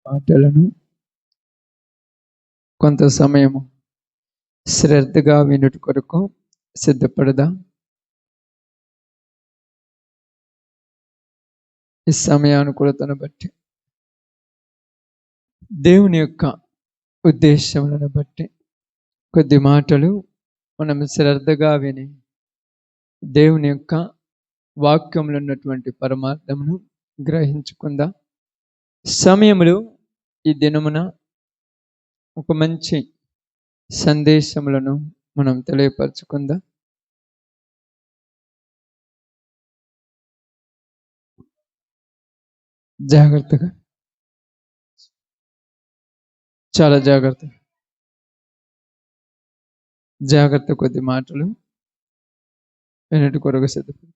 మాటలను కొంత సమయము శ్రద్ధగా వినుట కొరకు సిద్ధపడదా. ఈ సమయానుకూలతను బట్టి, దేవుని యొక్క ఉద్దేశములను బట్టి కొద్ది మాటలు మనం శ్రద్ధగా విని దేవుని యొక్క వాక్యంలో ఉన్నటువంటి పరమార్థమును గ్రహించుకుందాం. సమయములు ఈ దినమున ఒక మంచి సందేశములను మనం తెలియపరచుకుందాం. జాగ్రత్తగా, చాలా జాగ్రత్త కొద్ది మాటలు వినటి కొరకు సిద్ధపడు.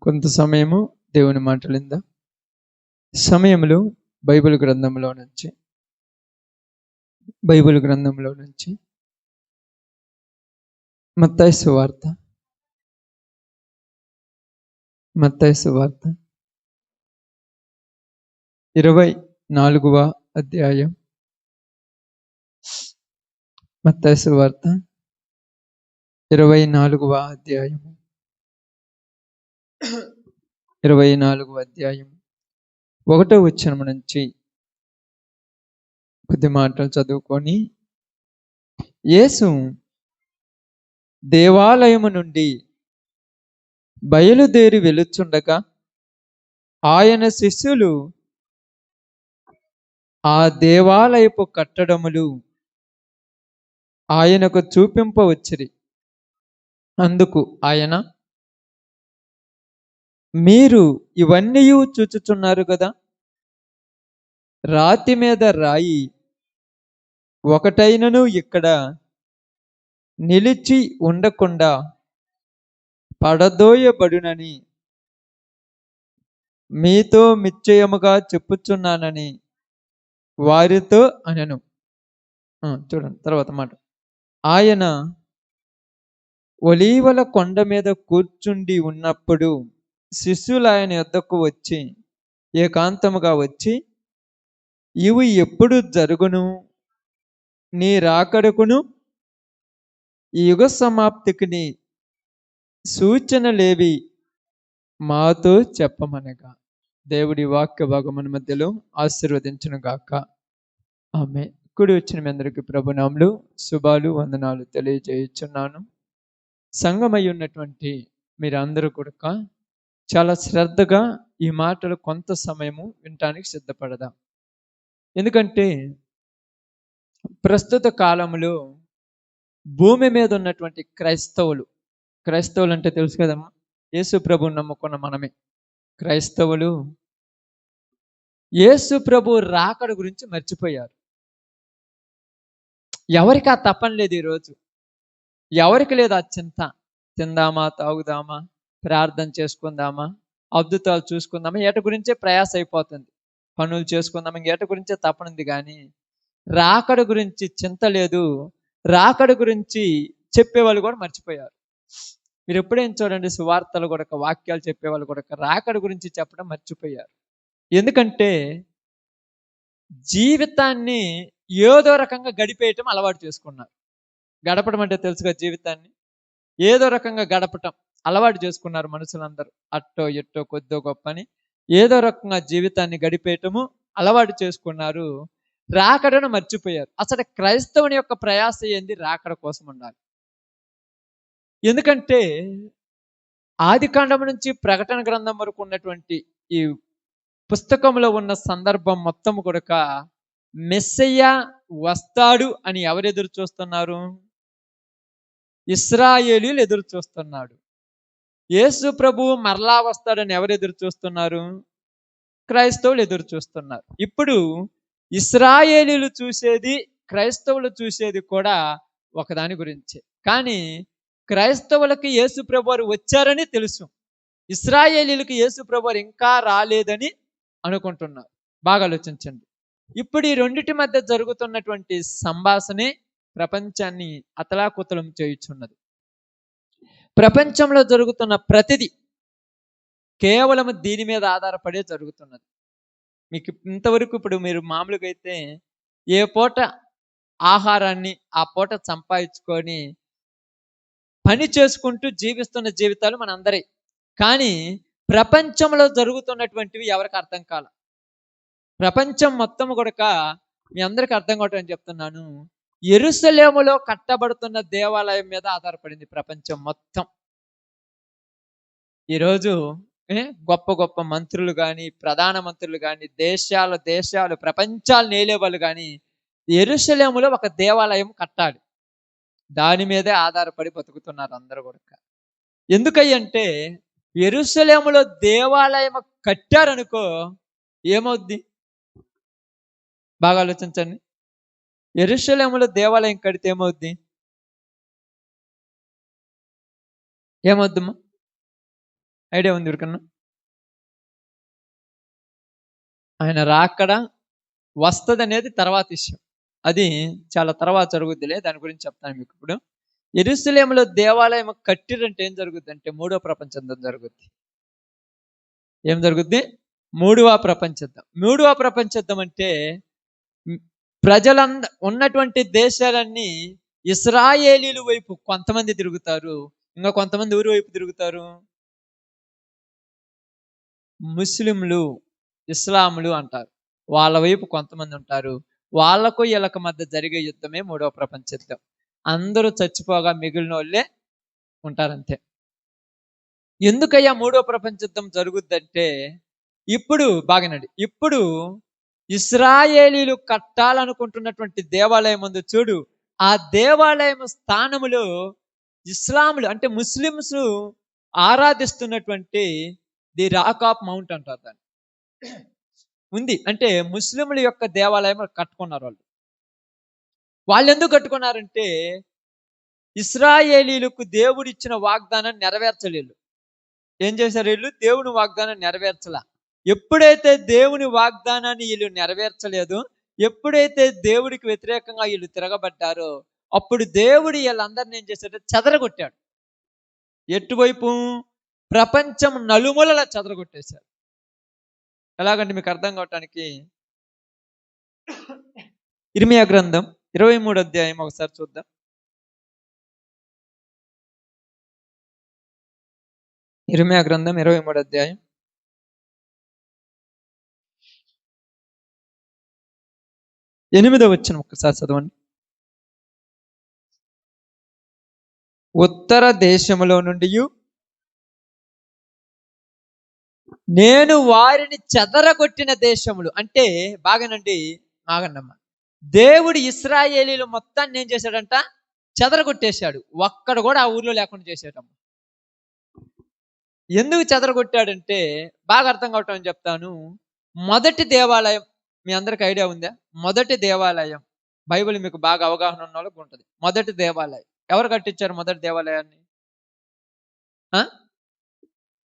కొంత సమయము దేవుని మాటలిందా. సమయములు బైబిల్ గ్రంథంలో నుంచి మత్తయి సువార్త 24వ అధ్యాయం. మత్తయి సువార్త 24వ అధ్యాయము 1వ వచనం నుంచి కొద్ది మాటలు చదువుకొని, యేసు దేవాలయము నుండి బయలుదేరి వెలుచుండగా ఆయన శిష్యులు ఆ దేవాలయపు కట్టడములు ఆయనకు చూపింపవచ్చిరి. అందుకు ఆయన, మీరు ఇవన్నీ చూచుచున్నారు కదా, రాతి మీద రాయి ఒకటైనను ఇక్కడ నిలిచి ఉండకుండా పడదోయబడునని మీతో నిశ్చయముగా చెప్పుచున్నానని వారితో అనెను. చూడండి తర్వాత మాట. ఆయన ఒలీవల కొండ మీద కూర్చుండి ఉన్నప్పుడు శిష్యులు ఆయన యొద్దకు వచ్చి ఏకాంతముగా వచ్చి, ఇవి ఎప్పుడు జరుగును, నీ రాకడకును ఈ యుగ సమాప్తికి సూచనలేవి మాతో చెప్పమనగా. దేవుడి వాక్య భాగముల మధ్యలో ఆశీర్వదించును గాక. ఆమె. కుడి వచ్చిన మీ అందరికీ ప్రభునామములు, శుభాలు, వందనాలు తెలియజేయుచున్నాను. సంఘమై ఉన్నటువంటి మీరందరూ కూడా చాలా శ్రద్ధగా ఈ మాటలు కొంత సమయము వినటానికి సిద్ధపడదాం. ఎందుకంటే ప్రస్తుత కాలంలో భూమి మీద ఉన్నటువంటి క్రైస్తవులు అంటే తెలుసు కదమ్మా, యేసు ప్రభువుని నమ్ముకున్న మనమే క్రైస్తవులు, యేసు ప్రభు రాకడ గురించి మర్చిపోయారు. ఎవరికి ఆ తపన లేదు. ఈరోజు ఎవరికి లేదు ఆ చింత. తిందామా, తాగుదామా, ప్రార్థన చేసుకుందామా, అద్భుతాలు చూసుకుందామా, ఏట గురించే ప్రయాస అయిపోతుంది. పనులు చేసుకుందామా, ఏట గురించే తపన ఉంది. కానీ రాకడ గురించి చింత లేదు. రాకడ గురించి చెప్పేవాళ్ళు కూడా మర్చిపోయారు. మీరు ఎప్పుడైనా చూడండి, సువార్తలు కూడా, వాక్యాలు చెప్పేవాళ్ళు కూడా రాకడ గురించి చెప్పడం మర్చిపోయారు. ఎందుకంటే జీవితాన్ని ఏదో రకంగా గడిపేయటం అలవాటు చేసుకున్నారు. గడపడం అంటే తెలుసుగా, జీవితాన్ని ఏదో రకంగా గడపటం అలవాటు చేసుకున్నారు మనుషులందరూ. అట్టో ఎట్టో కొద్దో గొప్పని ఏదో రకంగా జీవితాన్ని గడిపేయటము అలవాటు చేసుకున్నారు. రాకడను మర్చిపోయారు. అసలు క్రైస్తవుని యొక్క ప్రయాస ఏంది? రాకడ కోసం ఉండాలి. ఎందుకంటే ఆదికాండం నుంచి ప్రకటన గ్రంథం వరకు ఉన్నటువంటి ఈ పుస్తకంలో ఉన్న సందర్భం మొత్తం కూడా మెస్సయ్య వస్తాడు అని ఎవరు ఎదురు చూస్తున్నారు? ఇశ్రాయేలీయులు ఎదురు చూస్తున్నాడు. యేసు ప్రభువు మరలా వస్తాడని ఎవరు ఎదురు చూస్తున్నారు? క్రైస్తవులు ఎదురు చూస్తున్నారు. ఇప్పుడు ఇశ్రాయేలీయులు చూసేది, క్రైస్తవులు చూసేది కూడా ఒకదాని గురించే. కానీ క్రైస్తవులకి యేసు ప్రభువారు వచ్చారని తెలుసు, ఇశ్రాయేలీయులకి యేసు ప్రభువారు ఇంకా రాలేదని అనుకుంటున్నారు. బాగా ఆలోచించండి. ఇప్పుడు ఈ రెండిటి మధ్య జరుగుతున్నటువంటి సంభాషణే ప్రపంచాన్ని అతలాకుతలం చేయుచున్నది. ప్రపంచంలో జరుగుతున్న ప్రతిదీ కేవలం దీని మీద ఆధారపడే జరుగుతున్నది. మీకు ఇంతవరకు ఇప్పుడు మీరు మామూలుగా అయితే ఏ పూట ఆహారాన్ని ఆ పూట సంపాదించుకొని పని చేసుకుంటూ జీవిస్తున్న జీవితాలు మనందరి. కానీ ప్రపంచంలో జరుగుతున్నటువంటివి ఎవరికి అర్థం కాల. ప్రపంచం మొత్తం కూడక మీ అందరికి అర్థం కావటం చెప్తున్నాను. యెరూషలేములో కట్టబడుతున్న దేవాలయం మీద ఆధారపడింది ప్రపంచం మొత్తం. ఈరోజు గొప్ప గొప్ప మంత్రులు గాని, ప్రధాన మంత్రులు గాని, దేశాలు దేశాలు ప్రపంచాలు నేలేవాళ్ళు గాని యెరూషలేములో ఒక దేవాలయం కట్టాలి. దాని మీదే ఆధారపడి బతుకుతున్నారు అందరూ కూడా. ఎందుకంటే యెరూషలేములో దేవాలయం కట్టారనుకో ఏమవుద్ది? బాగా ఆలోచించండి. యెరూషలేములో దేవాలయం కడితే ఏమవుద్ది? ఏమవుద్దమ్మా? ఐడియా ఉంది ఎవరికన్నా? ఆయన రాకడ వస్తది అనేది తర్వాత విషయం. అది చాలా తర్వాత జరుగుద్దిలే, దాని గురించి చెప్తాను మీకు ఇప్పుడు. యెరూషలేములో దేవాలయం కట్టిరంటే ఏం జరుగుద్దంటే మూడో ప్రపంచ యుద్ధం జరుగుద్ది. ఏం జరుగుద్ది? మూడవ ప్రపంచ యుద్ధం. మూడవ ప్రపంచ యుద్ధం అంటే ఉన్నటువంటి దేశాలన్నీ ఇశ్రాయేలీల వైపు కొంతమంది తిరుగుతారు. ఇంకా కొంతమంది ఊరి వైపు తిరుగుతారు. ముస్లింలు, ఇస్లాములు అంటారు. వాళ్ళ వైపు కొంతమంది ఉంటారు. వాళ్ళకు వీళ్ళకి మధ్య జరిగే యుద్ధమే మూడవ ప్రపంచ యుద్ధం. అందరూ చచ్చిపోగా మిగిలిన వాళ్ళే ఉంటారంతే. ఎందుకయ్యా మూడవ ప్రపంచ యుద్ధం జరుగుద్దంటే ఇప్పుడు బాగానండి. ఇప్పుడు ఇశ్రాయేలీలు కట్టాలనుకుంటున్నటువంటి దేవాలయం ఉంది చూడు. ఆ దేవాలయం స్థానములో ఇస్లాములు అంటే ముస్లిమ్స్ ఆరాధిస్తున్నటువంటి ది రాక్ ఆఫ్ మౌంట్ అంటారు దాన్ని ఉంది. అంటే ముస్లింల యొక్క దేవాలయం కట్టుకున్నారు వాళ్ళు. వాళ్ళు ఎందుకు కట్టుకున్నారంటే ఇశ్రాయేలీలకు దేవుడు ఇచ్చిన వాగ్దానాన్ని నెరవేర్చలేదు. ఏం చేశారు వీళ్ళు? దేవుని వాగ్దానాన్ని నెరవేర్చలా. ఎప్పుడైతే దేవుని వాగ్దానాన్ని వీళ్ళు నెరవేర్చలేదు, ఎప్పుడైతే దేవుడికి వ్యతిరేకంగా వీళ్ళు తిరగబడ్డారో అప్పుడు దేవుడు వీళ్ళందరినీ ఏం చేశాడు? చెదరగొట్టాడు. ఎటువైపు? ప్రపంచం నలుమూలలా చెదరగొట్టేశాడు. ఎలాగంటే మీకు అర్థం కావటానికి ఇర్మియా గ్రంథం 23వ అధ్యాయం ఒకసారి చూద్దాం. ఇర్మియా గ్రంథం 23వ అధ్యాయం 8వ వచనం ఒకసారి చదవండి. ఉత్తర దేశములో నుండి నేను వారిని చెదరగొట్టిన దేశములు అంటే బాగానండి, ఆగండమ్మ. దేవుడు ఇశ్రాయేలీలు మొత్తాన్ని ఏం చేశాడంట? చెదరగొట్టేశాడు. ఒక్కడ కూడా ఆ ఊర్లో లేకుండా చేశాడమ్మ. ఎందుకు చెదరగొట్టాడంటే బాగా అర్థం కావటం చెప్తాను. మొదటి దేవాలయం మీ అందరికి ఐడియా ఉందా? మొదటి దేవాలయం బైబిల్ మీకు బాగా అవగాహన ఉన్న వాళ్ళకి ఉంటుంది. మొదటి దేవాలయం ఎవరు కట్టించారు? మొదటి దేవాలయాన్ని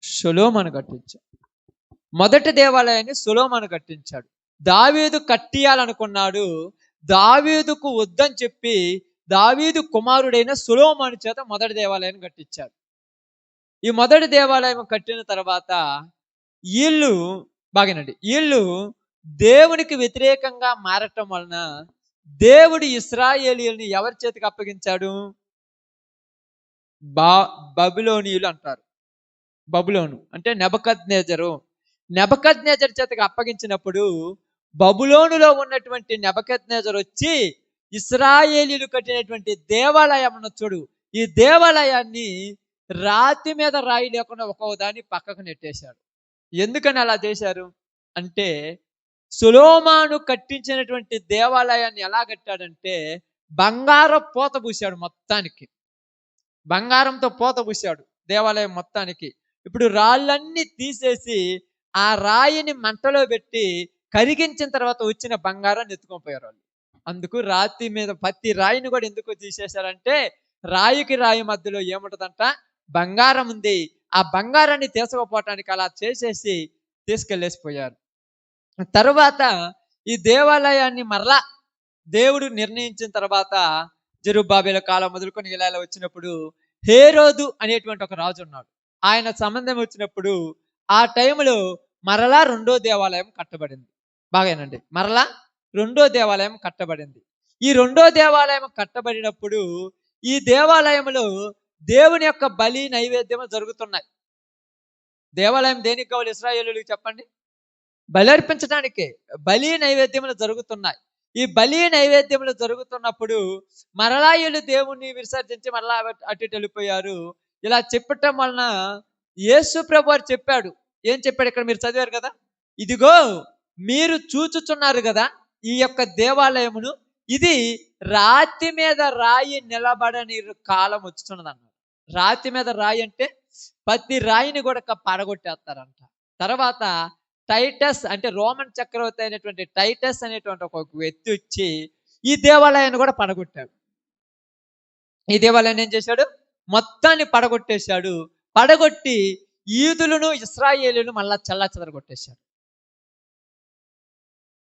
సొలొమోను కట్టించాడు. మొదటి దేవాలయాన్ని సొలొమోను కట్టించాడు. దావీదు కట్టియాలనుకున్నాడు. దావీదుకు వద్దని చెప్పి దావీదు కుమారుడైన సొలొమోను చేత మొదటి దేవాలయాన్ని కట్టించాడు. ఈ మొదటి దేవాలయం కట్టిన తర్వాత వీళ్ళు బాగానండి, వీళ్ళు దేవునికి వ్యతిరేకంగా మారటం వలన దేవుడు ఇశ్రాయేలీయుల్ని ఎవరి చేతికి అప్పగించాడు? బబులోనీయులు అంటారు. బబులోను అంటే నెబుకద్నెజరు. నెబుకద్నెజరు చేతికి అప్పగించినప్పుడు బబులోనులో ఉన్నటువంటి నెబుకద్నెజరు వచ్చి ఇశ్రాయేలీయులు కట్టినటువంటి దేవాలయం చూడు, ఈ దేవాలయాన్ని రాతి మీద రాయి లేకుండా ఒక్కో దాన్ని పక్కకు నెట్టేశాడు. ఎందుకని అలా చేశారు అంటే సొలొమోను కట్టించినటువంటి దేవాలయాన్ని ఎలా కట్టాడంటే బంగారం పూత పూశాడు. మొత్తానికి బంగారంతో పూత పూశాడు దేవాలయం మొత్తానికి. ఇప్పుడు రాళ్ళన్నీ తీసేసి ఆ రాయిని మంటలో పెట్టి కరిగించిన తర్వాత వచ్చిన బంగారాన్ని ఎత్తుకొని పోయారు వాళ్ళు. అందుకు రాతి మీద ప్రతి రాయిని కూడా ఎందుకు తీసేశారంటే రాయికి రాయి మధ్యలో ఏముంటదంట? బంగారం ఉంది. ఆ బంగారాన్ని తీసుకుపోవటానికి అలా చేసేసి తీసుకెళ్ళేసిపోయారు. తర్వాత ఈ దేవాలయాన్ని మరలా దేవుడు నిర్ణయించిన తర్వాత జెరుబ్బాబెలు కాలం మొదలుకొని ఇలా వచ్చినప్పుడు హేరోదు అనేటువంటి ఒక రాజు ఉన్నాడు. ఆయన సంబంధం వచ్చినప్పుడు ఆ టైంలో మరలా రెండో దేవాలయం కట్టబడింది. బాగానండి. మరలా రెండో దేవాలయం కట్టబడింది. ఈ రెండో దేవాలయం కట్టబడినప్పుడు ఈ దేవాలయంలో దేవుని యొక్క బలి నైవేద్యము జరుగుతున్నాయి. దేవాలయం దేనికి కావాలి ఇశ్రాయేలీయులకు చెప్పండి? బలి అర్పించడానికే. బలి నైవేద్యములు జరుగుతున్నాయి. ఈ బలి నైవేద్యములు జరుగుతున్నప్పుడు మరలా వీళ్ళు దేవుణ్ణి విసర్జించి మరలా అటు ఇటు వెళ్ళిపోయారు. ఇలా చెప్పటం వలన యేసు ప్రభువారు చెప్పాడు. ఏం చెప్పాడు ఇక్కడ మీరు చదివారు కదా? ఇదిగో మీరు చూచుచున్నారు కదా ఈ యొక్క దేవాలయమును, ఇది రాతి మీద రాయి నిలబడని కాలం వచ్చుతున్నది అన్నాడు. రాతి మీద రాయి అంటే ప్రతి రాయిని కూడా పడగొట్టేస్తారంట. తర్వాత టైటస్ అంటే రోమన్ చక్రవర్తి అయినటువంటి టైటస్ అనేటువంటి ఒక వ్యక్తి వచ్చి ఈ దేవాలయాన్ని కూడా పడగొట్టాడు. ఈ దేవాలయాన్ని ఏం చేశాడు? మొత్తాన్ని పడగొట్టేశాడు. పడగొట్టి యూదులను ఇశ్రాయేలీయులను మళ్ళా చెదరగొట్టేశాడు.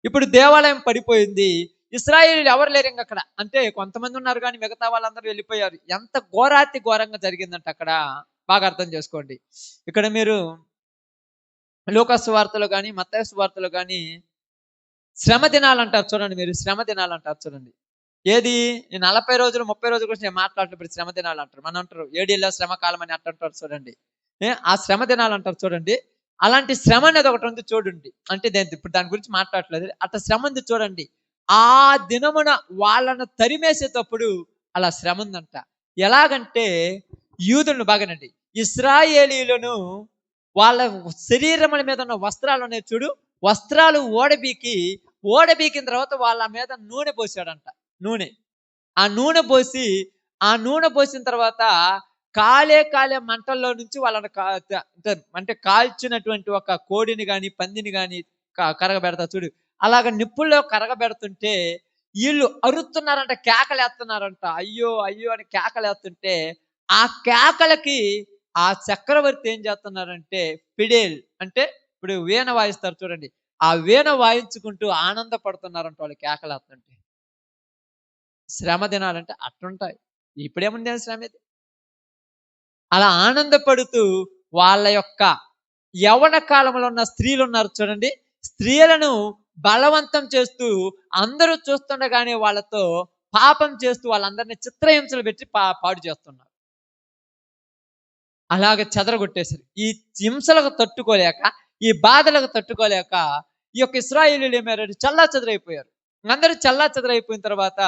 ఇప్పుడు దేవాలయం పడిపోయింది. ఇశ్రాయేలీయులు ఎవరు లేరు ఇంక అక్కడ. అంటే కొంతమంది ఉన్నారు కానీ మిగతా వాళ్ళందరూ వెళ్ళిపోయారు. ఎంత ఘోరాతి ఘోరంగా జరిగిందంటే అక్కడ బాగా అర్థం చేసుకోండి. ఇక్కడ మీరు లూకా సువార్తలో కానీ మత్తయి సువార్తలో కానీ శ్రమ దినాలు అంటారు చూడండి. మీరు శ్రమ దినాలు అంటారు చూడండి. ఏది ఈ 40 రోజులు 30 రోజుల గురించి నేను మాట్లాడేటప్పుడు శ్రమ దినాలు అంటారు. మనం అంటారు ఏడేళ్ళ శ్రమ కాలం అని అంటారు చూడండి. ఆ శ్రమ దినాలు అంటారు చూడండి. అలాంటి శ్రమ అనేది ఒకటి ఉంది చూడండి. అంటే ఇప్పుడు దాని గురించి మాట్లాడట్లేదు. అట్లా శ్రమ ఉంది చూడండి. ఆ దినమున వాళ్ళను తరిమేసేటప్పుడు అలా శ్రమ ఉందంట. ఎలాగంటే యూదులను బాగానండి ఇశ్రాయేలీయులను వాళ్ళ శరీరముల మీద ఉన్న వస్త్రాలు ఉన్నాయి చూడు, వస్త్రాలు ఓడబీకిన తర్వాత వాళ్ళ మీద నూనె పోసాడంట. ఆ నూనె పోసిన తర్వాత కాలే మంటల్లో నుంచి వాళ్ళని అంటే కాల్చినటువంటి ఒక కోడిని గాని పందిని గాని కరగబెడతా చూడు, అలాగ నిప్పుల్లో కరగబెడుతుంటే వీళ్ళు అరుస్తున్నారంట, కేకలేస్తున్నారంట. అయ్యో అయ్యో అని కేకలేస్తుంటే ఆ కేకలకి ఆ చక్రవర్తి ఏం చేస్తున్నారంటే ఫిడేల్ అంటే ఇప్పుడు వీణ వాయిస్తారు చూడండి, ఆ వీణ వాయించుకుంటూ ఆనందపడుతున్నారంట వాళ్ళు కేకలేస్తుంటే. శ్రమ దినాలంటే అట్లుంటాయి. ఇప్పుడేముంది శ్రమ ఇది? అలా ఆనందపడుతూ వాళ్ళ యొక్క యవ్వన కాలంలో ఉన్న స్త్రీలు ఉన్నారు చూడండి, స్త్రీలను బలవంతం చేస్తూ అందరూ చూస్తుండగానే వాళ్ళతో పాపం చేస్తూ వాళ్ళందరినీ చిత్రహింసలు పెట్టి పాడు చేస్తున్నారు. అలాగ చెదరగొట్టేశారు. ఈ హింసలకు తట్టుకోలేక, ఈ బాధలకు తట్టుకోలేక ఈ యొక్క ఇశ్రాయేలీయులు ఏమారు చల్లా చెదరైపోయారు. అందరూ చల్లా చెదరైపోయిన తర్వాత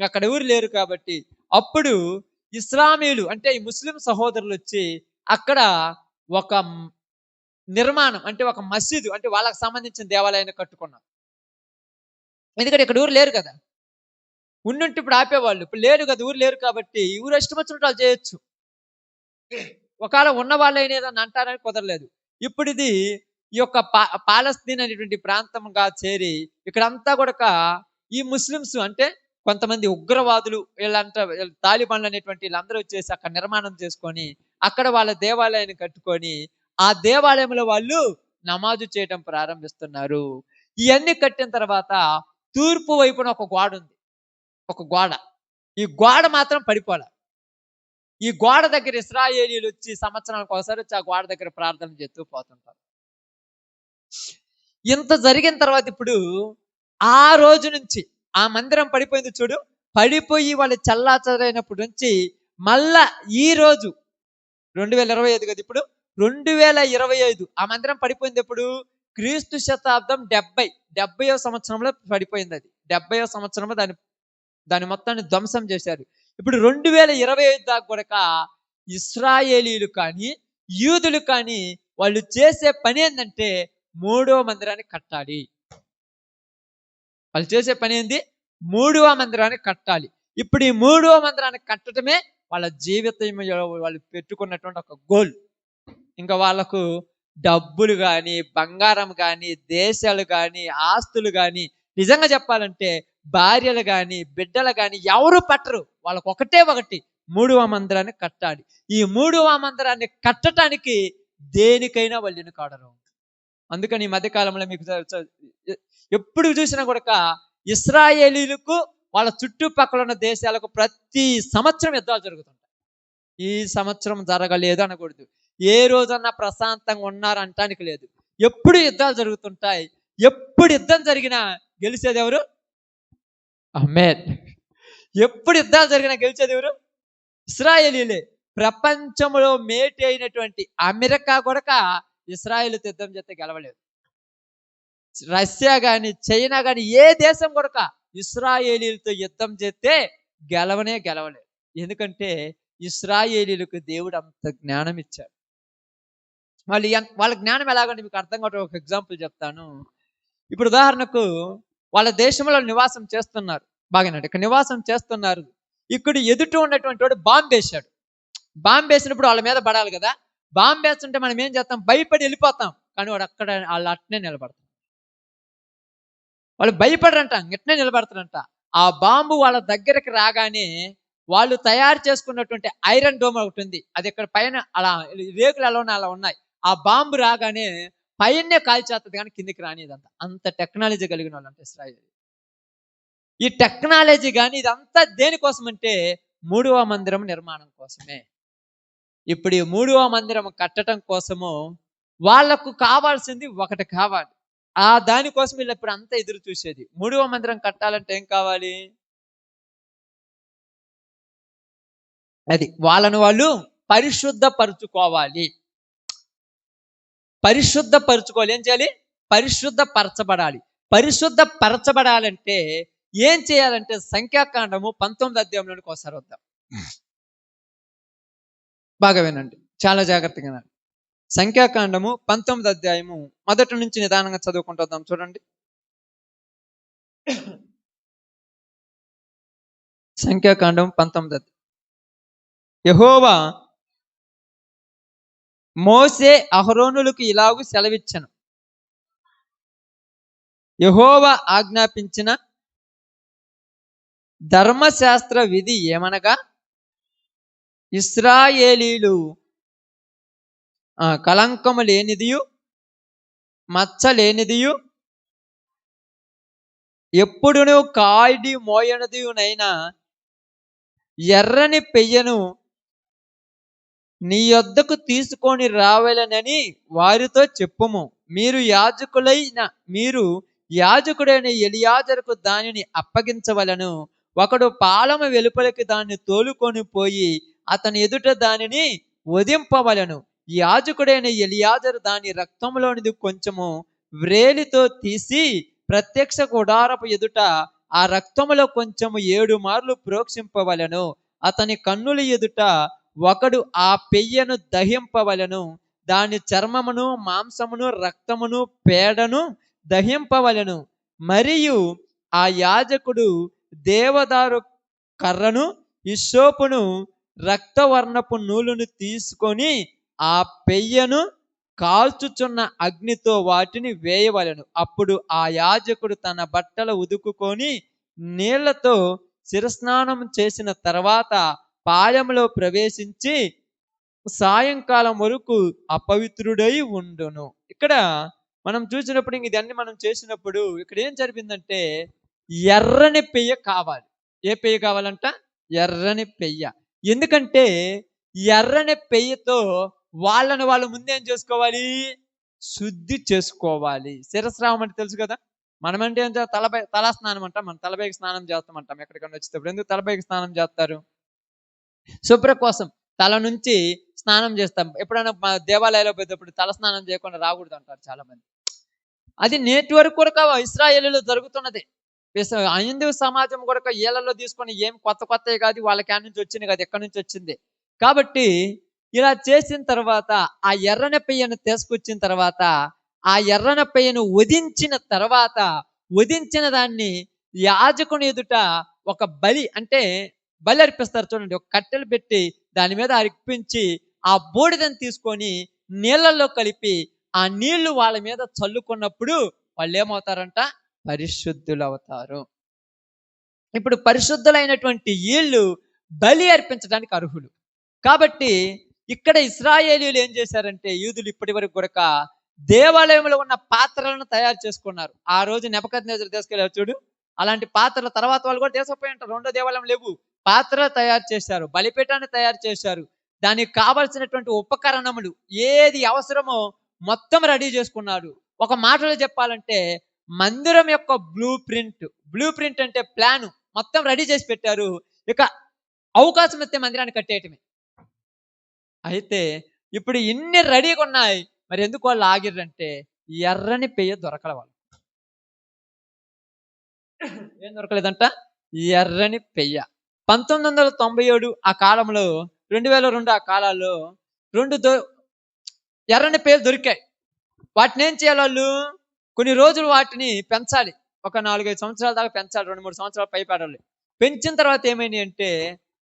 అక్కడ ఎవరు లేరు కాబట్టి అప్పుడు ఇస్లామీయులు అంటే ఈ ముస్లిం సహోదరులు వచ్చి అక్కడ ఒక నిర్మాణం అంటే ఒక మసీదు అంటే వాళ్ళకి సంబంధించిన దేవాలయాన్ని కట్టుకున్నారు. ఎందుకంటే ఇక్కడ ఊరు లేరు కదా, ఉండుంటే ఇప్పుడు ఆపేవాళ్ళు. ఇప్పుడు లేరు కదా, ఊరు లేరు కాబట్టి ఊరు ఇష్టం వచ్చినట్టు వాళ్ళు చేయొచ్చు. ఒకవేళ ఉన్న వాళ్ళైనా ఏదన్నా అంటారని కుదరలేదు. ఇప్పుడు ఇది ఈ యొక్క పాలస్తీన్ అనేటువంటి ప్రాంతంగా చేరి ఇక్కడంతా కూడా ఈ ముస్లిమ్స్ అంటే కొంతమంది ఉగ్రవాదులు వీళ్ళంతా తాలిబాన్లు అనేటువంటి వీళ్ళందరూ వచ్చేసి అక్కడ నిర్మాణం చేసుకొని అక్కడ వాళ్ళ దేవాలయాన్ని కట్టుకొని ఆ దేవాలయంలో వాళ్ళు నమాజు చేయడం ప్రారంభిస్తున్నారు. ఇవన్నీ కట్టిన తర్వాత తూర్పు వైపున ఒక గోడ ఉంది, ఒక గోడ. ఈ గోడ మాత్రం పడిపోలే. ఈ గోడ దగ్గర ఇశ్రాయేలీయులు వచ్చి సంవత్సరానికి ఒకసారి వచ్చి ఆ గోడ దగ్గర ప్రార్థన చేస్తూ పోతుంటారు. ఇంత జరిగిన తర్వాత ఇప్పుడు ఆ రోజు నుంచి ఆ మందిరం పడిపోయింది చూడు, పడిపోయి వాళ్ళు చల్లాచరైనప్పటి నుంచి మళ్ళా ఈ రోజు 2025 కదా, ఇప్పుడు 2025 ఆ మందిరం పడిపోయింది. ఎప్పుడు? క్రీస్తు శతాబ్దం 70వ సంవత్సరంలో పడిపోయింది. అది 70వ సంవత్సరంలో దాని మొత్తాన్ని ధ్వంసం చేశారు. ఇప్పుడు 2025 దాకా కూడా ఇశ్రాయేలీయులు కానీ యూదులు కానీ వాళ్ళు చేసే పని ఏంటంటే మూడవ మందిరాన్ని కట్టాలి. వాళ్ళు చేసే పని ఏంది? మూడవ మందిరాన్ని కట్టాలి. ఇప్పుడు ఈ మూడవ మందిరాన్ని కట్టడమే వాళ్ళ జీవితం వాళ్ళు పెట్టుకున్నటువంటి ఒక గోల్. ఇంకా వాళ్ళకు డబ్బులు కానీ బంగారం కానీ దేశాలు కానీ ఆస్తులు కానీ నిజంగా చెప్పాలంటే భార్యలు కానీ బిడ్డలు కానీ ఎవరు పట్టరు. వాళ్ళకు ఒకటి మూడవ మందిరాన్ని కట్టాలి. ఈ మూడవ మందిరాన్ని కట్టడానికి దేనికైనా వాళ్ళు వెనుకాడరు. అందుకని ఈ మధ్యకాలంలో మీకు ఎప్పుడు చూసినా కూడా ఇశ్రాయేలీలకు వాళ్ళ చుట్టుపక్కల ఉన్న దేశాలకు ప్రతి సంవత్సరం యుద్ధాలు జరుగుతుంటాయి. ఈ సంవత్సరం జరగలేదు అనకూడదు, ఏ రోజన్నా ప్రశాంతంగా ఉన్నారంటానికి లేదు, ఎప్పుడు యుద్ధాలు జరుగుతుంటాయి. ఎప్పుడు యుద్ధం జరిగినా గెలిచేది ఎవరు? ఆమేన్. ఎప్పుడు యుద్ధాలు జరిగినా గెలిచేది ఎవరు? ఇశ్రాయేలీలే. ప్రపంచంలో మేటి అయినటువంటి అమెరికా కూడా ఇశ్రాయేలుతో యుద్ధం చేస్తే గెలవలేదు. రష్యా గాని, చైనా గాని, ఏ దేశం కూడా ఇశ్రాయేలీలతో యుద్ధం చేస్తే గెలవలేదు. ఎందుకంటే ఇశ్రాయేలీలకు దేవుడు అంత జ్ఞానం ఇచ్చాడు. వాళ్ళ జ్ఞానం ఎలాగంటే మీకు అర్థం కావడం ఒక ఎగ్జాంపుల్ చెప్తాను. ఇప్పుడు ఉదాహరణకు వాళ్ళ దేశంలో నివాసం చేస్తున్నారు, బాగానండి, ఇక్కడ నివాసం చేస్తున్నారు. ఇక్కడ ఎదుట ఉన్నటువంటి వాడు బాంబు వేశాడు. బాంబు వేసినప్పుడు వాళ్ళ మీద పడాలి కదా. బాంబు వేస్తుంటే మనం ఏం చేస్తాం? భయపడి వెళ్ళిపోతాం. కానీ వాళ్ళు అట్నే నిలబడతారు. వాళ్ళు భయపడరంట, ఇట్నే నిలబడతారంట. ఆ బాంబు వాళ్ళ దగ్గరికి రాగానే వాళ్ళు తయారు చేసుకున్నటువంటి ఐరన్ డోమ్ ఒకటి ఉంది, అది ఇక్కడ పైన అలా రేకులు అలా ఉన్నాయి. ఆ బాంబు రాగానే పైనే కాల్చేస్తుంది కానీ కిందికి రానిదంతా. అంత టెక్నాలజీ కలిగిన వాళ్ళు అంటే ఇశ్రాయేలు. ఈ టెక్నాలజీ కానీ ఇదంతా దేనికోసం అంటే 3వ మందిరం నిర్మాణం కోసమే. ఇప్పుడు ఈ 3వ మందిరం కట్టడం కోసము వాళ్లకు కావాల్సింది ఒకటి కావాలి. ఆ దానికోసం వీళ్ళు ఇప్పుడు అంతా ఎదురు చూసేది. 3వ మందిరం కట్టాలంటే ఏం కావాలి? అది వాళ్ళను వాళ్ళు పరిశుద్ధపరచుకోవాలి. ఏం చేయాలి? పరిశుద్ధపరచబడాలి. పరిశుద్ధపరచబడాలంటే ఏం చేయాలంటే సంఖ్యాకాండము 19వ అధ్యాయంలోనికి ఒకసారి వద్దాం. బాగా వినండి, చాలా జాగ్రత్తగా వినండి. సంఖ్యాకాండము 19వ అధ్యాయము మొదటి నుంచి నిదానంగా చదువుకుంటూ వద్దాం. చూడండి, సంఖ్యాకాండం 19. యెహోవా మోసే అహరోనులకు ఇలాగు సెలవిచ్చెను. యెహోవా ఆజ్ఞాపించిన ధర్మశాస్త్ర విధి ఏమనగా, ఇశ్రాయేలీలు కలంకము లేనిదియు మచ్చ లేనిదియు ఎప్పుడును కాడి మోయనదియునైనా ఎర్రని పెయ్యను నీ యొద్దకు తీసుకొని రావాలనని వారితో చెప్పుము. మీరు యాజకుడైన ఎలియాజరుకు దానిని అప్పగించవలను. ఒకడు పాలము వెలుపలికి దాన్ని తోలుకొని పోయి అతని ఎదుట దానిని వధింపవలను. యాజకుడైన ఎలియాజరు దాని రక్తంలోనిది కొంచెము వ్రేలితో తీసి ప్రత్యక్ష గుడారపు ఎదుట ఆ రక్తములో కొంచెము 7 మార్లు ప్రోక్షింపవలను. అతని కన్నుల ఎదుట ఒకడు ఆ పెయ్యను దహింపవలను. దాని చర్మమును, మాంసమును, రక్తమును, పేడను దహింపవలను. మరియు ఆ యాజకుడు దేవదారు కర్రను, హిస్సోపును, రక్తవర్ణపు నూలును తీసుకొని ఆ పెయ్యను కాల్చుచున్న అగ్నితో వాటిని వేయవలను. అప్పుడు ఆ యాజకుడు తన బట్టలు ఉదుకుకొని నీళ్లతో శిరస్నానం చేసిన తర్వాత పాలెంలో ప్రవేశించి సాయంకాలం వరకు అపవిత్రుడై ఉండును. ఇక్కడ మనం చూసినప్పుడు ఇదన్నీ మనం చేసినప్పుడు ఇక్కడ ఏం జరిగిందంటే ఎర్రని పెయ్య కావాలి. ఏ పెయ్య కావాలంట? ఎర్రని పెయ్య. ఎందుకంటే ఎర్రని పెయ్యతో వాళ్ళను వాళ్ళు ముందేం చేసుకోవాలి? శుద్ధి చేసుకోవాలి. శిరస్రావం అంటే తెలుసు కదా. మనమంటే ఏం చేస్తాం? తల స్నానం అంటాం. మనం తలపైకి స్నానం చేస్తామంటాం ఎక్కడికన్నా వచ్చేటప్పుడు. ఎందుకు తలపైకి స్నానం చేస్తారు? శుభ్ర కోసం తల నుంచి స్నానం చేస్తాం. ఎప్పుడైనా దేవాలయాల్లో పోయేటప్పుడు తల స్నానం చేయకుండా రాకూడదు అంటారు చాలా మంది. అది నేటి వరకు కూడా ఇశ్రాయేలులో జరుగుతున్నది. హైందవ సమాజం కూడా ఏళ్లలో తీసుకొని ఏం కొత్తవి కాదు, వాళ్ళకి నుంచి వచ్చింది కాదు, ఎక్కడి నుంచి వచ్చింది. కాబట్టి ఇలా చేసిన తర్వాత ఆ ఎర్రన పెయ్యను తీసుకొచ్చిన తర్వాత ఆ ఎర్రన పెయ్యను వధించిన దాన్ని యాజకుని ఎదుట ఒక బలి అర్పిస్తారు చూడండి. ఒక కట్టెలు పెట్టి దాని మీద అర్పించి ఆ బూడిదని తీసుకొని నీళ్ళల్లో కలిపి ఆ నీళ్లు వాళ్ళ మీద చల్లుకున్నప్పుడు వాళ్ళు ఏమవుతారంట? పరిశుద్ధులు అవుతారు. ఇప్పుడు పరిశుద్ధులైనటువంటి వీళ్ళు బలి అర్పించడానికి అర్హులు. కాబట్టి ఇక్కడ ఇశ్రాయేలీయులు ఏం చేశారంటే, యూదులు ఇప్పటి వరకు కూడా దేవాలయంలో ఉన్న పాత్రలను తయారు చేసుకున్నారు. ఆ రోజు నెబుకద్నెజరు తీసుకెళ్ళారు చూడు, అలాంటి పాత్రల తర్వాత వాళ్ళు కూడా తీసుకుపోయి ఉంటారు. 2వ దేవాలయం లేవు, పాత్రలు తయారు చేశారు, బలిపీఠాన్ని తయారు చేశారు. దానికి కావలసినటువంటి ఉపకరణములు ఏది అవసరమో మొత్తం రెడీ చేసుకున్నారు. ఒక మాటలో చెప్పాలంటే మందిరం యొక్క బ్లూ ప్రింట్ అంటే ప్లాన్ మొత్తం రెడీ చేసి పెట్టారు. ఇక అవకాశం ఇస్తే మందిరాన్ని కట్టేయటమే. అయితే ఇప్పుడు ఇన్ని రెడీగా ఉన్నాయి, మరి ఎందుకు వాళ్ళు ఆగిర్రంటే ఎర్రని పెయ్య దొరకల వాళ్ళు. ఏం దొరకలేదంట? ఎర్రని పెయ్య. 1997 ఆ కాలంలో, 2002 ఆ కాలాల్లో రెండు ఎర్రని పెయ్యలు దొరికాయి. వాటిని ఏం చేయాలి వాళ్ళు? కొన్ని రోజులు వాటిని పెంచాలి. ఒక 4-5 సంవత్సరాల దాకా పెంచాలి. 2-3 సంవత్సరాలు పైపాడాలి. పెంచిన తర్వాత ఏమైంది అంటే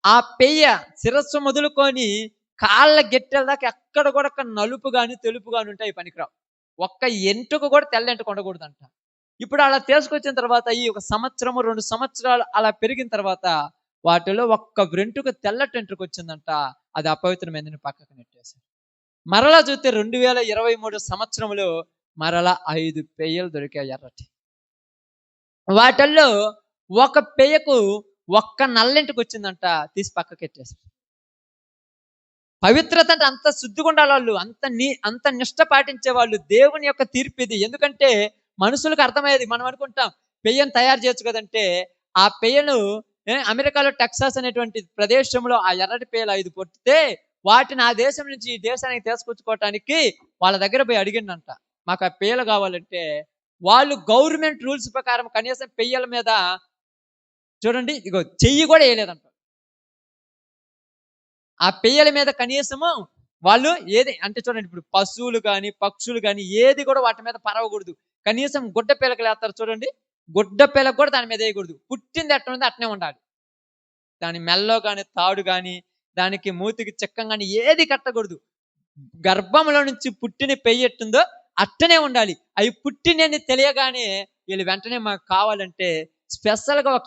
ఆ పెయ్య శిరస్సు మొదలుకొని కాళ్ళ గిట్టెల దాకా ఎక్కడ కూడా నలుపు గాని తెలుపు గాని ఉంటాయి, పనికిరావు. ఒక్క ఎంటుక కూడా తెల్ల ఎంటుక ఉండకూడదంట. ఇప్పుడు అలా తీసుకొచ్చిన తర్వాత ఈ ఒక సంవత్సరం 2 సంవత్సరాలు అలా పెరిగిన తర్వాత వాటిలో ఒక్క వెంట్రుక తెల్లటి వెంట్రుక వచ్చిందంట. అది అపవిత్రమైందని పక్కకు నెట్టేశారు. మరలా చూస్తే 2023 సంవత్సరంలో మరలా 5 పెయ్యలు దొరికాయి ఎర్రటి. వాటిల్లో ఒక పెయ్యకు ఒక్క నల్లెంటుకు వచ్చిందంట. తీసి పక్కకెట్టేశారు. పవిత్రత అంటే అంత శుద్ధిగా ఉండాలి వాళ్ళు, అంత నిష్ట పాటించే వాళ్ళు. దేవుని యొక్క తీర్పు ఇది. ఎందుకంటే మనుషులకు అర్థమయ్యేది. మనం అనుకుంటాం పెయ్యను తయారు చేయొచ్చు కదంటే, ఆ పెయ్యను అమెరికాలో టెక్సాస్ అనేటువంటి ప్రదేశంలో ఆ ఎర్రటి పెయ్యలు 5 పొట్టితే వాటిని ఆ దేశం నుంచి ఈ దేశానికి తీసుకొచ్చుకోవటానికి వాళ్ళ దగ్గర పోయి అడిగిందంట, మాకు ఆ పెయ్యలు కావాలంటే వాళ్ళు గవర్నమెంట్ రూల్స్ ప్రకారం కనీసం పెయ్యల మీద చూడండి ఇగో చెయ్యి కూడా వేయలేదంట. ఆ పెయ్యల మీద కనీసము వాళ్ళు ఏది అంటే చూడండి, ఇప్పుడు పశువులు కానీ పక్షులు కానీ ఏది కూడా వాటి మీద పరవకూడదు. కనీసం గుడ్డ పిల్లకలు వేస్తారు చూడండి, గుడ్డ పిల్లక కూడా దాని మీద వేయకూడదు. పుట్టింది ఎట్లా ఉంది అట్నే ఉండాలి. దాని మెల్లో కానీ తాడు కానీ దానికి మూతికి చిక్కం కానీ ఏది కట్టకూడదు. గర్భంలో నుంచి పుట్టిన పెయ్యి ఎట్టుందో అట్టనే ఉండాలి. అవి పుట్టినని తెలియగానే వీళ్ళు వెంటనే మాకు కావాలంటే స్పెషల్గా ఒక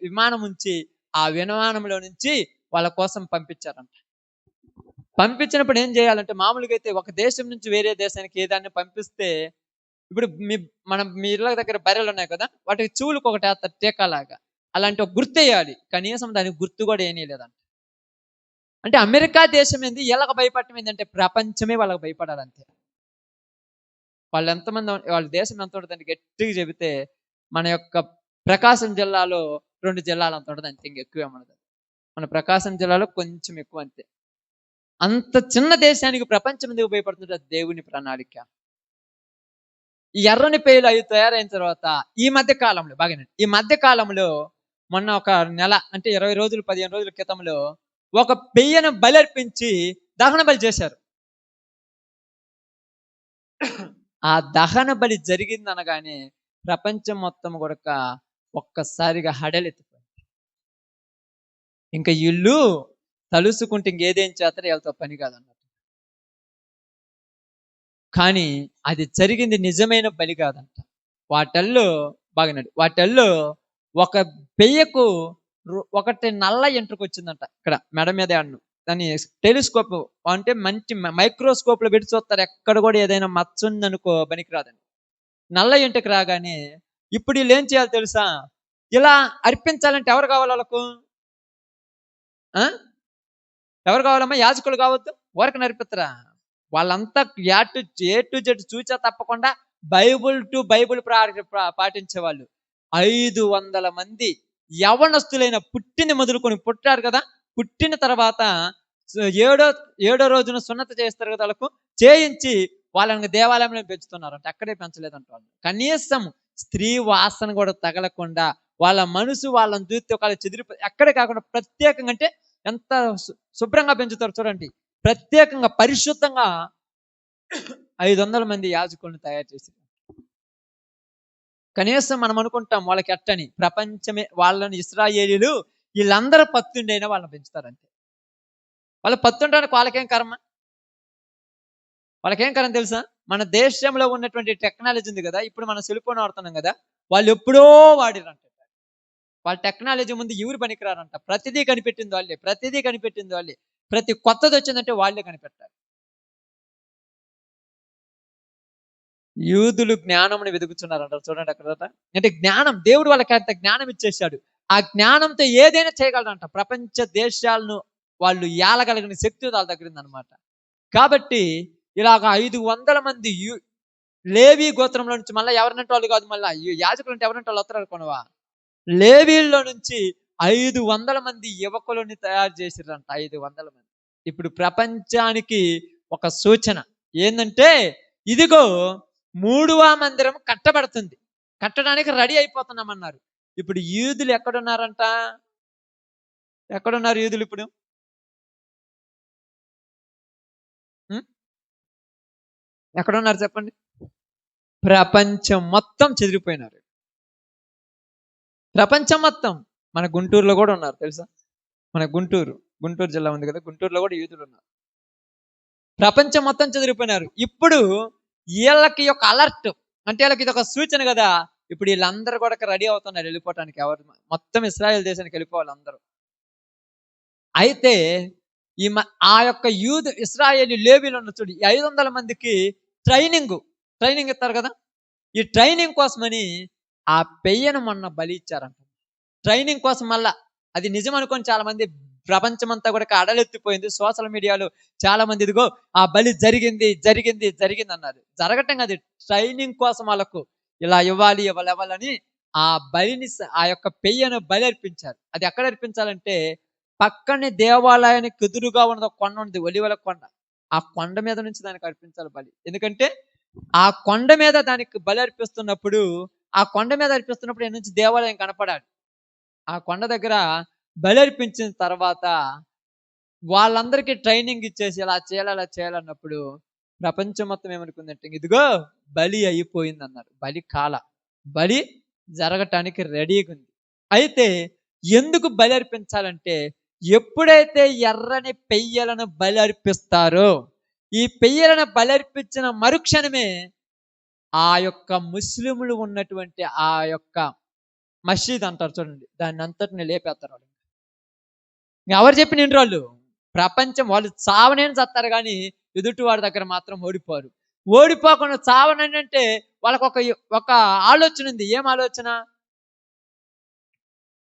విమానం ఉంచి ఆ విమానంలో నుంచి వాళ్ళ కోసం పంపించారంట. పంపించినప్పుడు ఏం చేయాలంటే మామూలుగా అయితే ఒక దేశం నుంచి వేరే దేశానికి ఏదాన్ని పంపిస్తే ఇప్పుడు మీ ఇళ్ళ దగ్గర బర్రెలు ఉన్నాయి కదా, వాటికి చెవులకు ఒకటి వేస్తారు టీకాలాగా, అలాంటి ఒక గుర్తు వేయాలి. కనీసం దానికి గుర్తు కూడా వేయలేదంట. అంటే అమెరికా దేశం ఏంది ఎలాగ భయపడటం ఏంటంటే ప్రపంచమే వాళ్ళకి భయపడాలంతే. వాళ్ళు ఎంతమంది, వాళ్ళ దేశం ఎంత ఉంటుందంటే గట్టిగా చెబితే మన యొక్క ప్రకాశం జిల్లాలో 2 జిల్లాలు అంత ఉంటుంది, అంతే. ఇంకెక్కువే ఉండదు. మన ప్రకాశం జిల్లాలో కొంచెం ఎక్కువ అంతే. అంత చిన్న దేశానికి ప్రపంచం ఎందుకు భయపడుతుంటే దేవుని ప్రణాళిక. ఈ ఎర్రని పేలు అవి తయారైన తర్వాత ఈ మధ్య కాలంలో మొన్న ఒక నెల అంటే 20 రోజులు 15 రోజుల క్రితంలో ఒక పెయ్యను బలర్పించి దహన బలి చేశారు. ఆ దహన బలి జరిగిందనగానే ప్రపంచం మొత్తం కూడా ఒక్కసారిగా హడలెత్తిపోయింది. ఇంకా ఇల్లు తలుసుకుంటే ఇంకేదేం చేస్తారో వీళ్ళతో పని కాదన్నట్టు. కానీ అది జరిగింది నిజమైన బలి కాదంట. వాటల్లో ఒక పెయ్యకు ఒకటి నల్ల ఎంట్రుకు వచ్చిందంట. ఇక్కడ మెడ మీద అన్ను దాన్ని టెలిస్కోప్ అంటే మంచి మైక్రోస్కోప్ లో పెట్టి చూస్తారు, ఎక్కడ కూడా ఏదైనా మచ్చ ఉందనుకో పనికిరాదని. నల్ల ఎంట్రుకు రాగానే ఇప్పుడు వీళ్ళు ఏం చేయాలి తెలుసా? ఇలా అర్పించాలంటే ఎవరు కావాలి వాళ్ళకు? ఎవరు కావాలమ్మా? యాజకులు కావద్దు, ఊరక నరిపిత్తరా? వాళ్ళంతా ఏ టు జెడ్ చూచా తప్పకుండా బైబుల్ పాటించే వాళ్ళు 500 మంది యవనస్తులైన పుట్టిన మొదలుకొని పుట్టారు కదా, పుట్టిన తర్వాత ఏడో రోజున సున్నత చేస్తారు కదా, వాళ్ళకు చేయించి వాళ్ళని దేవాలయంలో పెంచుతున్నారంట. అక్కడే పెంచలేదంట వాళ్ళు. కనీసం స్త్రీ వాసన కూడా తగలకుండా వాళ్ళ మనసు వాళ్ళని చూస్తే ఒకవేళ చెదిరిపోయి అక్కడే కాకుండా ప్రత్యేకంగా అంటే ఎంత శుభ్రంగా పెంచుతారు చూడండి. ప్రత్యేకంగా పరిశుద్ధంగా 500 మంది యాజకులను తయారు చేసి, కనీసం మనం అనుకుంటాం వాళ్ళకి ఎట్టని, ప్రపంచమే వాళ్ళని ఇశ్రాయేలీలు వీళ్ళందరూ పత్తుండైనా వాళ్ళని పెంచుతారంతే. వాళ్ళు పత్తుండడానికి వాళ్ళకేం కర్మ తెలుసా? మన దేశంలో ఉన్నటువంటి టెక్నాలజీ ఉంది కదా, ఇప్పుడు మనం సెల్ ఫోన్ వాడుతున్నాం కదా, వాళ్ళు ఎప్పుడో వాడిరంట. వాళ్ళ టెక్నాలజీ ముందు ఎవరు పనికిరారంట. ప్రతిదీ కనిపెట్టింది వాళ్ళే. ప్రతి కొత్తది వచ్చిందంటే వాళ్ళే కనిపెట్టాలి. యూదులు జ్ఞానమును వెతుకుతున్నారంటారు చూడండి అక్కడ. అంటే జ్ఞానం, దేవుడు వాళ్ళకి అంత జ్ఞానం ఇచ్చేసాడు. ఆ జ్ఞానంతో ఏదైనా చేయగలరంట. ప్రపంచ దేశాలను వాళ్ళు ఏలగలిగిన శక్తి వాళ్ళ దగ్గర ఉందన్నమాట. కాబట్టి ఇలాగ 500 మంది లేవి గోత్రంలో నుంచి మళ్ళీ ఎవరినంటే వాళ్ళు కాదు, మళ్ళీ ఈ యాజకులు అంటే ఎవరంటే వాళ్ళు వస్తారు అనుకోనవా, లేవీల్లో నుంచి 500 మంది యువకులని తయారు చేసిరంట. 500 మంది. ఇప్పుడు ప్రపంచానికి ఒక సూచన ఏందంటే, ఇదిగో మూడవ మందిరం కట్టబడుతుంది, కట్టడానికి రెడీ అయిపోతున్నామన్నారు. ఇప్పుడు యూదులు ఎక్కడున్నారంట? ఎక్కడున్నారు యూదులు ఇప్పుడు? ఎక్కడున్నారు చెప్పండి? ప్రపంచం మొత్తం చెదిరిపోయినారు. ప్రపంచం మొత్తం. మన గుంటూరులో కూడా ఉన్నారు తెలుసా? మన గుంటూరు జిల్లా ఉంది కదా, గుంటూరులో కూడా యూదులు ఉన్నారు. ప్రపంచం మొత్తం చెదిరిపోయినారు. ఇప్పుడు వీళ్ళకి ఒక అలర్ట్, అంటే వీళ్ళకి ఇది ఒక సూచన కదా. ఇప్పుడు వీళ్ళందరూ కూడా రెడీ అవుతున్నారు వెళ్ళిపోవటానికి. ఎవరు? మొత్తం ఇశ్రాయేల్ దేశానికి వెళ్ళిపోవాలి అందరూ. అయితే ఆ యొక్క ఇశ్రాయేలీ లేవీలు ఉన్న చూడు, 500 మందికి ట్రైనింగ్ ఇస్తారు కదా. ఈ ట్రైనింగ్ కోసమని ఆ పెయ్యను మొన్న బలి ఇచ్చారంట. ట్రైనింగ్ కోసం మళ్ళా అది నిజం అనుకొని చాలా మంది ప్రపంచమంతా కూడా అడలెత్తిపోయింది. సోషల్ మీడియాలో చాలా మంది ఇదిగో ఆ బలి జరిగింది అన్నారు. జరగటం కాదు, ట్రైనింగ్ కోసం వాళ్ళకు ఇలా ఇవ్వాలని ఆ బలిని, ఆ యొక్క పెయ్యను బలి అర్పించారు. అది ఎక్కడ అర్పించాలంటే పక్కనే దేవాలయానికి ఎదురుగా ఉన్నది ఒక కొండ ఉంది, ఒలివల కొండ. ఆ కొండ మీద నుంచి దానికి అర్పించాలి బలి. ఎందుకంటే ఆ కొండ మీద దానికి బలి అర్పిస్తున్నప్పుడు, ఈ నుంచి దేవాలయం కనపడాలి. ఆ కొండ దగ్గర బలి అర్పించిన తర్వాత వాళ్ళందరికీ ట్రైనింగ్ ఇచ్చేసి ఇలా చేయాలన్నప్పుడు ప్రపంచం మొత్తం ఏమనుకుందంటే, ఇదిగో బలి అయిపోయింది అన్నారు. బలి జరగటానికి రెడీగా ఉంది. అయితే ఎందుకు బలి అర్పించాలంటే, ఎప్పుడైతే ఎర్రని పెయ్యలను బలి అర్పిస్తారో, ఈ పెయ్యలను బలి అర్పించిన మరుక్షణమే ఆ యొక్క ముస్లింలు ఉన్నటువంటి ఆ యొక్క మసీద్ అంటారు చూడండి, దాన్ని అంతటిని లేపేస్తారు వాళ్ళు. ఎవరు చెప్పిన ఇన్ని రోజులు? ప్రపంచం. వాళ్ళు చావనేని చస్తారు కానీ ఎదుటి వాడి దగ్గర మాత్రం ఓడిపోకుండా చావనని అంటే వాళ్ళకు ఒక ఆలోచన ఉంది. ఏం ఆలోచన?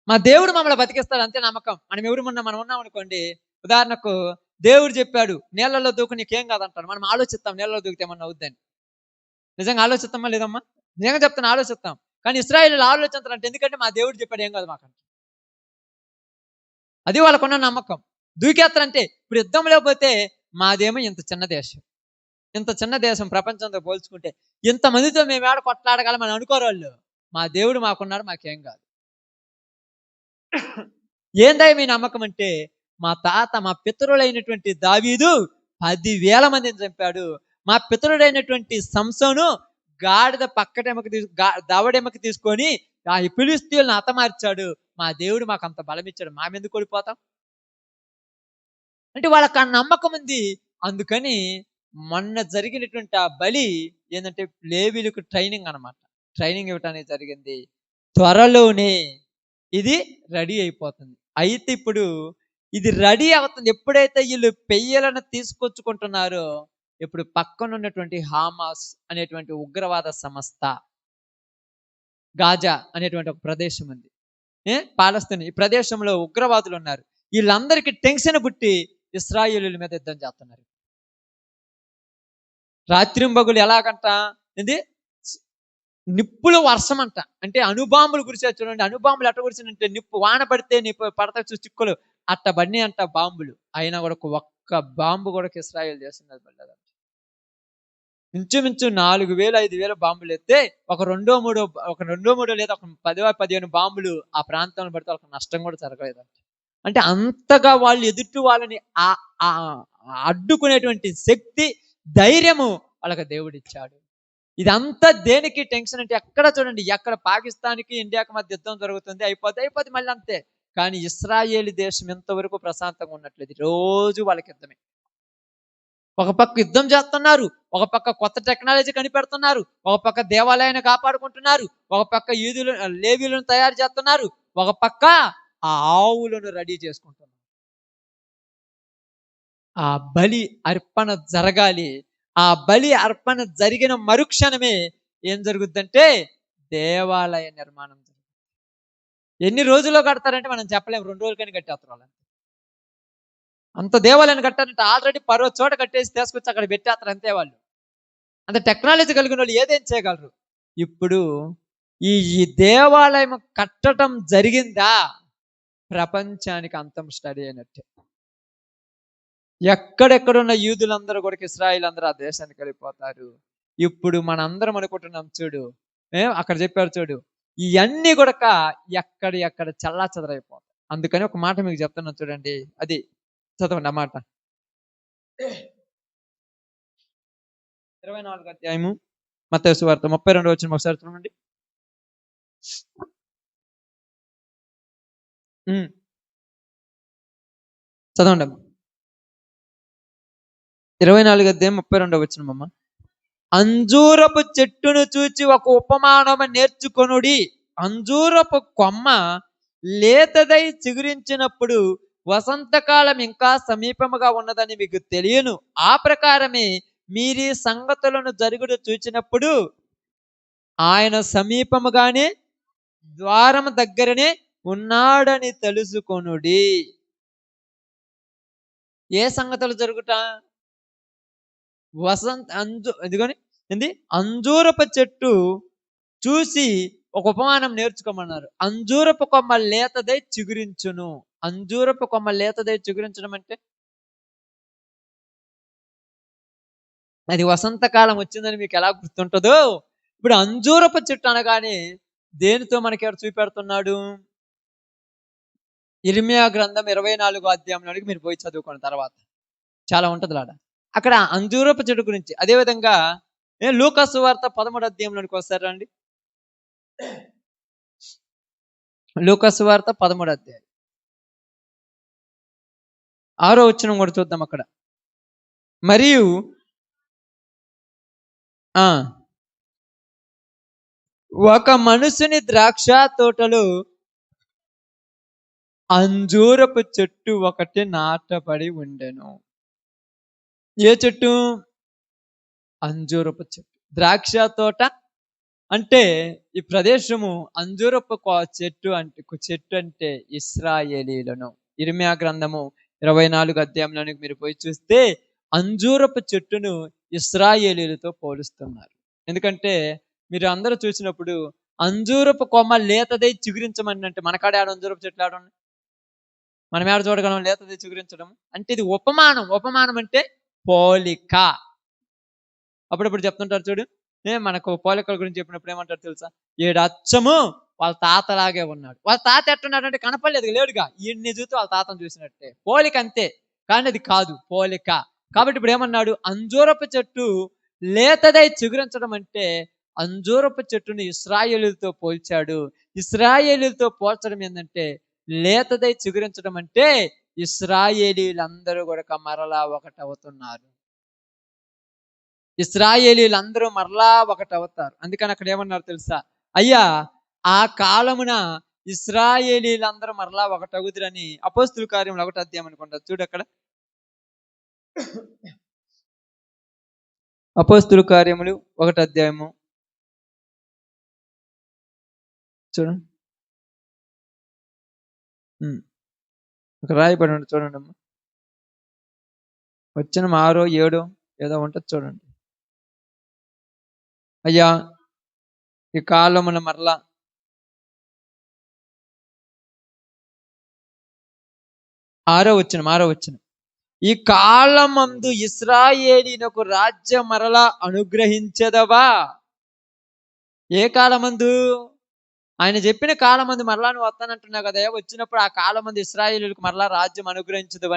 మా దేవుడు మమ్మల్ని బతికిస్తాడు, అంతే నమ్మకం. మనం ఉన్నాం అనుకోండి, ఉదాహరణకు దేవుడు చెప్పాడు నీళ్ళలో దూకు నీకేం కాదంటాడు. మనం ఆలోచిస్తాం నీళ్ళలో దూకితే ఏమన్నా అవుద్దని. నిజంగా ఆలోచిస్తామా లేదమ్మా? నిజంగా చెప్తాను, ఆలోచిస్తాం. కానీ ఇశ్రాయేలీయులు ఆలోచించారంటే, ఎందుకంటే మా దేవుడు చెప్పాడు ఏం కాదు మాకంటే. అది వాళ్ళకున్న నమ్మకం. దూకేస్తారంటే, ఇప్పుడు యుద్ధంలో పోతే మాదేమో ఇంత చిన్న దేశం ప్రపంచంతో పోల్చుకుంటే, ఇంతమందితో మేము ఏడ కొట్లాడగలమని అనుకోరు వాళ్ళు. మా దేవుడు మాకున్నాడు, మాకేం కాదు. ఏందయ్య మీ నమ్మకం అంటే, మా పితరులైనటువంటి దావీదు 10,000 మందిని చంపాడు. మా పితరుడైనటువంటి సంసోను గాడిద దవడెమ్మకి తీసుకొని ఆ ఫిలిష్తీయులను హతమార్చాడు. మా దేవుడు మాకు అంత బలం ఇచ్చాడు, ఎందుకు ఓడిపోతాం అంటే వాళ్ళకి ఆ నమ్మకం ఉంది. అందుకని మొన్న జరిగినటువంటి ఆ బలి ఏంటంటే లేవీలకు ట్రైనింగ్ అనమాట. ట్రైనింగ్ ఇవ్వటానికి జరిగింది. త్వరలోనే ఇది రెడీ అయిపోతుంది. అయితే ఇప్పుడు ఇది రెడీ అవుతుంది. ఎప్పుడైతే వీళ్ళు పెయ్యలను తీసుకొచ్చుకుంటున్నారో, ఇప్పుడు పక్కన ఉన్నటువంటి హామాస్ అనేటువంటి ఉగ్రవాద సంస్థ, గాజా అనేటువంటి ఒక ప్రదేశం ఉంది, పాలస్తీన్, ఈ ప్రదేశంలో ఉగ్రవాదులు ఉన్నారు. వీళ్ళందరికీ టెన్షన్ పుట్టి ఇశ్రాయేలీయుల మీద యుద్ధం చేస్తున్నారు. రాత్రింబగులు ఎలాగంట, ఇది నిప్పుల వర్షం అంట. అంటే అణుబాంబులు కురిసే చూడండి. అణుబాంబులు ఎట్ట కురిసినంటే, నిప్పు వాన పడితే పడతా చిక్కులు అట్ట బన్నీ అంట బాంబులు. అయినా కూడా ఒక్క బాంబు కూడా ఇశ్రాయేల్ చేస్తున్నది పడలేదు. ఇంచుమించు 4,000 5,000 బాంబులు ఎత్తే ఒక రెండో మూడో లేదా ఒక 10-15 బాంబులు ఆ ప్రాంతంలో పడితే వాళ్ళకి నష్టం కూడా జరగలేదంట. అంటే అంతగా వాళ్ళు ఎదుటి వాళ్ళని అడ్డుకునేటువంటి శక్తి, ధైర్యము వాళ్ళకి దేవుడు ఇచ్చాడు. ఇదంతా దేనికి టెన్షన్ అంటే, ఎక్కడ చూడండి, ఎక్కడ పాకిస్తాన్కి ఇండియాకి మధ్య యుద్ధం జరుగుతుంది, అయిపోతే మళ్ళీ అంతే. కానీ ఇశ్రాయేల్ దేశం ఎంతవరకు ప్రశాంతంగా ఉన్నట్లేదు. రోజు వాళ్ళకి యుద్ధమే. ఒక పక్క యుద్ధం చేస్తున్నారు, ఒక పక్క కొత్త టెక్నాలజీ కనిపెడుతున్నారు, ఒక పక్క దేవాలయాన్ని కాపాడుకుంటున్నారు, ఒక పక్క లేవీలను తయారు చేస్తున్నారు, ఒక పక్క ఆ ఆవులను రెడీ చేసుకుంటున్నారు. ఆ బలి అర్పణ జరగాలి. ఆ బలి అర్పణ జరిగిన మరుక్షణమే ఏం జరుగుద్దంటే దేవాలయ నిర్మాణం జరుగుతుంది. ఎన్ని రోజుల్లో కడతారంటే మనం చెప్పలేము. 2 రోజులకని కట్టేస్తారు వాళ్ళు. అంత దేవాలయాన్ని కట్టారంటే ఆల్రెడీ పరో చోట కట్టేసి తీసుకొచ్చి అక్కడ పెట్టేస్తారు అంతే వాళ్ళు. అంత టెక్నాలజీ కలిగిన వాళ్ళు ఏదేం చేయగలరు. ఇప్పుడు ఈ దేవాలయం కట్టడం జరిగిందా, ప్రపంచానికి అంతం స్టడీ అయినట్టే. ఎక్కడెక్కడున్న యూదులందరూ కూడా, ఇశ్రాయేల్ అందరూ ఆ దేశానికి వెళ్ళిపోతారు. ఇప్పుడు మనందరం అనుకుంటున్నాం చూడు, అక్కడ చెప్పారు చూడు, ఇవన్నీ కూడా ఎక్కడ చల్లా చెదరైపోతాయి. అందుకని ఒక మాట మీకు చెప్తున్నాను చూడండి, అది చదవండి ఆ మాట. 24వ అధ్యాయము మత్తయి సువార్త 32వ వచనం ఒకసారి చూడండి. చదవండి అమ్మ. 24వ అధ్యాయం 32వ వచనం అమ్మ. అంజూరపు చెట్టును చూచి ఒక ఉపమానము నేర్చుకొనుడి. అంజూరపు కొమ్మ లేతదై చిగురించినప్పుడు వసంతకాలం ఇంకా సమీపముగా ఉన్నదని మీకు తెలియను. ఆ ప్రకారమే మీరీ సంగతులను జరుగుడు చూచినప్పుడు ఆయన సమీపముగానే ద్వారం దగ్గరనే ఉన్నాడని తెలుసుకొనుడి. ఏ సంగతులు జరుగుట? ఇదిగోని ఏంది, అంజూరపు చెట్టు చూసి ఒక ఉపమానం నేర్చుకోమన్నారు. అంజూరపు కొమ్మ లేతదై చిగురించును. అంజూరపు కొమ్మ లేతదై చిగురించడం అంటే అది వసంతకాలం వచ్చిందని మీకు ఎలా గుర్తుంటుందో, ఇప్పుడు అంజూరపు చెట్టు అనగానే దేనితో మనకి ఎవరు చూపెడుతున్నాడు? ఇర్మియా గ్రంథం 24వ అధ్యాయంలోనికి మీరు పోయి చదువుకున్న తర్వాత చాలా ఉంటుంది లాడ. అక్కడ అంజూరపు చెట్టు గురించి. అదేవిధంగా లూకా సువార్త 13వ అధ్యాయంలోనికి వస్తారా అండి? లూకా సువార్త 13వ అధ్యాయం 6వ వచనం కూడా చూద్దాం అక్కడ. మరియు ఒక మనుషుని ద్రాక్ష తోటలో అంజూరపు చెట్టు ఒకటి నాటబడి ఉండెను. ఏ చెట్టు? అంజూరపు చెట్టు. ద్రాక్ష తోట అంటే ఈ ప్రదేశము అంజూరపు చెట్టు అంటే ఇశ్రాయేలీలను. ఇర్మియా గ్రంథము 24వ అధ్యాయంలోనికి మీరు పోయి చూస్తే అంజూరపు చెట్టును ఇశ్రాయేలీలతో పోలుస్తున్నారు. ఎందుకంటే మీరు అందరూ చూసినప్పుడు అంజూరపు కొమ్మ లేతదై చిగురించమని అంటే మనకాడే ఆడ అంజూరపు చెట్లు ఆడండి, మనం ఏడ చూడగలం లేతదై చిగురించడం అంటే? ఇది ఉపమానం. ఉపమానం అంటే పోలిక. అప్పుడప్పుడు చెప్తుంటారు చూడు, మనకు పోలికల గురించి చెప్పినప్పుడు ఏమంటారు తెలుసా? ఈడు అచ్చము వాళ్ళ తాతలాగే ఉన్నాడు. వాళ్ళ తాత ఎట్టున్నాడు అంటే కనపడలేదు, లేడుగా. ఈయన్ని చూస్తే వాళ్ళ తాతను చూసినట్టే. పోలిక అంతే, కానీ అది కాదు, పోలిక. కాబట్టి ఇప్పుడు ఏమన్నాడు? అంజూరపు చెట్టు లేతదై చిగురించడం అంటే అంజూరపు చెట్టుని ఇశ్రాయేలీలతో పోల్చాడు. ఇశ్రాయేలీలతో పోల్చడం ఏంటంటే లేతదై చిగురించడం అంటే ఇశ్రాయేలీలందరూ కూడా మరలా ఒకటవుతున్నారు. ఇశ్రాయేలీలందరూ మరలా ఒకటవుతారు. అందుకని అక్కడ ఏమన్నారు తెలుసా? అయ్యా, ఆ కాలమున ఇశ్రాయేలీలందరూ మరలా ఒకటవుదురని అపోస్తుల కార్యములు 1వ అధ్యాయం అనుకుంటారు చూడు. అక్కడ అపోస్తుల కార్యములు 1వ అధ్యాయము చూడండి. రాయబడి చూడండి అమ్మా. వచ్చిన 6, 7 ఏదో ఉంటుంది చూడండి. అయ్యా, ఈ కాలమున మరలా 6వ వచనం. ఈ కాలమందు ఇశ్రాయేలీనకు రాజ్యం మరలా అనుగ్రహించదవా? ఏ కాలమందు? ఆయన చెప్పిన కాలమందు మరలా నువ్వు వస్తానంటున్నావు కదా, వచ్చినప్పుడు ఆ కాలమందు ఇశ్రాయేలీలకు మరలా రాజ్యం అనుగ్రహించదు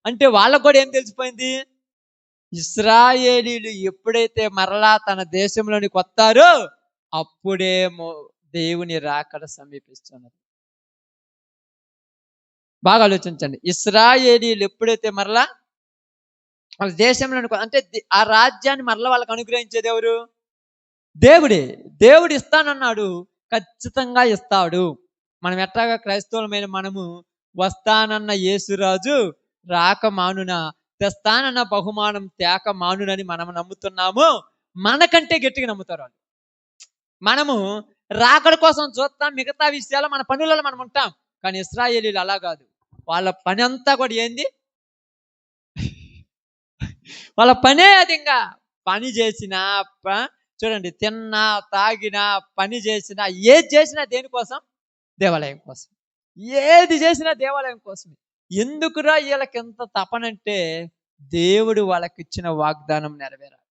అంటే వాళ్ళకు కూడా ఏం తెలిసిపోయింది? ఇశ్రాయేలీలు ఎప్పుడైతే మరలా తన దేశంలోనికి వస్తారో అప్పుడే దేవుని రాకడ సమీపిస్తున్నది. బాగా ఆలోచించండి. ఇశ్రాయేలీలు ఎప్పుడైతే మరలా వాళ్ళ దేశంలోనికి అంటే ఆ రాజ్యాన్ని మరలా వాళ్ళకి అనుగ్రహించేది ఎవరు? దేవుడే. దేవుడు ఇస్తానన్నాడు, ఖచ్చితంగా ఇస్తాడు. మనం ఎట్లాగా క్రైస్తవులమైన మనము వస్తానన్న యేసురాజు రాక మానున, తెస్తానన్న బహుమానం తేక మానునని మనం నమ్ముతున్నాము. మనకంటే గట్టిగా నమ్ముతారు వాళ్ళు. మనము రాకడ కోసం చూస్తాం, మిగతా విషయాలు మన పనులలో మనం ఉంటాం. కానీ ఇశ్రాయేలీలు అలా కాదు. వాళ్ళ పని అంతా కూడా ఏంది? వాళ్ళ పనే అది. ఇంకా పని చేసినా చూడండి, తిన్నా తాగినా పని చేసినా ఏది చేసినా దేనికోసం? దేవాలయం కోసం. ఏది చేసినా దేవాలయం కోసం. ఎందుకురా వీళ్ళకి ఎంత తపనంటే దేవుడు వాళ్ళకిచ్చిన వాగ్దానం నెరవేరాలి.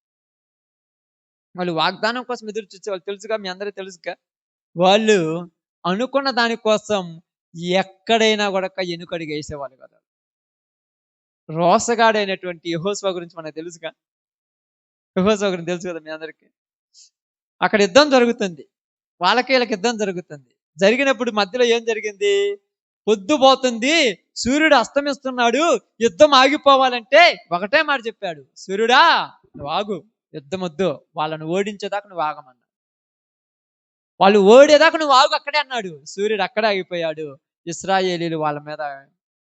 వాళ్ళు వాగ్దానం కోసం ఎదురు చూసేవాళ్ళు. తెలుసుగా, మీ అందరికీ తెలుసుగా. వాళ్ళు అనుకున్న దానికోసం ఎక్కడైనా కూడా ఎనుకడుగు వేసేవాళ్ళు కదా. రోసగాడైనటువంటి యెహోషువ గురించి మనకు తెలుసుగా. యెహోషువ గురించి తెలుసు కదా మీ అందరికి. అక్కడ యుద్ధం జరుగుతుంది, వాళ్ళకి వీళ్ళకి యుద్ధం జరుగుతుంది. జరిగినప్పుడు మధ్యలో ఏం జరిగింది? పొద్దుపోతుంది, సూర్యుడు అస్తమిస్తున్నాడు, యుద్ధం ఆగిపోవాలంటే ఒకటే మాట చెప్పాడు, సూర్యుడా నువ్వు ఆగు, యుద్ధం వద్దు, వాళ్ళను ఓడించేదాకా నువ్వు ఆగమన్నాడు. వాళ్ళు ఓడేదాకా నువ్వు ఆగు అక్కడే అన్నాడు. సూర్యుడు అక్కడే ఆగిపోయాడు. ఇశ్రాయేలీలు వాళ్ళ మీద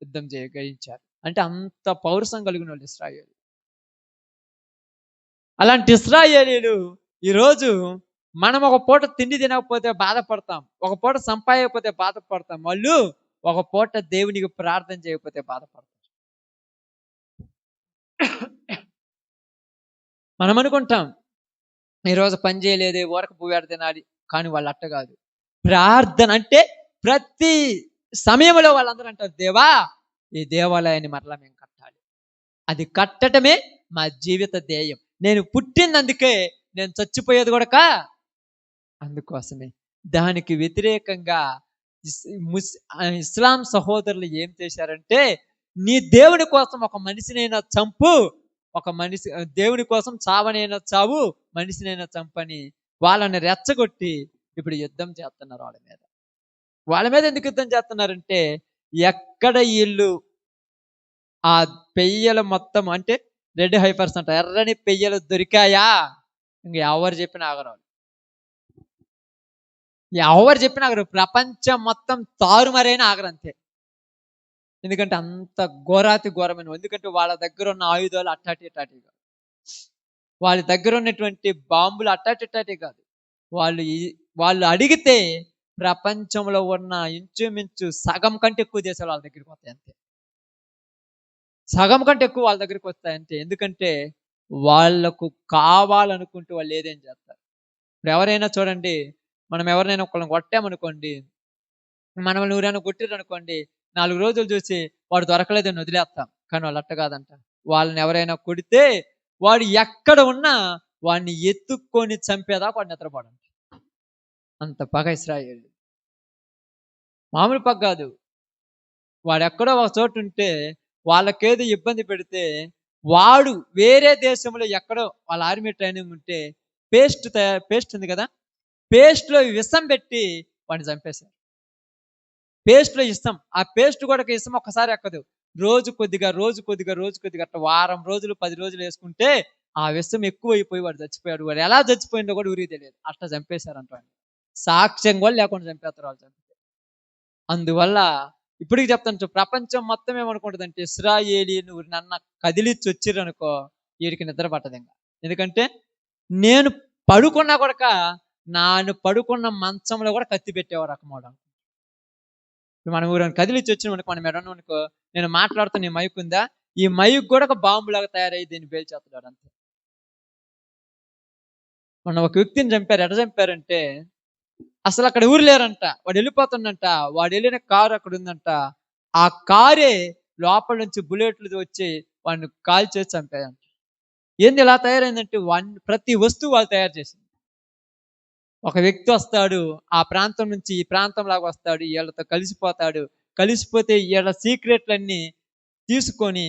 యుద్ధం జయించారు. అంటే అంత పౌరుషం కలిగిన వాళ్ళు ఇశ్రాయేలు. అలాంటి ఇశ్రాయేలీలు ఈరోజు మనం ఒక పూట తిండి తినకపోతే బాధపడతాం, ఒక పూట సంపాదకపోతే బాధపడతాం, వాళ్ళు ఒక పూట దేవునికి ప్రార్థన చేయకపోతే బాధపడతాం. మనం అనుకుంటాం ఈరోజు పని చేయలేదే, ఊరకు పువ్వేడ తినాలి, కానీ వాళ్ళు అట్ట కాదు. ప్రార్థన అంటే ప్రతి సమయంలో వాళ్ళందరూ అంటారు, దేవా ఈ దేవాలయాన్ని మరలా మేము కట్టాలి, అది కట్టడమే మా జీవిత ధ్యేయం, నేను పుట్టినందుకే, నేను చచ్చిపోయేది కూడా అందుకోసమే. దానికి వ్యతిరేకంగా ఇస్లాం సహోదరులు ఏం చేశారంటే, నీ దేవుని కోసం ఒక మనిషినైనా చంపు, ఒక మనిషి దేవుని కోసం చావనైనా చావు, మనిషినైనా చంపని వాళ్ళని రెచ్చగొట్టి ఇప్పుడు యుద్ధం చేస్తున్నారు వాళ్ళ మీద. వాళ్ళ మీద ఎందుకు యుద్ధం చేస్తున్నారంటే, ఎక్కడ వీళ్ళు ఆ పెయ్యలు మొత్తం అంటే రెడ్ హైపర్స్ అంట, ఎర్రని పెయ్యలు దొరికాయా ఇంక ఎవరు చెప్పిన ఆగరాలు, ఎవరు చెప్పిన ఆగరు. ప్రపంచం మొత్తం తారుమారైన ఆగరంతే. ఎందుకంటే అంత ఘోరాతి ఘోరమైన, ఎందుకంటే వాళ్ళ దగ్గర ఉన్న ఆయుధాలు అట్టాటి కాదు, వాళ్ళ దగ్గర ఉన్నటువంటి బాంబులు అట్టాటి కాదు. వాళ్ళు అడిగితే ప్రపంచంలో ఉన్న ఇంచుమించు సగం కంటే ఎక్కువ దేశాలు వాళ్ళ దగ్గరికి వస్తాయి అంతే. సగం కంటే ఎక్కువ వాళ్ళ దగ్గరికి వస్తాయి అంతే. ఎందుకంటే వాళ్లకు కావాలనుకుంటే వాళ్ళు ఏదేం చేస్తారు. ఇప్పుడు ఎవరైనా చూడండి, మనం ఎవరినైనా ఒకళ్ళని కొట్టామనుకోండి, మనల్ని ఎవరైనా కొట్టిరు అనుకోండి, 4 రోజులు చూసి వాడు దొరకలేదని వదిలేస్తాం. కానీ వాళ్ళు అట్ట కాదంట. వాళ్ళని ఎవరైనా కొడితే వాడు ఎక్కడ ఉన్నా వాడిని ఎత్తుక్కొని చంపేదాకా వాడిని నిద్రపోడంట. అంత పగ ఇశ్రాయేలు. మామూలు పగ కాదు. వాడు ఎక్కడో ఒక చోటు ఉంటే వాళ్ళకేదో ఇబ్బంది పెడితే, వాడు వేరే దేశంలో ఎక్కడో వాళ్ళ ఆర్మీ ట్రైనింగ్ ఉంటే పేస్ట్ ఉంది కదా, పేస్ట్లో విషం పెట్టి వాడిని చంపేశారు. పేస్ట్లో ఇస్తాం, ఆ పేస్ట్ కూడా ఇస్తాం ఒక్కసారి ఎక్కదు, రోజు కొద్దిగా అట్లా వారం రోజులు 10 రోజులు వేసుకుంటే ఆ విషం ఎక్కువైపోయి వాడు చచ్చిపోయాడు. వాడు ఎలా చచ్చిపోయిందో కూడా ఊరికి తెలియదు, అట్లా చంపేశారంట. సాక్ష్యం కూడా లేకుండా చంపేస్తారు వాళ్ళు. చంపితే అందువల్ల ఇప్పటికి చెప్తాను, ప్రపంచం మొత్తం ఏమనుకుంటుందంటే, ఇశ్రాయేలీను నన్ను కదిలిచ్చి వచ్చిర్రనుకో వీడికి నిద్ర పట్టదు ఇంకా. ఎందుకంటే నేను పడుకున్నా కూడా నాను పడుకున్న మంచంలో కూడా కత్తి పెట్టేవారు రకమోడ. మనం ఊరిని కదిలిచ్చి వచ్చినామనుకో, మనం ఎడన్నాం అనుకో, నేను మాట్లాడుతున్న ఈ మైక్ ఉందా, ఈ మైక్ కూడా ఒక బాంబులాగా తయారయ్యి దీన్ని పేల్చేస్తాడు అంతే. మొన్న ఒక వ్యక్తిని చంపారు. ఎట చంపారంటే, అసలు అక్కడ ఊరు లేరంట, వాడు వెళ్ళిపోతుందంట, వాడు వెళ్ళిన కారు అక్కడ ఉందంట, ఆ కారే లోపల నుంచి బుల్లెట్లు వచ్చి వాడిని కాల్ చేసి చంపాయంట. ఏంది ఇలా తయారైందంటే, ప్రతి వస్తువు వాళ్ళు తయారు చేసింది. ఒక వ్యక్తి వస్తాడు, ఆ ప్రాంతం నుంచి ఈ ప్రాంతం లాగా వస్తాడు, వీళ్ళతో కలిసిపోతే వీళ్ళ సీక్రెట్లన్నీ తీసుకొని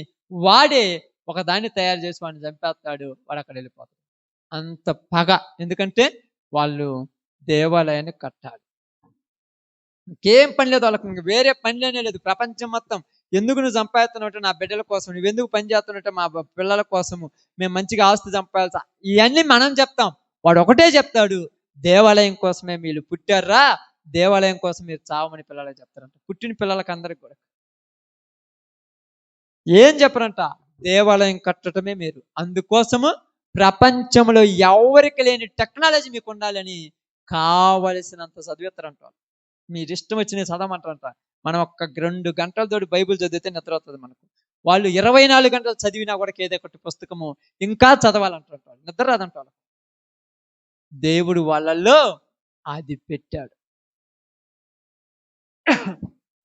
వాడే ఒక దాన్ని తయారు చేసి వాడిని చంపేస్తాడు, వాడు అక్కడ వెళ్ళిపోతాడు. అంత పగ. ఎందుకంటే వాళ్ళు దేవాలయాన్ని కట్టాలి, ఇంకేం పని లేదు వాళ్ళకి, వేరే పనిలేనే లేదు. ప్రపంచం మొత్తం ఎందుకు నువ్వు సంపాదిస్తున్నట్టు, నా బిడ్డల కోసం, నువ్వెందుకు పని చేస్తున్నట్టు, మా పిల్లల కోసము, మేము మంచిగా ఆస్తి సంపాదించా, ఇవన్నీ మనం చెప్తాం. వాడు ఒకటే చెప్తాడు, దేవాలయం కోసమే మీరు పుట్టారా, దేవాలయం కోసం మీరు చావమని పిల్లలకి చెప్తారంట. పుట్టిన పిల్లలకి అందరికి కూడా ఏం చెప్పరంట, దేవాలయం కట్టడమే మీరు. అందుకోసము ప్రపంచంలో ఎవరికి లేని టెక్నాలజీ మీకు ఉండాలని కావలసినంత చదివేస్తారంట. మీరు ఇష్టం వచ్చిన చదవమంటారంట. మనం 1-2 గంటలతోటి బైబిల్ చదివితే నిద్ర అవుతుంది మనకు. వాళ్ళు 24 గంటలు చదివినా కూడా ఏదో ఒకటి పుస్తకము ఇంకా చదవాలంటారు, నిద్ర రాదంటారు. దేవుడు వాళ్ళల్లో అది పెట్టాడు.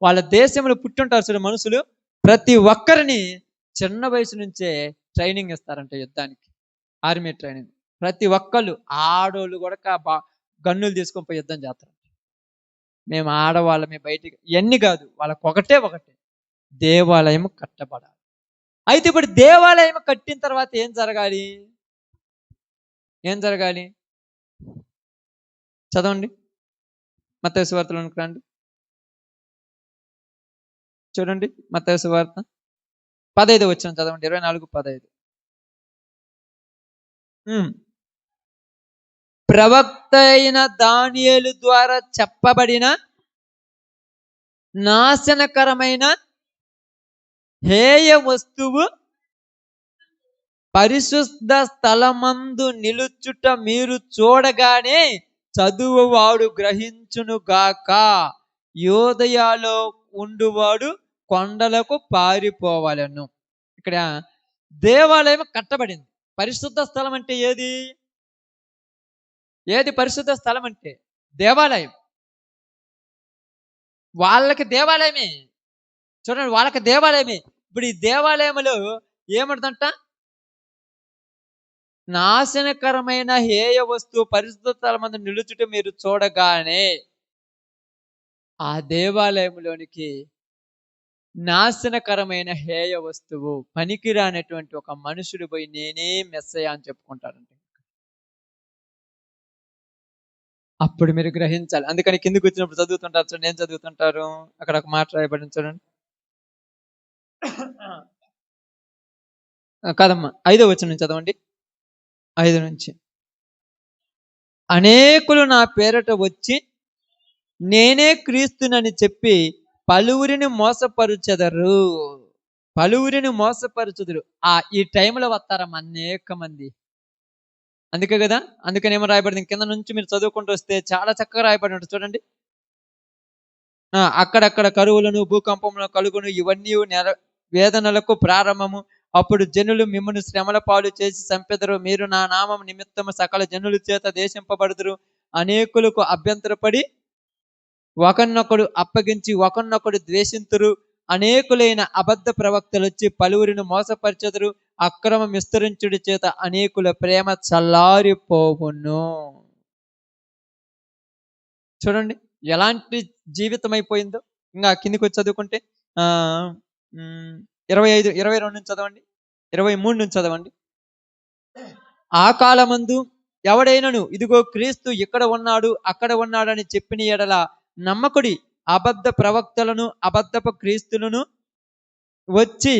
వాళ్ళ దేశంలో పుట్టుంటారు చూడు మనుషులు, ప్రతి ఒక్కరిని చిన్న వయసు నుంచే ట్రైనింగ్ ఇస్తారంట యుద్ధానికి, ఆర్మీ ట్రైనింగ్. ప్రతి ఒక్కళ్ళు, ఆడోళ్ళు కూడా గన్నులు తీసుకొని పోయి యుద్ధం చేస్తారు. మేము ఆడవాళ్ళమే బయటికి, ఇవన్నీ కాదు, వాళ్ళకి ఒకటే దేవాలయం కట్టబడాలి. అయితే ఇప్పుడు దేవాలయం కట్టిన తర్వాత ఏం జరగాలి? చదవండి, మత్తయి సువార్తలోనికి రండి. చూడండి, మత్తయి సువార్త 15 వచనం చదవండి, 24:15. ప్రవక్త అయిన దానియేలు ద్వారా చెప్పబడిన నాశనకరమైన హేయ వస్తువు పరిశుద్ధ స్థలమందు నిలుచుట మీరు చూడగానే చదువువాడు గ్రహించునుగాక, యోదయాలో ఉండువాడు కొండలకు పారిపోవాలను. ఇక్కడ దేవాలయం కట్టబడింది. పరిశుద్ధ స్థలం అంటే ఏది పరిశుద్ధ స్థలం అంటే? దేవాలయం. వాళ్ళకి దేవాలయమే, చూడండి, వాళ్ళకి దేవాలయమే. ఇప్పుడు ఈ దేవాలయంలో ఏమంటుందంట? నాశనకరమైన హేయ వస్తువు పరిశుద్ధ స్థలమందు నిలుచుట మీరు చూడగానే, ఆ దేవాలయంలోనికి నాశనకరమైన హేయ వస్తువు, పనికిరానటువంటి ఒక మనుషుడు పోయి నేనే మెస్సయ్య అని చెప్పుకుంటాడంటే, అప్పుడు మీరు గ్రహించాలి. అందుకని కిందికి వచ్చినప్పుడు చదువుతుంటారు చూడండి, ఏం చదువుతుంటారు? అక్కడ ఒక మాట రాయబడింది చూడండి, కాదమ్మా 5వ వచనం చదవండి, 5 నుంచి. అనేకులు నా పేరట వచ్చి నేనే క్రీస్తునని చెప్పి పలువురిని మోసపరుచెదరు. ఈ టైంలో వస్తారమ్మా అనేక మంది. అందుకే కదా, అందుకని ఏమో రాయబడింది, కింద నుంచి మీరు చదువుకుంటూ వస్తే చాలా చక్కగా రాయబడి ఉంటుంది చూడండి. అక్కడక్కడ కరువులను భూకంపములను కలుగును, ఇవన్నీ వేదనలకు ప్రారంభము. అప్పుడు జనులు మిమ్మల్ని శ్రమల పాలు చేసి చంపెదరు, మీరు నా నామం నిమిత్తము సకల జనుల చేత దేశింపబడుదురు. అనేకులకు అభ్యంతరపడి ఒకరినొకడు అప్పగించి ఒకరినొకడు ద్వేషింతురు. అనేకులైన అబద్ధ ప్రవక్తలు వచ్చి పలువురిని మోసపరచెదరు. అక్రమం విస్తరించుడి చేత అనేకుల ప్రేమ చల్లారిపోవును. చూడండి ఎలాంటి జీవితం అయిపోయిందో. ఇంకా కిందికి వచ్చి చదువుకుంటే 25, 22 నుంచి చదవండి, 23 నుంచి చదవండి. ఆ కాలమందు ఎవడైనను ఇదిగో క్రీస్తు ఇక్కడ ఉన్నాడు అక్కడ ఉన్నాడని చెప్పిన ఎడల నమ్మకుడి. అబద్ధ ప్రవక్తలను అబద్ధపు క్రీస్తులను వచ్చి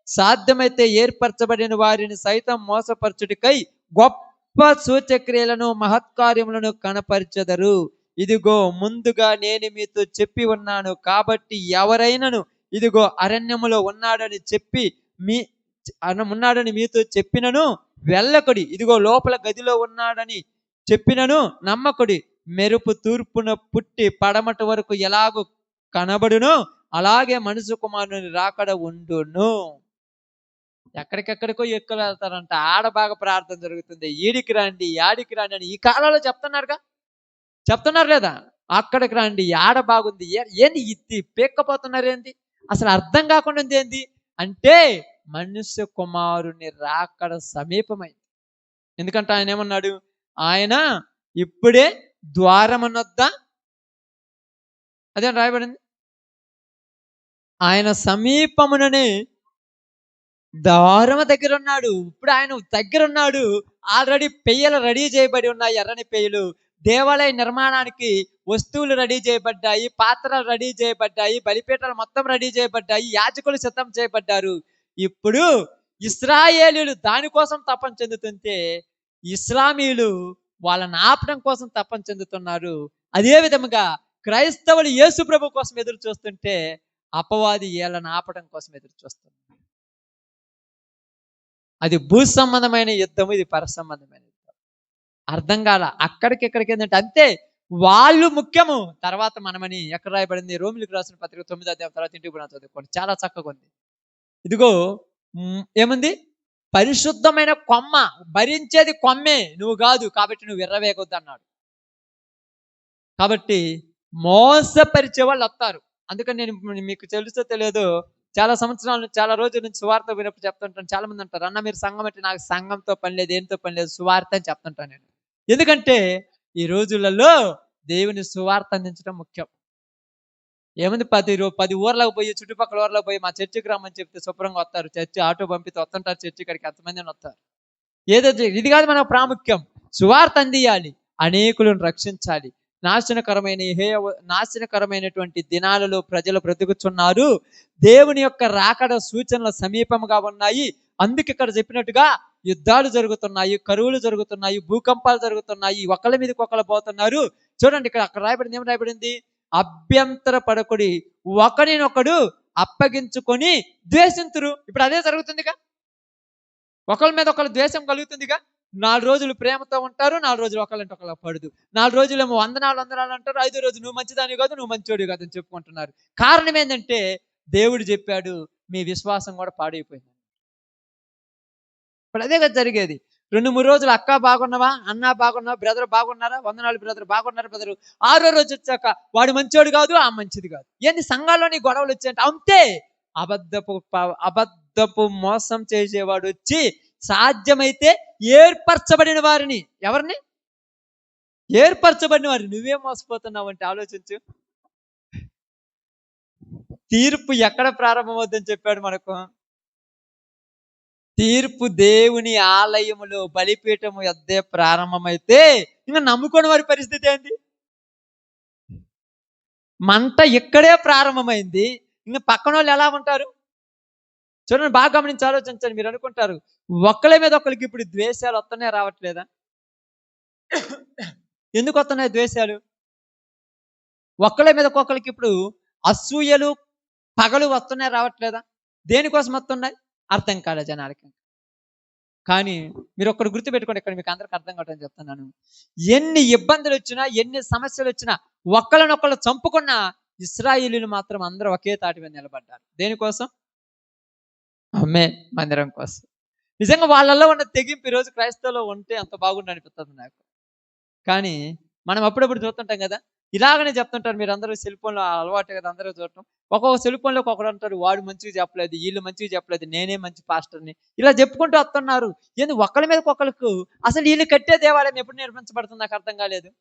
సాధ్యమైతే ఏర్పరచబడిన వారిని సైతం మోసపరచుడికై గొప్ప సూచక్రియలను మహత్కార్యములను కనపరచెదరు. ఇదిగో ముందుగా నేను మీతో చెప్పి ఉన్నాను. కాబట్టి ఎవరైనను ఇదిగో అరణ్యములో ఉన్నాడని మీతో చెప్పినను వెళ్ళకుడి. ఇదిగో లోపల గదిలో ఉన్నాడని చెప్పినను నమ్మకుడి. మెరుపు తూర్పున పుట్టి పడమట వరకు ఎలాగో కనబడును అలాగే మనుషు కుమారుని రాకడ ఉండును. ఎక్కడికెక్కడికో వెళ్తారంట. ఆడ బాగా ప్రార్థన జరుగుతుంది, ఈడికి రండి యాడికి రండి అని ఈ కాలంలో చెప్తున్నారు లేదా? అక్కడికి రండి, ఆడ బాగుంది, ఏంది ఇది పేక్కపోతున్నారు, ఏంది అసలు అర్థం కాకుండా ఏంది అంటే మనుష్య కుమారుని రాకడ సమీపమైంది. ఎందుకంటే ఆయన ఏమన్నాడు? ఆయన ఇప్పుడే ద్వారమునొద్ద, అదే రాయబడింది, ఆయన సమీపముననే ద్వారము దగ్గర ఉన్నాడు. ఇప్పుడు ఆయన దగ్గర ఉన్నాడు. ఆల్రెడీ పెయ్యలు రెడీ చేయబడి ఉన్నాయి, ఎర్రని పెయ్యలు. దేవాలయ నిర్మాణానికి వస్తువులు రెడీ చేయబడ్డాయి, పాత్రలు రెడీ చేయబడ్డాయి, బలిపీఠాలు మొత్తం రెడీ చేయబడ్డాయి, యాజకులు సిద్ధం చేయబడ్డారు. ఇప్పుడు ఇశ్రాయేలీయులు దానికోసం తపన చెందుతుంటే ఇస్లామీయులు వాళ్ళని ఆపడం కోసం తపన చెందుతున్నారు. అదే విధముగా క్రైస్తవులు యేసు ప్రభు కోసం ఎదురు చూస్తుంటే అపవాది వీళ్ళని ఆపడం కోసం ఎదురు చూస్తున్నారు. అది భూ సంబంధమైన యుద్ధం, ఇది పర సంబంధమైన యుద్ధం. అర్థం కాల. అక్కడికి ఏంటంటే అంతే, వాళ్ళు ముఖ్యము, తర్వాత మనమని. ఎక్కడ రాయబడింది? రోమిలికి రాసిన పత్రిక 9వ అధ్యాయం తర్వాత ఇంటికి చదువుకోండి, చాలా చక్కగా ఉంది. ఇదిగో ఏముంది, పరిశుద్ధమైన కొమ్మ, భరించేది కొమ్మే, నువ్వు కాదు, కాబట్టి నువ్వు విర్రవేగొద్దు అన్నాడు. కాబట్టి మోసపరిచే వాళ్ళు వస్తారు. అందుకని నేను మీకు తెలుసో తెలియదో, చాలా సంవత్సరాల నుంచి, చాలా రోజుల నుంచి సువార్త వినప్పుడు చెప్తుంటాను. చాలా మంది అంటారు, అన్న మీరు సంఘం అంటే, నాకు సంఘంతో పని లేదు, ఏంతో పని లేదు, సువార్త అని చెప్తుంటాను నేను. ఎందుకంటే ఈ రోజులలో దేవుని సువార్త అందించడం ముఖ్యం. ఏముంది, 10 ఊర్లకు పోయి, చుట్టుపక్కల ఊర్లకు పోయి మా చర్చికి రమ్మని చెప్తే శుభ్రంగా వస్తారు. చర్చి ఆటో పంపితే వస్తుంటారు, చర్చి కాడికి ఎంతమంది వస్తారు. ఏదో ఇది కాదు మనకు ప్రాముఖ్యం. సువార్త అందియాలి, అనేకులను రక్షించాలి. నాశనకరమైనటువంటి దినాలలో ప్రజలు బ్రతుకుతున్నారు. దేవుని యొక్క రాకడ సూచనలు సమీపంగా ఉన్నాయి. అందుకు ఇక్కడ చెప్పినట్టుగా యుద్ధాలు జరుగుతున్నాయి, కరువులు జరుగుతున్నాయి, భూకంపాలు జరుగుతున్నాయి, ఒకళ్ళ మీదకి ఒకళ్ళు పోతున్నారు. చూడండి, అక్కడ రాయబడింది, ఏం రాయబడింది, అభ్యంతర పడకుడి, ఒకరినొకడు అప్పగించుకొని ద్వేషింతురు. ఇప్పుడు అదే జరుగుతుందిగా, ఒకళ్ళ మీద ఒకళ్ళు ద్వేషం కలుగుతుందిగా. 4 రోజులు ప్రేమతో ఉంటారు, 4 రోజులు ఒకళ్ళంటే ఒకళ్ళ పడదు. 4 రోజులేమో వందనాలు అంటారు, 5వ రోజు నువ్వు మంచిదాని కాదు, నువ్వు మంచోడు కాదు అని చెప్పుకుంటున్నారు. కారణం ఏంటంటే దేవుడు చెప్పాడు, మీ విశ్వాసం కూడా పాడైపోయింది. ఇప్పుడు అదే కదా జరిగేది. 2-3 రోజులు అక్క బాగున్నావా, అన్న బాగున్నావా, బ్రదర్ బాగున్నారా, వందనాలు బ్రదర్, బాగున్నారు బ్రదరు. 6వ రోజు వచ్చాక వాడు మంచోడు కాదు, ఆ మంచిది కాదు. ఏంది సంఘాల్లోని గొడవలు వచ్చాయంటే అంతే. అబద్ధపు మోసం చేసేవాడు వచ్చి సాధ్యమైతే ఏర్పరచబడిన వారిని, ఎవరిని, ఏర్పరచబడిన వారిని నువ్వేం మోసపోతున్నావు అంటే ఆలోచించు. తీర్పు ఎక్కడ ప్రారంభమవుతుందని చెప్పాడు మనకు. తీర్పు దేవుని ఆలయములో, బలిపీఠము యొద్దే ప్రారంభమైతే ఇంకా నమ్ముకుని వారి పరిస్థితి ఏంటి? మంట ఇక్కడే ప్రారంభమైంది, ఇంకా పక్కన వాళ్ళు ఎలా ఉంటారు చూడండి. బాగా గమనించి ఆలోచించండి. మీరు అనుకుంటారు ఒకళ్ళ మీద ఒకరికి ఇప్పుడు ద్వేషాలు వస్తున్నాయి, రావట్లేదా? ఎందుకు వస్తున్నాయి ద్వేషాలు? ఒకళ్ళ మీద ఒక్కొక్కరికి ఇప్పుడు అసూయలు, పగలు వస్తున్నాయి, రావట్లేదా? దేనికోసం వస్తున్నాయి? అర్థం కాలే జనాలకి. కానీ మీరు ఒక్కడు గుర్తుపెట్టుకోండి, ఇక్కడ మీకు అందరికి అర్థం కావటని చెప్తున్నాను. ఎన్ని ఇబ్బందులు వచ్చినా, ఎన్ని సమస్యలు వచ్చినా, ఒకళ్ళనొక్కళ్ళు చంపుకున్న ఇశ్రాయేలీయులు మాత్రం అందరూ ఒకే తాటి మీద నిలబడ్డారు. దేనికోసం? అమ్మే మందిరం కోసం. నిజంగా వాళ్ళల్లో ఉన్న తెగింపు ఈరోజు క్రైస్తవులో ఉంటే అంత బాగుండి అనిపిస్తుంది నాకు. కానీ మనం అప్పుడప్పుడు చూస్తుంటాం కదా, ఇలాగనే చెప్తుంటారు. మీరు అందరూ సెల్ ఫోన్లో అలవాటు కదా అందరూ చూడటం. ఒక్కొక్క సెల్ ఫోన్లోకి ఒకడు అంటారు, వాడు మంచిగా చెప్పలేదు, వీళ్ళు మంచిగా చెప్పలేదు, నేనే మంచి పాస్టర్ని, ఇలా చెప్పుకుంటూ వస్తున్నారు. ఏంది ఒకళ్ళ మీద ఒకళ్ళకు అసలు వీళ్ళు కట్టే దేవాలయం ఎప్పుడు నిర్మించబడుతుంది నాకు అర్థం కాలేదు.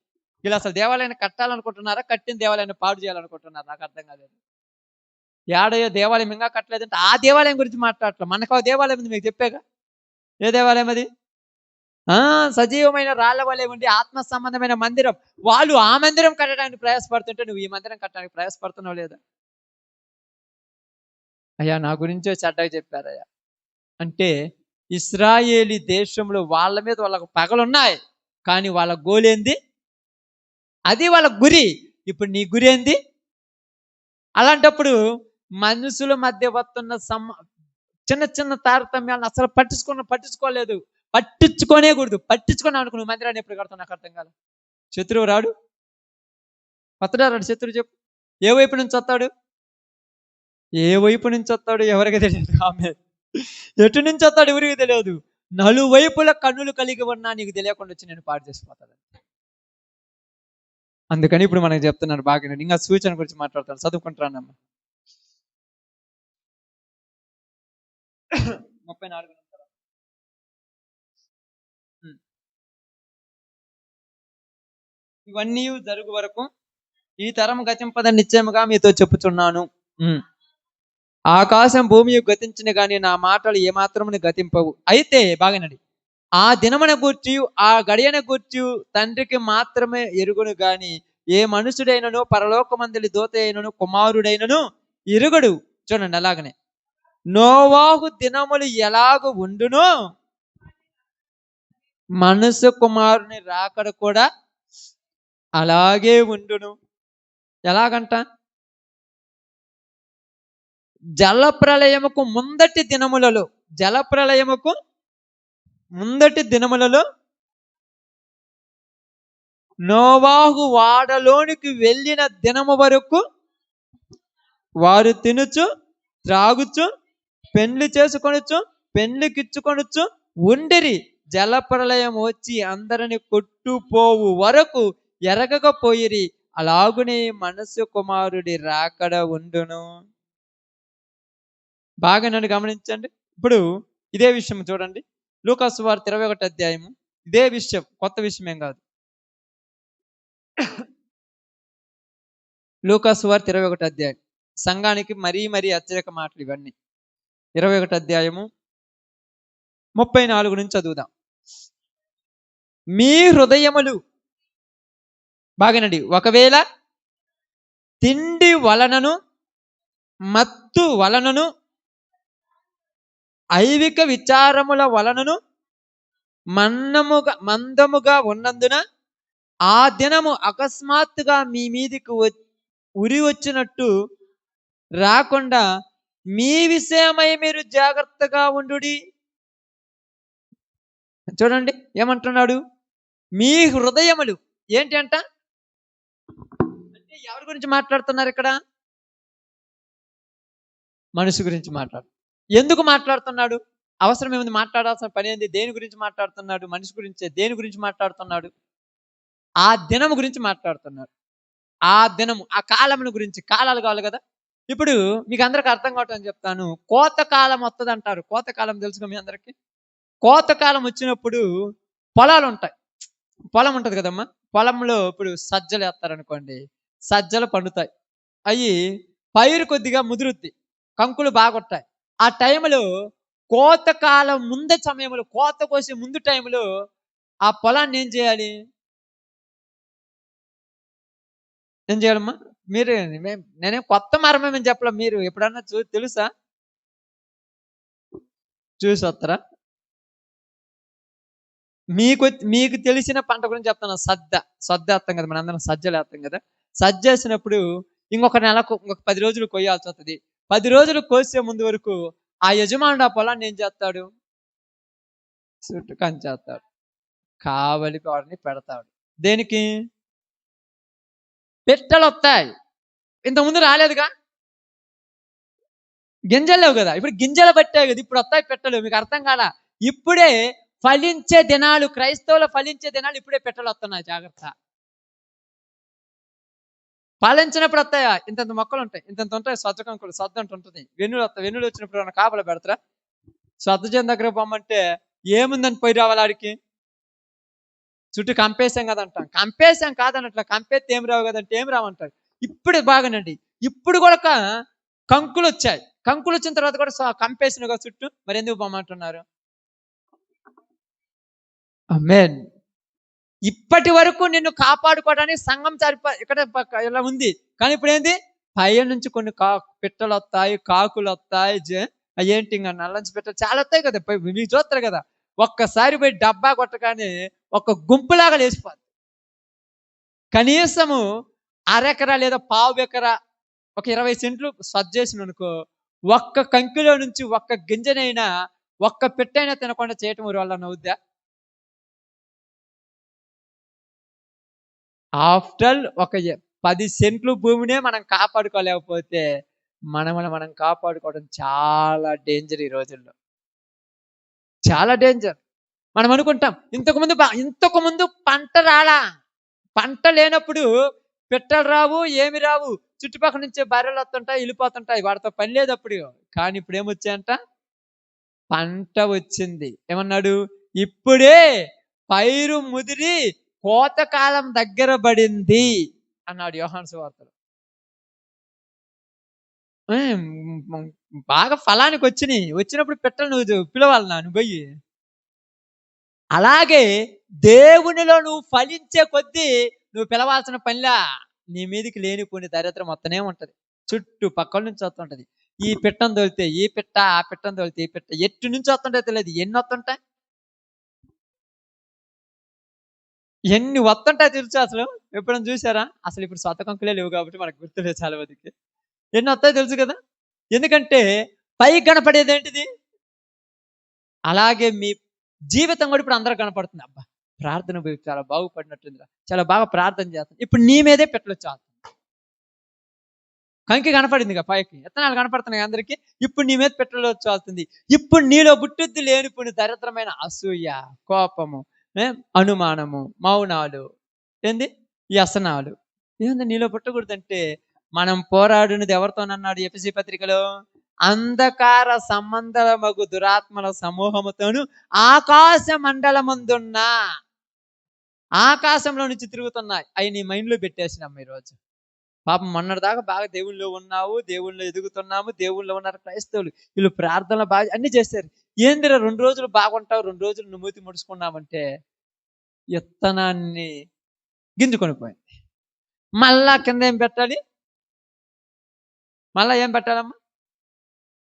వీళ్ళు అసలు దేవాలయాన్ని కట్టాలనుకుంటున్నారా, కట్టిన దేవాలయాన్ని పాడు చేయాలనుకుంటున్నారా నాకు అర్థం కాలేదు. ఏడయో దేవాలయం ఇంకా కట్టలేదంటే ఆ దేవాలయం గురించి మాట్లాడటం. మనకు ఆ దేవాలయం ఉంది, మీకు చెప్పాగా. ఏ దేవాలయం అది? సజీవమైన రాళ్ల వలె ఉండి ఆత్మ సంబంధమైన మందిరం. వాళ్ళు ఆ మందిరం కట్టడానికి ప్రయాసపడుతుంటే నువ్వు ఈ మందిరం కట్టడానికి ప్రయాసపడుతున్నావు లేదా? అయ్యా నా గురించే చెడ్డగా చెప్పారయ్యా అంటే, ఇశ్రాయేలీ దేశంలో వాళ్ళ మీద వాళ్ళకు పగలున్నాయి, కానీ వాళ్ళ గోలేంది? అది వాళ్ళ గురి. ఇప్పుడు నీ గురి ఏంది? అలాంటప్పుడు మనుషుల మధ్య వస్తున్న చిన్న చిన్న తారతమ్యాలను అసలు పట్టించుకోలేదు, పట్టించుకోనేకూడదు. పట్టించుకొని అనుకో, నువ్వు మందిరాన్ని ఎప్పుడు కడతావు నాకు అర్థం కాదు. శత్రువు రాడు, శత్రువు చెప్పు. ఏ వైపు నుంచి వస్తాడు? ఎవరికి తెలియదు. ఆమె ఎటు నుంచి వస్తాడు ఎవరికి తెలియదు. నలువైపుల కన్నులు కలిగి ఉన్నా నీకు తెలియకుండా వచ్చి నేను పాడు చేసిపోతాను. అందుకని ఇప్పుడు మనకు చెప్తున్నాను బాగా. ఇంకా సూచన గురించి మాట్లాడతాను, చదువుకుంటానమ్మా. 34 ఇవన్నీ జరుగు వరకు ఈ తరం గతింపదని నిశ్చయముగా మీతో చెప్పుచున్నాను. ఆకాశం భూమి గతించిన గాని నా మాటలు ఏమాత్రముని గతింపవు. అయితే బాగానండి, ఆ దినమున గూర్చి, ఆ గడియన గూర్చి తండ్రికి మాత్రమే ఎరుగును గాని ఏ మనుషుడైనను, పరలోకమందలి దూత అయినను, కుమారుడైనను ఎరుగడు. చూడండి, అలాగనే నోవాహు దినములు ఎలాగ ఉండునో మనుష్య కుమారుని రాకడ కూడా అలాగే ఉండును. ఎలాగంట? జలప్రళయముకు ముందటి దినములలో నోవాహు వాడలోనికి వెళ్ళిన దినము వరకు వారు తినుచు త్రాగుచు పెండ్లి చేసుకొనొచ్చు, పెండ్లికిచ్చుకొనొచ్చు ఉండిరి. జలప్రళయం వచ్చి అందరిని కొట్టుపోవు వరకు ఎరగకపోయిరి. అలాగునే మనసు కుమారుడి రాకడ ఉండును. బాగా నన్ను గమనించండి. ఇప్పుడు ఇదే విషయం చూడండి, లూకా సువార్త 21 అధ్యాయము. ఇదే విషయం, కొత్త విషయం ఏం కాదు. లూకా సువార్త 21 అధ్యాయం. సంఘానికి మరీ హెచ్చరిక మాటలు ఇవన్నీ. 21 అధ్యాయము 34 నుంచి చదువుదాం. మీ హృదయములు, బాగానండి, ఒకవేళ తిండి వలనను మత్తు వలనను ఐవిక విచారముల వలనను మందముగా ఉన్నందున ఆ దినము అకస్మాత్తుగా మీ మీదికి ఉరి వచ్చినట్టు రాకుండా మీ విషయమై మీరు జాగ్రత్తగా ఉండుడి. చూడండి ఏమంటున్నాడు, మీ హృదయములు ఏంటి అంట అంటే ఎవరి గురించి మాట్లాడుతున్నారు ఇక్కడ? మనసు గురించి మాట్లాడు. ఎందుకు మాట్లాడుతున్నాడు? అవసరం ఏముంది, మాట్లాడాల్సిన పని ఏంది? దేని గురించి మాట్లాడుతున్నాడు? మనిషి గురించి. దేని గురించి మాట్లాడుతున్నాడు? ఆ దినము గురించి మాట్లాడుతున్నాడు. ఆ దినము, ఆ కాలముల గురించి. కాలాలు కావాలి కదా. ఇప్పుడు మీకు అందరికి అర్థం కావటం చెప్తాను. కోతకాలం వస్తుంది అంటారు. కోతకాలం తెలుసుగా మీ అందరికి. కోతకాలం వచ్చినప్పుడు పొలాలు ఉంటాయి. పొలం ఉంటుంది కదమ్మా. పొలంలో ఇప్పుడు సజ్జలు వేస్తారనుకోండి, సజ్జలు పండుతాయి. అవి పైరు కొద్దిగా ముదురుద్ది, కంకులు బాగొట్టాయి. ఆ టైంలో కోతకాలం ముందు సమయంలో, కోత కోసే ముందు టైంలో ఆ పొలాన్ని ఏం చేయాలి? ఏం చేయాలమ్మా? మీరు నేనేం కొత్త మర్మమని చెప్పలే. మీరు ఎప్పుడన్నా తెలుసా? చూసి వస్తారా? మీకు తెలిసిన పంట గురించి చెప్తాను. సద్ద వేస్తాం కదా, మన అందరం సజ్జలు వేస్తాం కదా. సజ్జ వేసినప్పుడు ఇంకొక నెలకు, ఇంకొక 10 రోజులు కొయ్యాల్సి వస్తుంది. 10 రోజులు కోసే ముందు వరకు ఆ యజమానుడు ఆ పొలాన్ని ఏం చేస్తాడు? చుట్టూ కంచేస్తాడు, కావలి వాడిని పెడతాడు. దేనికి? పిట్టలు వస్తాయి. ఇంతకుముందు రాలేదుగా, గింజలు లేవు కదా. ఇప్పుడు గింజలు పట్టాయి కదా, ఇప్పుడు వస్తాయి పిట్టలు. మీకు అర్థం కాదా? ఇప్పుడే ఫలించే దినాలు, క్రైస్తవులు ఫలించే దినాలు ఇప్పుడే పిట్టలు వస్తున్నాయి. జాగ్రత్త. ఫలించినప్పుడు వస్తాయా? ఇంతంత మొక్కలు ఉంటాయి, ఇంతంత ఉంటాయి. సొద్ద కంకులు, సొద్ద అంటూ ఉంటుంది. వెన్నులు వస్తాయి. వెన్నులు వచ్చినప్పుడు ఏమైనా కాపలా పెడతారా? సొద్దజన్ దగ్గర పొమ్మంటే ఏముందని పోయి రావాలి ఆడికి? చుట్టూ కంపేసాం కదంటాం. కంపేసాం కాదన్నట్లా, కంపేస్తే ఏం రావు కదంటే ఏం రావంటారు. ఇప్పుడు బాగానండి, ఇప్పుడు కూడా కంకులు వచ్చాయి. కంకులు వచ్చిన తర్వాత కూడా కంపేసిన కదా చుట్టూ. మరి ఎందుకు పొమ్మంటున్నారు? ఆమేన్. ఇప్పటి వరకు నిన్ను కాపాడుకోవడానికి సంఘం ఇక్కడ ఇలా ఉంది. కానీ ఇప్పుడు ఏంది? పై నుంచి కొన్ని పిట్టలు వస్తాయి, కాకులు వస్తాయి. ఏంటి ఇంకా నల్లంచి పిట్టలు చాలా వస్తాయి కదా. మీకు చూస్తారు కదా, ఒక్కసారి పోయి డబ్బా కొట్టగానే ఒక గుంపులాగా లేచిపోతుంది. కనీసము అరెకరా లేదా పావు ఎకరా, ఒక 20 సెంట్లు సజ్జేసిన అనుకో, ఒక్క కంకిలో నుంచి ఒక్క గింజనైనా, ఒక్క పిట్టైనా తినకుండా చేయటం వల్ల నవ్వుద్దా? ఆఫ్టర్ ఒక 10 సెంట్లు భూమినే మనం కాపాడుకోలేకపోతే మనల్ని మనం కాపాడుకోవడం చాలా డేంజర్. ఈ రోజుల్లో చాలా డేంజర్. మనం అనుకుంటాం ఇంతకు ముందు పంట రాలా. పంట లేనప్పుడు పిట్టలు రావు, ఏమి రావు. చుట్టుపక్కల నుంచే బర్రెలు వస్తుంటాయి, వెళ్ళిపోతుంటాయి. వాటితో పని లేదు అప్పుడు. కానీ ఇప్పుడు ఏమొచ్చాయంట? పంట వచ్చింది. ఏమన్నాడు? ఇప్పుడే పైరు ముదిరి కోతకాలం దగ్గర పడింది అన్నాడు యోహాను సువార్తలో. బాగా ఫలానికి వచ్చినప్పుడు పిట్టలు నువ్వు పిలవాలి, నువ్వు పోయి. అలాగే దేవునిలో నువ్వు ఫలించే కొద్దీ నువ్వు పిలవాల్సిన పనిలా. నీ మీదకి లేనిపోని దరిద్రం మొత్తనే ఉంటది. చుట్టూ పక్కల నుంచి వస్తుంటది. ఈ పిట్టను తోలితే ఈ పిట్ట, ఆ పిట్టను తోలితే ఈ పిట్ట. ఎట్టు నుంచి వస్తుంటాయో తెలియదు. ఎన్ని వస్తుంటాయి, ఎన్ని వస్తుంటాయో తెలుసు. అసలు ఎప్పుడైనా చూసారా? అసలు ఇప్పుడు సొంత కంకులే లేవు కాబట్టి మనకు గుర్తులేదు చాలా మందికి. ఎన్ని వస్తాయో తెలుసు కదా. ఎందుకంటే పై కనపడేది ఏంటిది? అలాగే మీ జీవితం కూడా ఇప్పుడు అందరూ కనపడుతుంది. అబ్బా, ప్రార్థన చాలా బాగుపడినట్టుందిరా, చాలా బాగా ప్రార్థన చేస్తాను. ఇప్పుడు నీ మీదే పెట్టలు వచ్చేస్తుంది. కంకి కనపడింది పైకి, విత్తనాలు కనపడుతున్నాయి అందరికి. ఇప్పుడు నీ మీద పెట్రోల్ వచ్చి, ఇప్పుడు నీలో బుట్టుద్ది లేనిపోయిన దరిద్రమైన అసూయ, కోపము, అనుమానము, మౌనాలు, ఏంది వ్యసనాలు, ఏంది నీలో పుట్టకూడదంటే మనం పోరాడినది ఎవరితోనన్నాడు ఎఫెసీ పత్రికలో? అంధకార సంబంధమగు దురాత్మల సమూహముతోను ఆకాశ మండలమందున్న, ఆకాశంలో నుంచి తిరుగుతున్నాయి అవి నీ మైండ్లో పెట్టేసినాం ఈరోజు. పాపం మొన్నటిదాకా బాగా దేవుళ్ళో ఉన్నావు, దేవుళ్ళో ఎదుగుతున్నాము, దేవుళ్ళో ఉన్నారు క్రైస్తవులు, వీళ్ళు ప్రార్థనలు బాగా అన్ని చేస్తారు. ఏందిరా 2 రోజులు బాగుంటావు, 2 రోజులు నువ్వు మూతి ముడుచుకున్నావంటే విత్తనాన్ని గింజుకొని పోయింది. మళ్ళా కింద ఏం పెట్టాలి? మళ్ళా ఏం పెట్టాలమ్మా?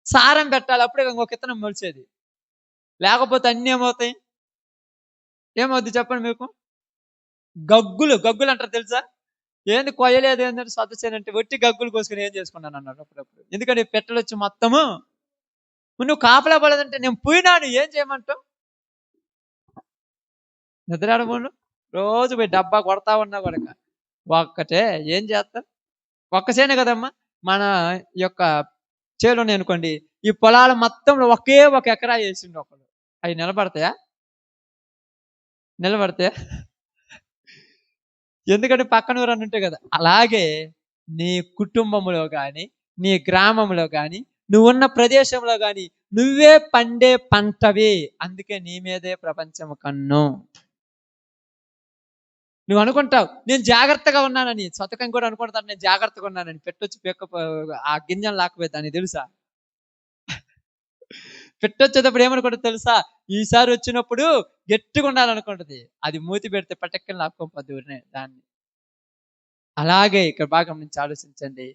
సారం పెట్టాలి. అప్పుడే ఇంకొక విత్తనం మొలిచేది. లేకపోతే అన్నీ ఏమవుతాయి? ఏమవుద్ది చెప్పండి మీకు? గగ్గులు అంటారు తెలుసా? ఏంది కొయ్యలేదు ఏంటంటే సొద్దసేనంటే ఒట్టి గగ్గులు కోసుకుని ఏం చేసుకున్నాను అన్నాడు అప్పుడప్పుడు. ఎందుకంటే పెట్టలొచ్చి మొత్తము నువ్వు కాపలా పడదంటే నేను పోయినాను, ఏం చేయమంటావు? నిద్రాడబోను రోజు పోయి డబ్బా కొడతా ఉన్నా కొడక ఒక్కటే ఏం చేస్తారు? ఒక్క చేనే కదమ్మా మన యొక్క చేలోనే అనుకోండి, ఈ పొలాల మొత్తంలో ఒకే ఒక ఎకరా వేసిండు ఒకడు. అవి నిలబడతాయా? ఎందుకంటే పక్కన ఊరని ఉంటాయి కదా. అలాగే నీ కుటుంబంలో కానీ, నీ గ్రామంలో కానీ, నువ్వున్న ప్రదేశంలో కానీ నువ్వే పండే పంటవి. అందుకే నీ మీదే ప్రపంచం కన్ను. నువ్వు అనుకుంటావు నేను జాగ్రత్తగా ఉన్నానని, సొతకం కూడా అనుకుంటాను నేను జాగ్రత్తగా ఉన్నానని. పెట్టొచ్చి ఆ గింజను లాక్కుపోతాను తెలుసా? పెట్టొచ్చేటప్పుడు ఏమనుకుంటుంది తెలుసా? ఈసారి వచ్చినప్పుడు గట్టిగా ఉండాలనుకుంటుంది. అది మూతి పెడితే పటక్కని లాక్కోపోద్ది ఊరినే దాన్ని. అలాగే ఇక్కడ బాగా గమనించి ఆలోచించండి.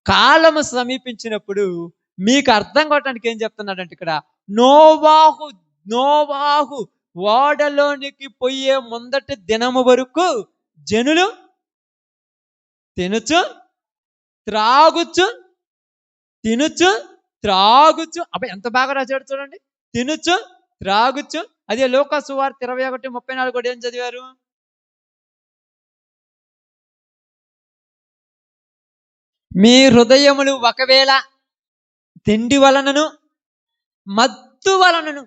కాలము సమీపించినప్పుడు మీకు అర్థం కావటానికి ఏం చెప్తున్నాడంటే ఇక్కడ, నోవాహు ఓడలోనికి పోయే ముందటి దినము వరకు జనులు తినుచు త్రాగుచు అబ్బాయి ఎంత బాగా రాశాడు చూడండి. తినుచు త్రాగుచు. అదే లూకా సువార్త 21:34 కూడా ఏం చదివారు? మీ హృదయములు ఒకవేళ తిండి వలనను మత్తు వలనను.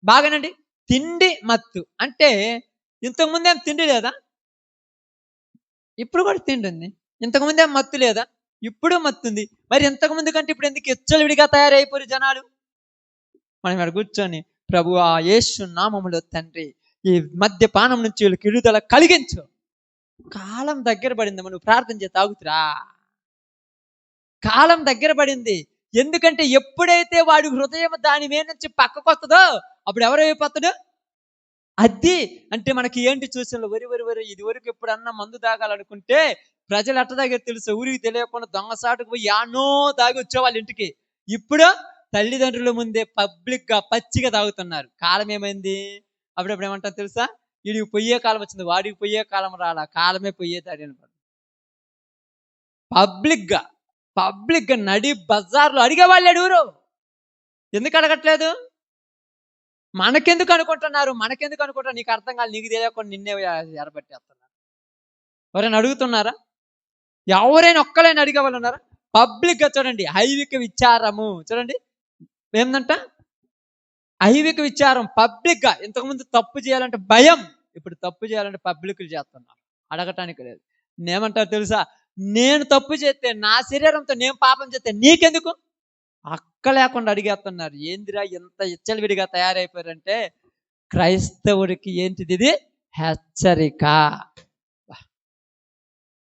బాగానండి, తిండి మత్తు అంటే ఇంతకుముందేం తిండి లేదా? ఇప్పుడు కూడా తిండి ఉంది. ఇంతకుముందేం మత్తు లేదా? ఇప్పుడు మత్తుంది. మరి ఇంతకుముందు కంటే ఇప్పుడు ఎందుకు ఎచ్చలవిడిగా తయారైపోయారు జనాలు? మనం ఇక్కడ కూర్చొని ప్రభువా యేసు నామములో తండ్రి ఈ మద్యపానం నుంచి వీళ్ళకి విడుదల కలిగించు. కాలం దగ్గర పడింది, నువ్వు ప్రార్థన చేసి తాగుతురా. కాలం దగ్గర పడింది. ఎందుకంటే ఎప్పుడైతే వాడి హృదయం దాని మీద నుంచి పక్కకు వస్తుందో అప్పుడు ఎవరైపోతాడు? అది అంటే మనకి ఏంటి చూసిన వరి ఇది వరకు ఎప్పుడన్నా మందు తాగాలనుకుంటే ప్రజలు అట్ట దగ్గర తెలుసు, ఊరికి తెలియకుండా దొంగసాటుకు పోయి యానో తాగి వచ్చేవాళ్ళ ఇంటికి. ఇప్పుడు తల్లిదండ్రుల ముందే పబ్లిక్ గా పచ్చిగా తాగుతున్నారు. కాలం ఏమైంది? అప్పుడప్పుడు ఏమంటారు తెలుసా? వీడికి పొయ్యే కాలం వచ్చింది, వాడికి పొయ్యే కాలం రాలా, కాలమే పొయ్యేదాడి అనమాట. పబ్లిక్ గా నడి బజార్లో అడిగేవాళ్ళు ఎవరు? ఎందుకు అడగట్లేదు? మనకెందుకు అనుకుంటున్నారు? నీకు అర్థం కాదు, నీకు తెలియకుండా నిన్నే ఎరబట్టేస్తున్నారు. ఎవరైనా అడుగుతున్నారా? ఎవరైనా ఒక్కరైనా అడిగే వాళ్ళు ఉన్నారా? పబ్లిక్ గా చూడండి, ఐవిక విచారము చూడండి ఏందంట, ఐవిక విచారం పబ్లిక్ గా. ఇంతకుముందు తప్పు చేయాలంటే భయం, ఇప్పుడు తప్పు చేయాలంటే పబ్లిక్లు చేస్తున్నారు, అడగటానికి లేదు. నేనేమంటారు తెలుసా? నేను తప్పు చేస్తే, నా శరీరంతో నేను పాపం చేస్తే నీకెందుకు? అక్క లేకుండా అడిగేస్తున్నారు. ఏందిరా ఎంత ఇచ్చలవిడిగా తయారైపోయారంటే క్రైస్తవుడికి ఏంటిది ఇది? హెచ్చరిక.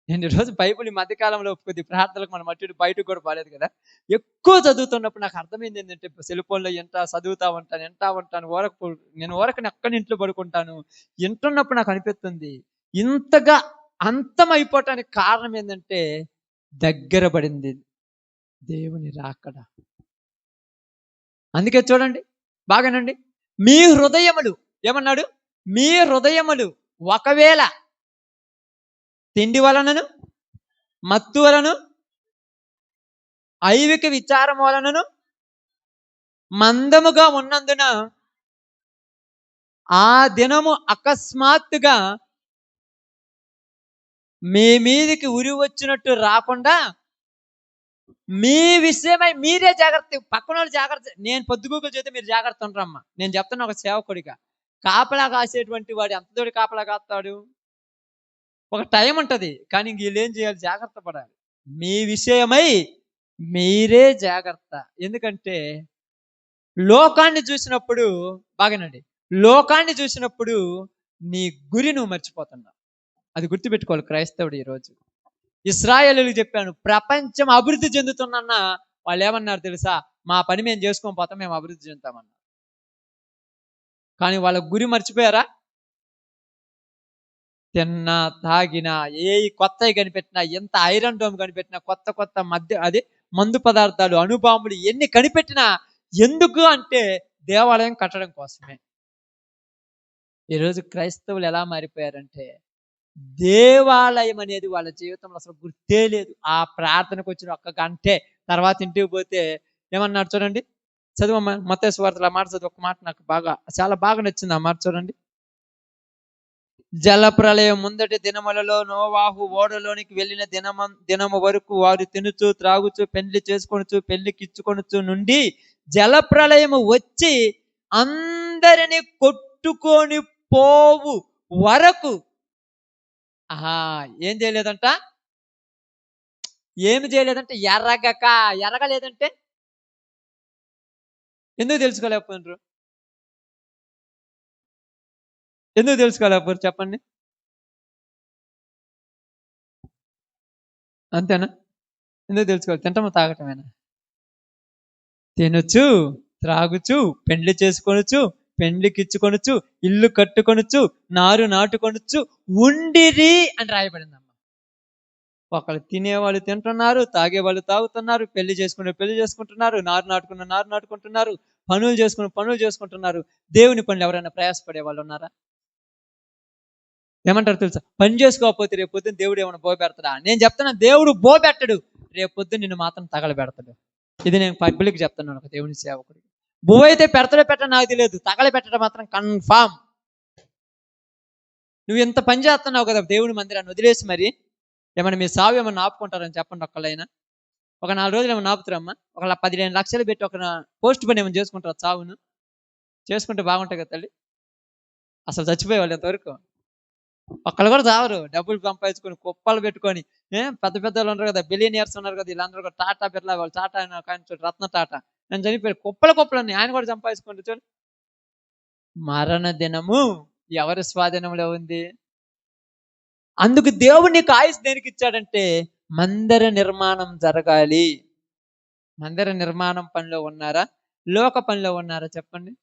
నేను ఈరోజు బైబిల్ ఈ మధ్యకాలంలో కొద్ది ప్రార్థనలకు మనం అటు బయటకు కూడా బాలేదు కదా. ఎక్కువ చదువుతున్నప్పుడు నాకు అర్థమైంది ఏంటంటే సెల్ ఫోన్లో చదువుతా ఉంటాను నేను ఊరకని అక్కడి ఇంట్లో పడుకుంటాను. వింటున్నప్పుడు నాకు అనిపిస్తుంది ఇంతగా అంతం అయిపోవటానికి కారణం ఏంటంటే దగ్గర పడింది దేవుని రాకడ. అందుకే చూడండి బాగానండి, మీ హృదయములు ఏమన్నాడు? మీ హృదయములు ఒకవేళ తిండి వలనను మత్తు వలన ఐవిక విచారం వలనను మందముగా ఉన్నందున ఆ దినము అకస్మాత్తుగా మీ మీదికి ఉరి వచ్చినట్టు రాకుండా మీ విషయమై మీరే జాగ్రత్త. పక్కన వాళ్ళు జాగ్రత్త. నేను పొద్దుగూకులు చేస్తే మీరు జాగ్రత్త ఉండరమ్మా. నేను చెప్తున్నా ఒక సేవకుడిగా. కాపలా కాసేటువంటి వాడు ఎంత తోటి కాపలా కాస్తాడు? ఒక టైం ఉంటది. కానీ వీళ్ళేం చేయాలి? జాగ్రత్త పడాలి. మీ విషయమై మీరే జాగ్రత్త. ఎందుకంటే లోకాన్ని చూసినప్పుడు బాగానండి. లోకాన్ని చూసినప్పుడు నీ గురి నువ్వు మర్చిపోతున్నావు. అది గుర్తుపెట్టుకోవాలి క్రైస్తవుడు ఈరోజు. ఇశ్రాయేలీయులకు చెప్పాను, ప్రపంచం అభివృద్ధి చెందుతుందన్నా వాళ్ళు ఏమన్నారు తెలుసా? మా పని మేము చేసుకొని పోతాం, మేము అభివృద్ధి చెందుతామన్నారు. కానీ వాళ్ళ గురి మర్చిపోయారా? తిన్నా, తాగినా, కొత్తవి కనిపెట్టినా, ఎంత ఐరన్ డోమ్ కనిపెట్టినా, కొత్త కొత్త మందు పదార్థాలు, అణుబాంబులు ఎన్ని కనిపెట్టినా ఎందుకు అంటే దేవాలయం కట్టడం కోసమే. ఈరోజు క్రైస్తవులు ఎలా మారిపోయారంటే దేవాలయం అనేది వాళ్ళ జీవితంలో అసలు గుర్తే లేదు. ఆ ప్రార్థనకు వచ్చిన ఒక్క గంటే, తర్వాత ఇంటికి పోతే ఏమన్నాడు చూడండి. చదువు మత్తయి సువార్తలో ఆ మాట చదువు. ఒక మాట నాకు చాలా బాగా నచ్చింది. ఆ మాట చూడండి. జలప్రళయం ముందటి దినములలో నోవాహు ఓడలోనికి వెళ్ళిన దినము వరకు వారు తినుచు త్రాగుచు పెళ్లి చేసుకొనుచు పెళ్లికిచ్చుకొనుచు నుండి జలప్రళయము వచ్చి అందరిని కొట్టుకొని పోవు వరకు ఏం చేయలేదంట? ఏమి చేయలేదంటే ఎరగలేదంటే ఎందుకు తెలుసుకోలేకపోయినారు? ఎందుకు తెలుసుకోలేకపోయారు చెప్పండి? అంతేనా? ఎందుకు తెలుసుకోవాలి? తింటమో తాగటమేనా? తినొచ్చు, త్రాగుచు, పెండ్లి చేసుకొనుచు, పెండ్లికిచ్చుకొనుచు, ఇల్లు కట్టుకొనుచు, నారు నాటుకొనుచు ఉండిరి అని రాయబడిందమ్మ. ఒకళ్ళు తినేవాళ్ళు తింటున్నారు, తాగేవాళ్ళు తాగుతున్నారు, పెళ్లి చేసుకునే పెళ్లి చేసుకుంటున్నారు, నారు నాటుకుంటున్నారు, పనులు చేసుకుంటున్నారు. దేవుని పనులు ఎవరైనా ప్రయాసపడే వాళ్ళు ఉన్నారా? ఏమంటారు తెలుసా? పని చేసుకోకపోతే రేపు పొద్దున్న దేవుడు ఏమైనా బోబెడతాడా? నేను చెప్తున్నా, దేవుడు బోబెట్టడు. రేపు పొద్దున్న నిన్ను మాత్రం తగలబెడతాడు. ఇది నేను పబ్లిక్ చెప్తున్నాను, ఒక దేవుని సేవకుడికి. భూ అయితే పెడతాడో పెట్టడం నాకు తెలియదు, తగలబెట్టడం మాత్రం కన్ఫామ్. నువ్వు ఇంత పని చేస్తున్నావు కదా దేవుని మందిరాన్ని వదిలేసి, మరి ఏమన్నా మీ సావు ఏమన్నా ఆపుకుంటారని చెప్పండి ఒక్కళ్ళైనా. ఒక 4 రోజులు ఏమన్నా ఆపుతారమ్మా? ఒక 15 లక్షలు పెట్టి ఒక పోస్ట్ పని ఏమైనా చేసుకుంటారు చావును? చేసుకుంటే బాగుంటాయి కదా తల్లి. అసలు చచ్చిపోయేవాళ్ళు ఇంతవరకు ఒక్కళ్ళు కూడా చావరు. డబ్బులు సంపాదించుకొని కుప్పలు పెట్టుకొని పెద్ద పెద్దలు ఉన్నారు కదా, బిలియనియర్స్ ఉన్నారు కదా, వీళ్ళందరూ కూడా టాటా బిర్లా, వాళ్ళు టాటా రత్న టాటా నేను చనిపోయారు. కుప్పలన్నీ ఆయన కూడా సంపాదించుకుంటే చూడండి. మరణ దినము ఎవరి స్వాధీనంలో ఉంది? అందుకు దేవుడు నీకు ఆయుష్ దేనికి ఇచ్చాడంటే మందిర నిర్మాణం జరగాలి. మందిర నిర్మాణం పనిలో ఉన్నారా? లోక పనిలో ఉన్నారా? చెప్పండి,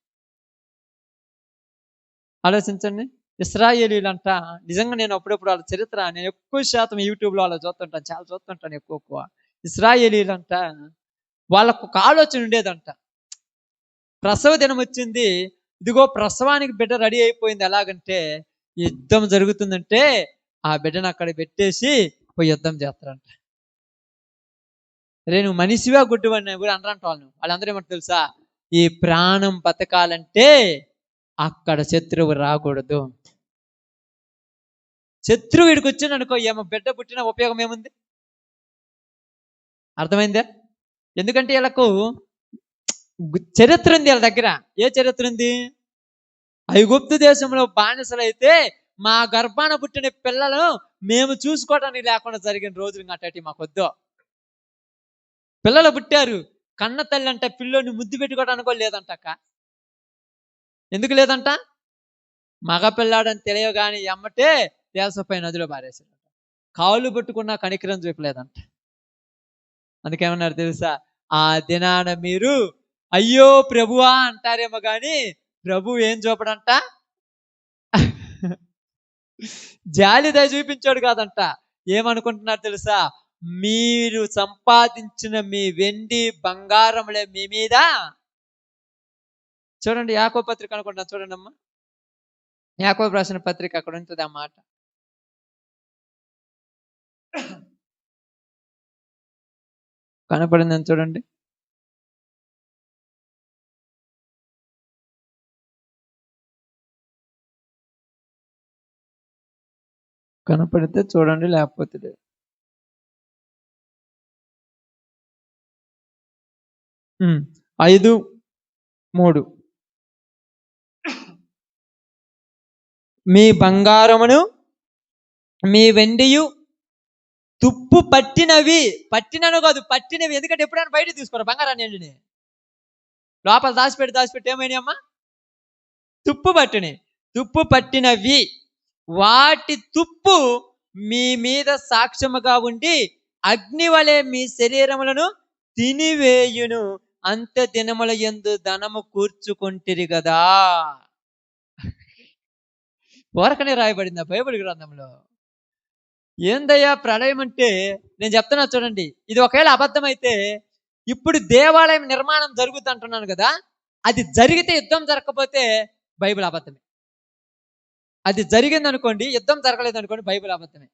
ఆలోచించండి. ఇశ్రాయేలీలంట నిజంగా నేను అప్పుడప్పుడు వాళ్ళ చరిత్ర నేను ఎక్కువ శాతం యూట్యూబ్లో వాళ్ళ చూస్తుంటాను, చాలా చూస్తుంటాను ఎక్కువ. ఇశ్రాయేలీలంట వాళ్ళకు ఒక ఆలోచన ఉండేదంట. ప్రసవ దినం వచ్చింది, ఇదిగో ప్రసవానికి బిడ్డ రెడీ అయిపోయింది. ఎలాగంటే యుద్ధం జరుగుతుందంటే ఆ బిడ్డను అక్కడ పెట్టేసి పోయి యుద్ధం చేస్తారంట. రే నువ్వు మనిషివా గుడ్డివాడిని కూడా అనరంట వాళ్ళందరూ ఏమంటారు తెలుసా? ఈ ప్రాణం బతకాలంటే అక్కడ శత్రువు రాకూడదు. శత్రువు వీడికి వచ్చింది అనుకో, ఏమో బిడ్డ పుట్టిన ఉపయోగం ఏముంది? అర్థమైందా? ఎందుకంటే వీళ్ళకు చరిత్ర ఉంది వీళ్ళ దగ్గర. ఏ చరిత్ర ఉంది? ఐగుప్తు దేశంలో బానిసలైతే మా గర్భాన పుట్టిన పిల్లలు మేము చూసుకోవడానికి లేకుండా జరిగిన రోజులు అట్టటి మాకొద్దు. పిల్లలు పుట్టారు, కన్న తల్లి అంటే పిల్లోని ముద్దు పెట్టుకోవడానికి లేదంట అక్క. ఎందుకు లేదంట? మగ పిల్లాడని తెలియగాని ఎమ్మటే దేశపై నదిలో పారేసాడంట. కాళ్ళు పట్టుకున్నా కనికరం చూపలేదంట. అందుకేమన్నారు తెలుసా? ఆ దినాన మీరు అయ్యో ప్రభువా అంటారేమో గాని ప్రభు ఏం చూపడంట? జాలి దయ చూపించాడు కాదంట. ఏమనుకుంటున్నారు తెలుసా? మీరు సంపాదించిన మీ వెండి బంగారములే మీ మీద. చూడండి యాకోబు పత్రిక అనుకుంటున్నా, చూడండి అమ్మా. యాకోబు రాసిన పత్రిక అక్కడ ఉంటుంది ఆ మాట. కనపడిందని చూడండి. కనపడితే చూడండి, లేకపోతే లేదు. 5:3 మీ బంగారమును మీ వెండియు తుప్పు పట్టినను కాదు, పట్టినవి. ఎందుకంటే ఎప్పుడైనా బయట తీసుకోరు బంగారాన్ని ఎండిని, లోపల దాచిపెట్టి ఏమైనా అమ్మా తుప్పు పట్టినవి. వాటి తుప్పు మీ మీద సాక్ష్యముగా ఉండి అగ్ని వలె మీ శరీరములను తినివేయును. అంత్య దినముల యందు ధనము కూర్చుకొంటిరి కదా. ఊరకనే రాయబడింది బైబిల్ గ్రంథంలో. ఏందయ్యా ప్రళయం అంటే? నేను చెప్తున్నా చూడండి, ఇది ఒకవేళ అబద్ధం అయితే ఇప్పుడు దేవాలయం నిర్మాణం జరుగుతుంది అంటున్నాను కదా, అది జరిగితే యుద్ధం జరగకపోతే బైబిల్ అబద్ధమే. అది జరిగింది అనుకోండి, యుద్ధం జరగలేదు అనుకోండి, బైబిల్ అబద్ధమే.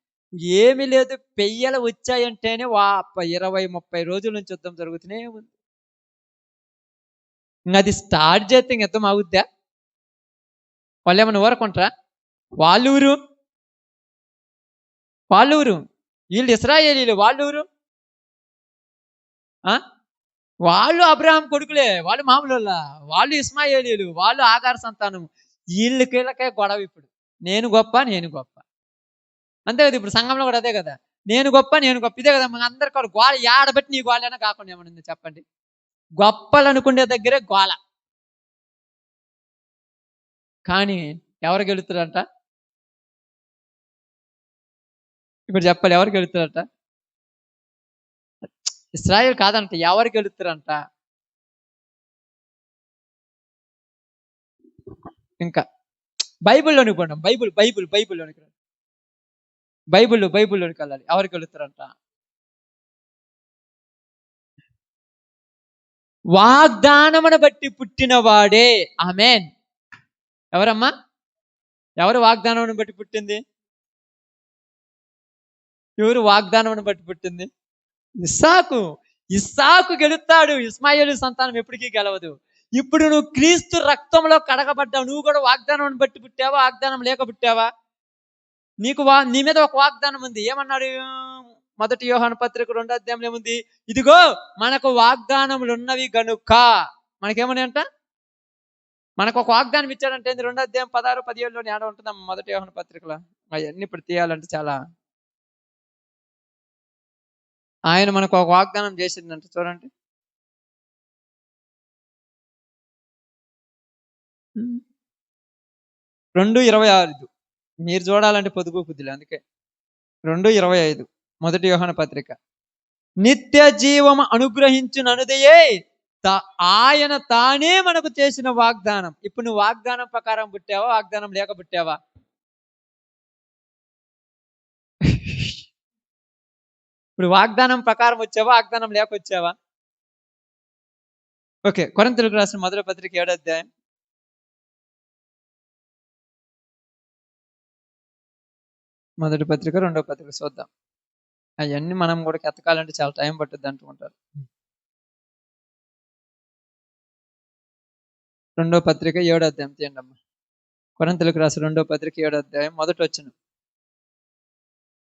ఏమీ లేదు, పెయ్యలు వచ్చాయంటేనే 20-30 రోజుల నుంచి యుద్ధం జరుగుతూనే ఉంది. అది స్టార్ట్ చేస్తే యుద్ధం అవుద్దా? వాళ్ళు ఏమన్నా ఊరకుంటారా? వాళ్ళూరు వీళ్ళు ఇశ్రాయేలీలు, వాళ్ళూరు వాళ్ళు అబ్రహాం కొడుకులే, వాళ్ళు మామూలు వాళ్ళు ఇస్మాయేలీలు, వాళ్ళు ఆగార్ సంతానం. వీళ్ళకే గొడవ. ఇప్పుడు నేను గొప్ప అంతే కదా. ఇప్పుడు సంఘంలో కూడా అదే కదా, నేను గొప్ప ఇదే కదా. మన అందరికీ గోళ ఏడబెట్టి నీ గోళైనా కాకుండా ఏమన్నా చెప్పండి. గొప్పలు అనుకునే దగ్గరే గోళ. కానీ ఎవరు గెలుస్తారంట? ఇప్పుడు చెప్పాలి, ఎవరు గెలుస్తారంట? ఇశ్రాయేల్ కాదంట, ఎవరు గెలుస్తారంట? ఇంకా బైబిల్లోనికి పోండి. బైబిల్లోనికి వెళ్ళాలి. ఎవరు గెలుస్తారంట? వాగ్దానమును బట్టి పుట్టిన వాడే. ఆమేన్. ఎవరమ్మా? ఎవరు వాగ్దానమును బట్టి పుట్టింది? ఎవరు వాగ్దానమును బట్టి పుట్టింది? ఇస్సాకు గెలుస్తాడు. ఇస్మాయేలు సంతానం ఎప్పటికీ గెలవదు. ఇప్పుడు నువ్వు క్రీస్తు రక్తంలో కడగబడ్డావు. నువ్వు కూడా వాగ్దానం బట్టి పుట్టావా, వాగ్దానం లేక పుట్టావా? నీకు నీ మీద ఒక వాగ్దానం ఉంది. ఏమన్నాడు? 1 యోహాను పత్రిక 2వ అధ్యాయంలో ఏముంది? ఇదిగో మనకు వాగ్దానములు ఉన్నవి గనుక. మనకేమని అంట? మనకు ఒక వాగ్దానం ఇచ్చాడంటే 2వ అధ్యాయం 16-17 ఏడ ఉంటుందమ్మా 1 యోహాను పత్రికలో. అవన్నీ ఇప్పుడు తీయాలంటే చాలా. ఆయన మనకు ఒక వాగ్దానం చేసిందంట, చూడండి. 2:25 మీరు చూడాలంటే పొదుగు బుద్ధిలే, అందుకే 2:25 1 యోహాను పత్రిక. నిత్య జీవము అనుగ్రహించుననుదయే ఆయన తానే మనకు చేసిన వాగ్దానం. ఇప్పుడు నువ్వు వాగ్దానం ప్రకారం పుట్టావా, వాగ్దానం లేక పుట్టావా? ఇప్పుడు వాగ్దానం ప్రకారం వచ్చావా, వాగ్దానం లేక వచ్చావా? ఓకే, కొరింథీయులకు రాసిన 1వ పత్రిక 7వ అధ్యాయం. మొదటి పత్రిక 2వ పత్రిక చూద్దాం. అవన్నీ మనం కూడా ఎతకాలంటే చాలా టైం పట్టుద్ది అంటుంటారు. 2వ పత్రిక 7వ అధ్యాయం తీయండి అమ్మా. కొరింథీయులకు రాసిన 2వ పత్రిక 7వ అధ్యాయం 1వ వచనం.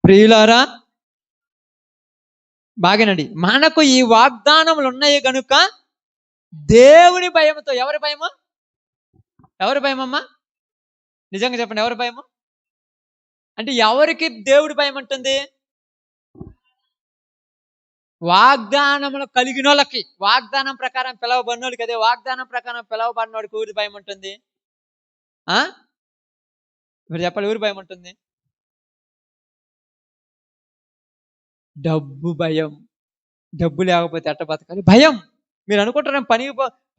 ప్రియులారా బాగానండి, మనకు ఈ వాగ్దానములు ఉన్నాయి గనుక దేవుని భయముతో. ఎవరి భయము? ఎవరి భయమమ్మా? నిజంగా చెప్పండి, ఎవరి భయము? అంటే ఎవరికి దేవుడి భయం ఉంటుంది? వాగ్దానములు కలిగిన వాళ్ళకి, వాగ్దానం ప్రకారం పిలవబడినోడికి. అదే వాగ్దానం ప్రకారం పిలవబడినోడికి ఊరి భయం ఉంటుంది. మీరు చెప్పాలి, ఊరి భయం ఉంటుంది? డబ్బు భయం. డబ్బు లేకపోతే ఎట్ట బతకాలి భయం. మీరు అనుకుంటారు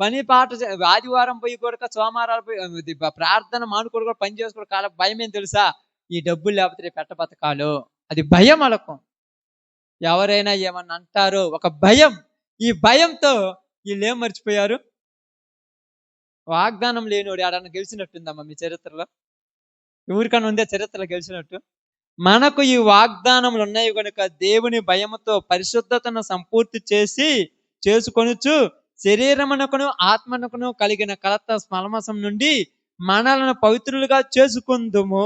పని పాట ఆదివారం పోయి కూడా, సోమవారాలు పోయి ప్రార్థన మానుకోడు కూడా, పని చేసుకోవడం కాలం భయం. ఏం తెలుసా? ఈ డబ్బులు లేకపోతే రేపు ఎట్ట బతకాలో, అది భయం. అలకం ఎవరైనా ఏమన్నా అంటారో ఒక భయం. ఈ భయంతో వీళ్ళు ఏం మర్చిపోయారు? వాగ్దానం లేనివాడు ఎవడన్నా గెలిచినట్టుందమ్మా మీ చరిత్రలో? ఎవరికన్నా ఉందే చరిత్రలో గెలిచినట్టు? మనకు ఈ వాగ్దానములు ఉన్నాయి కనుక దేవుని భయముతో పరిశుద్ధతను సంపూర్తి చేసుకొనుచు శరీరమునకును ఆత్మనకును కలిగిన కలత స్మలమసం నుండి మనలను పవిత్రులుగా చేసుకుందుము.